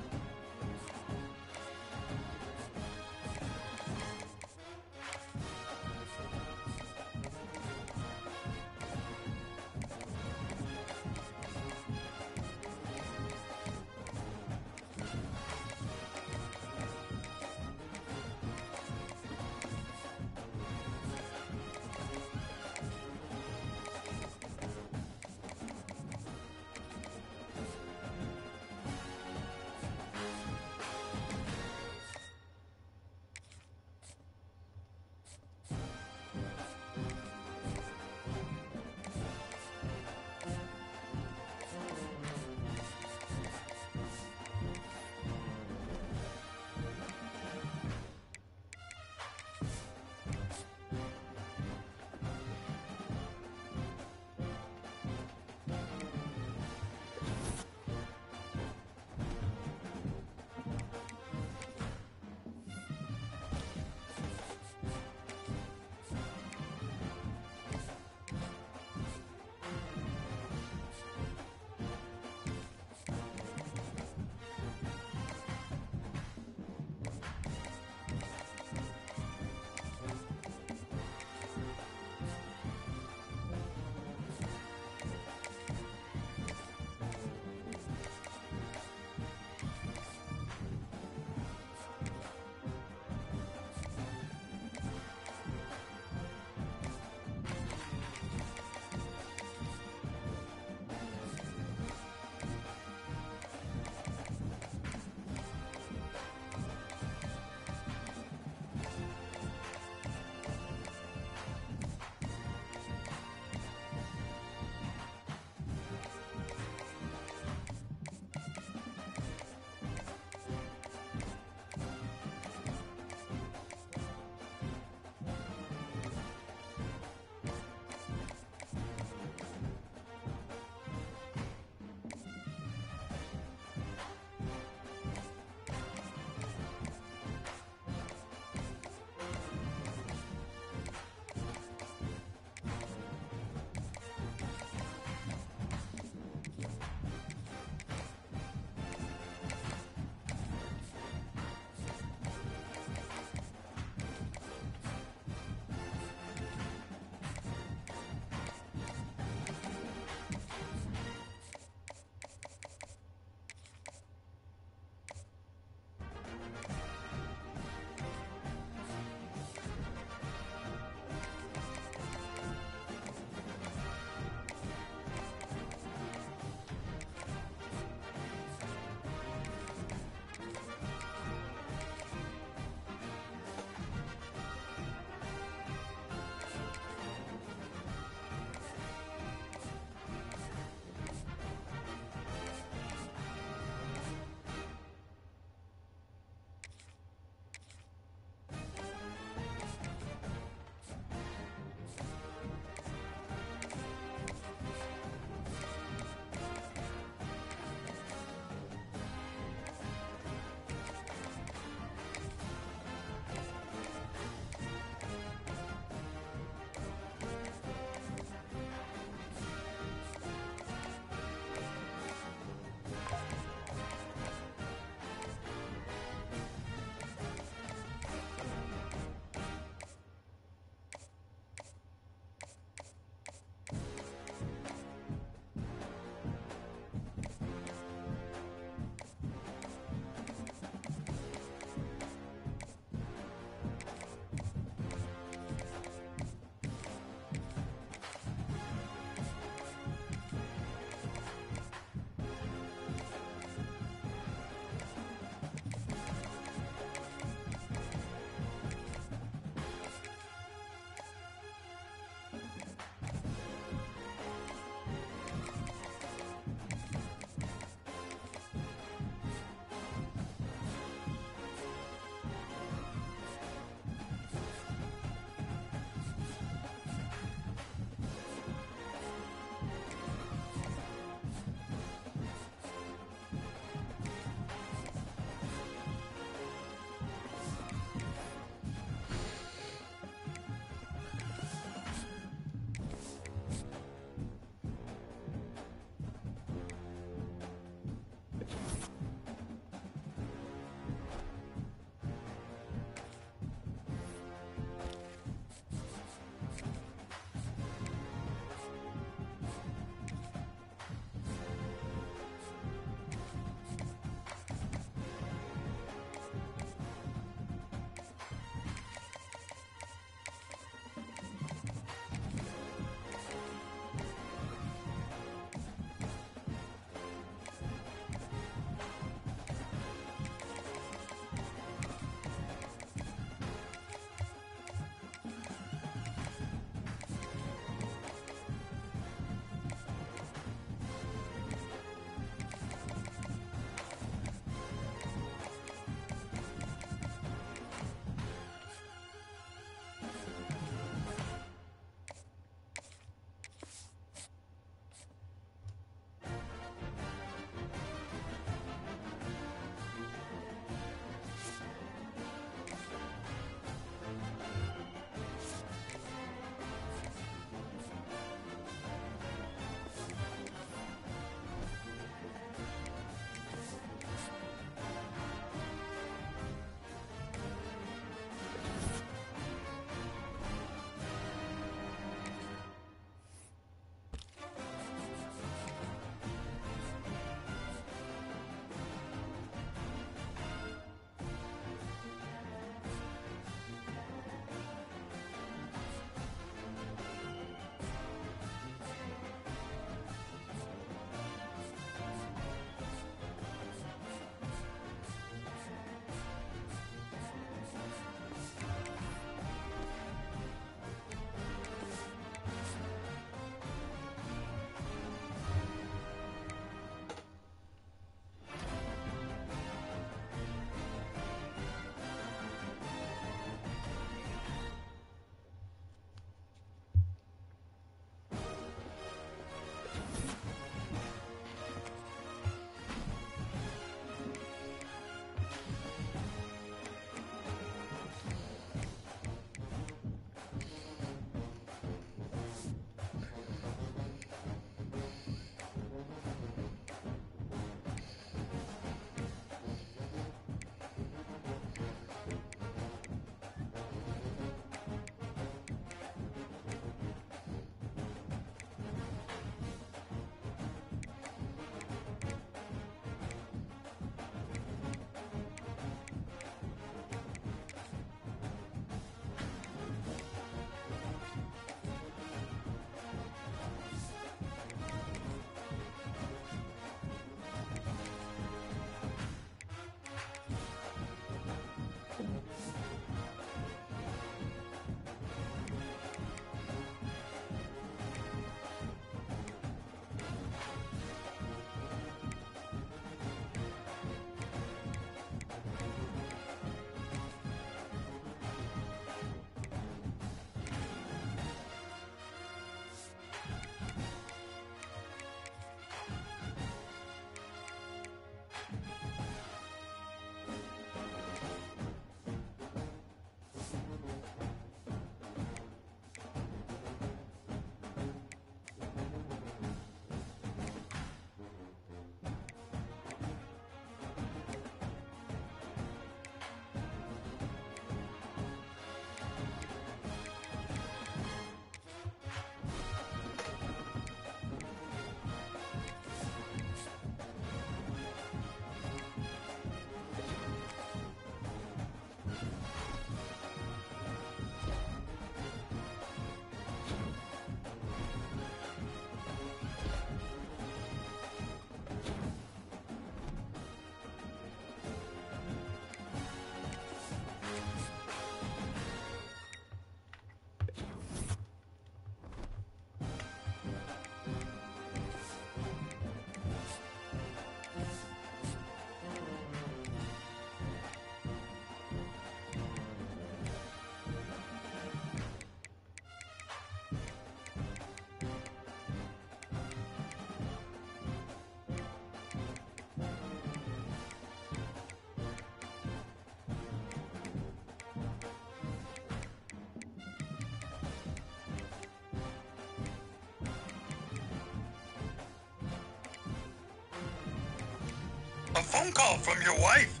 S11: phone call from your wife.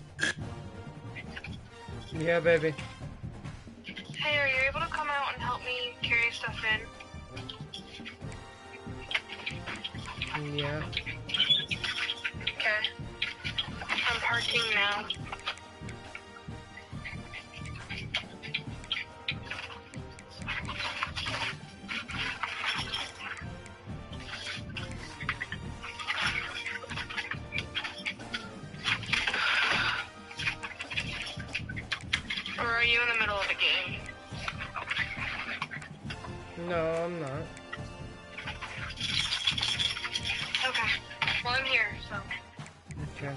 S1: Yeah, baby.
S12: Hey, are you able to come out and help me carry stuff in?
S1: Yeah.
S12: Okay. I'm parking now. Or are you in the middle of a game?
S1: No, I'm not.
S12: Okay. Well, I'm here, so.
S1: Okay.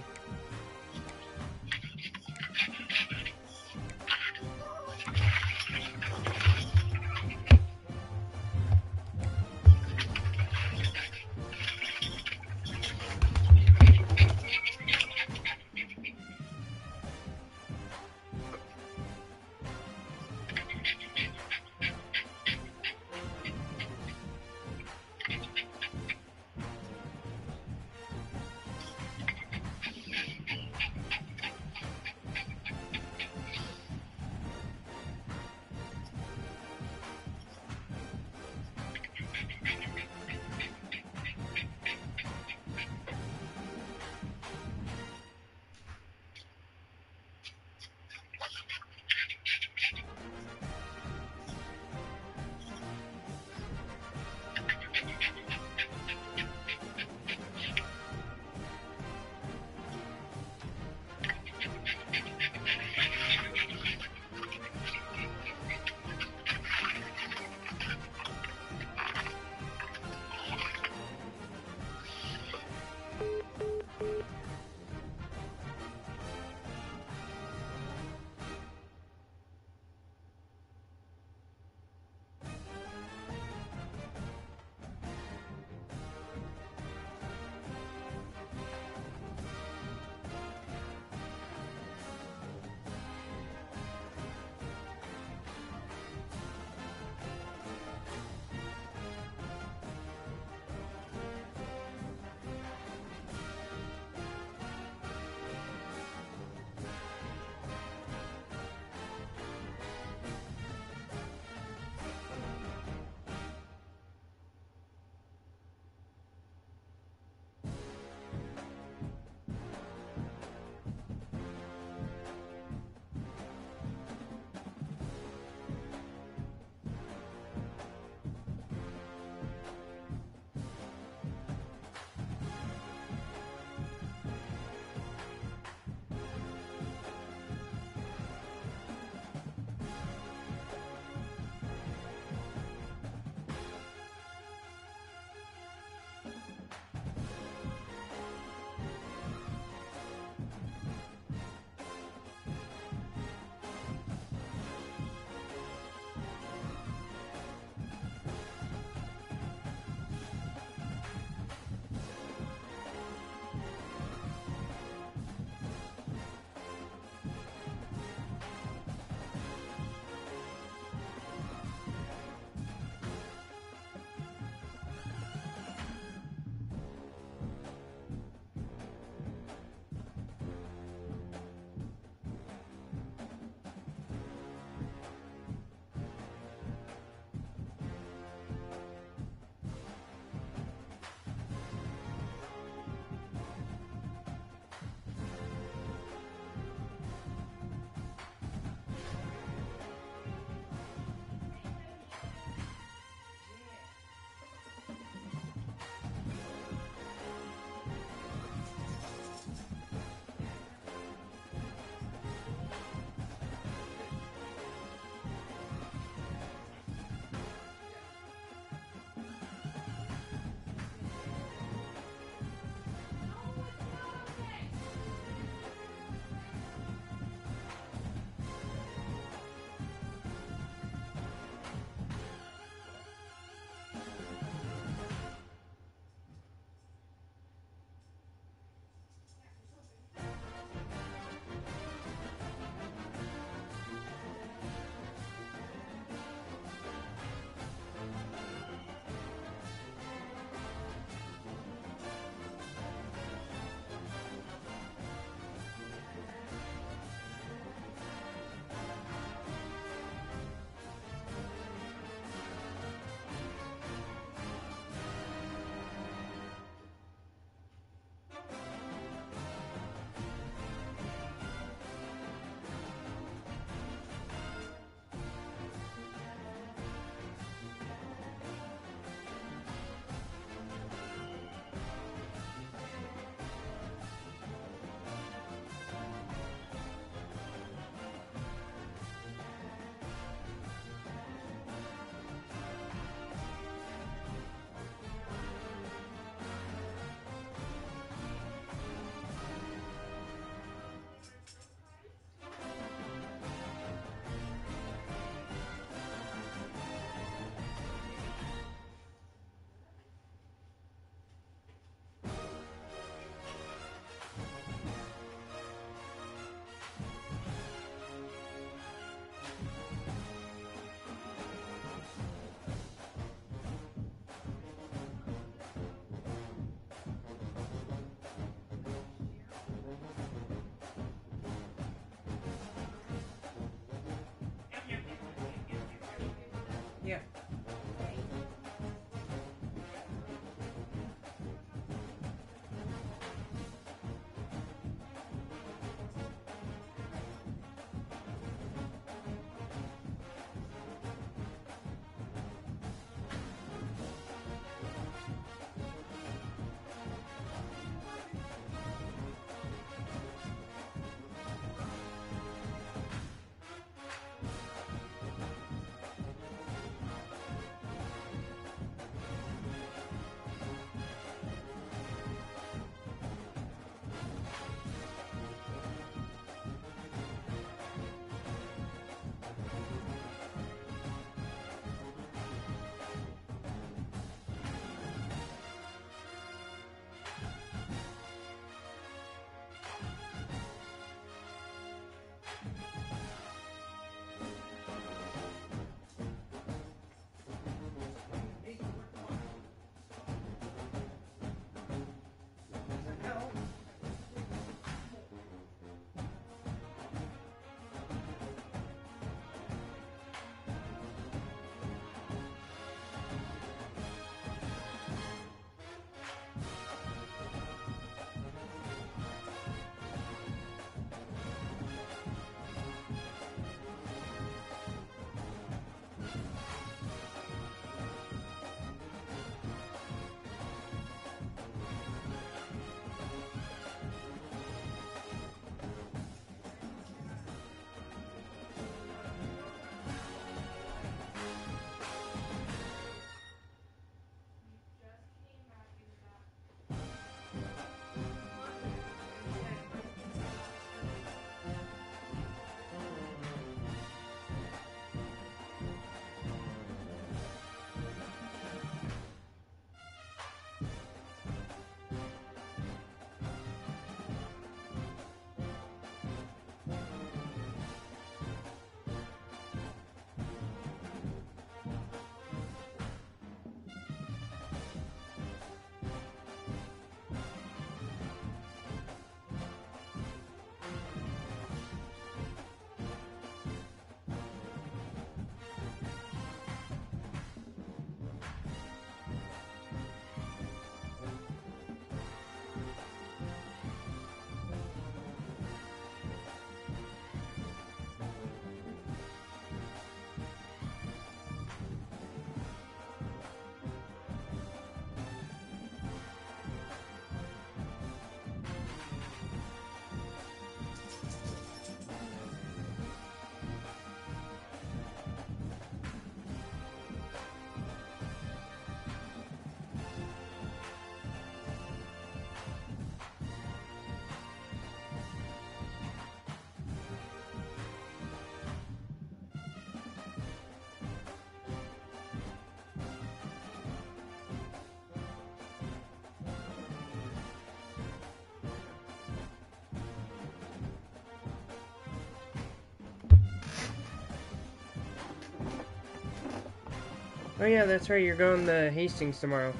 S1: Oh yeah, that's right, you're going to Hastings tomorrow.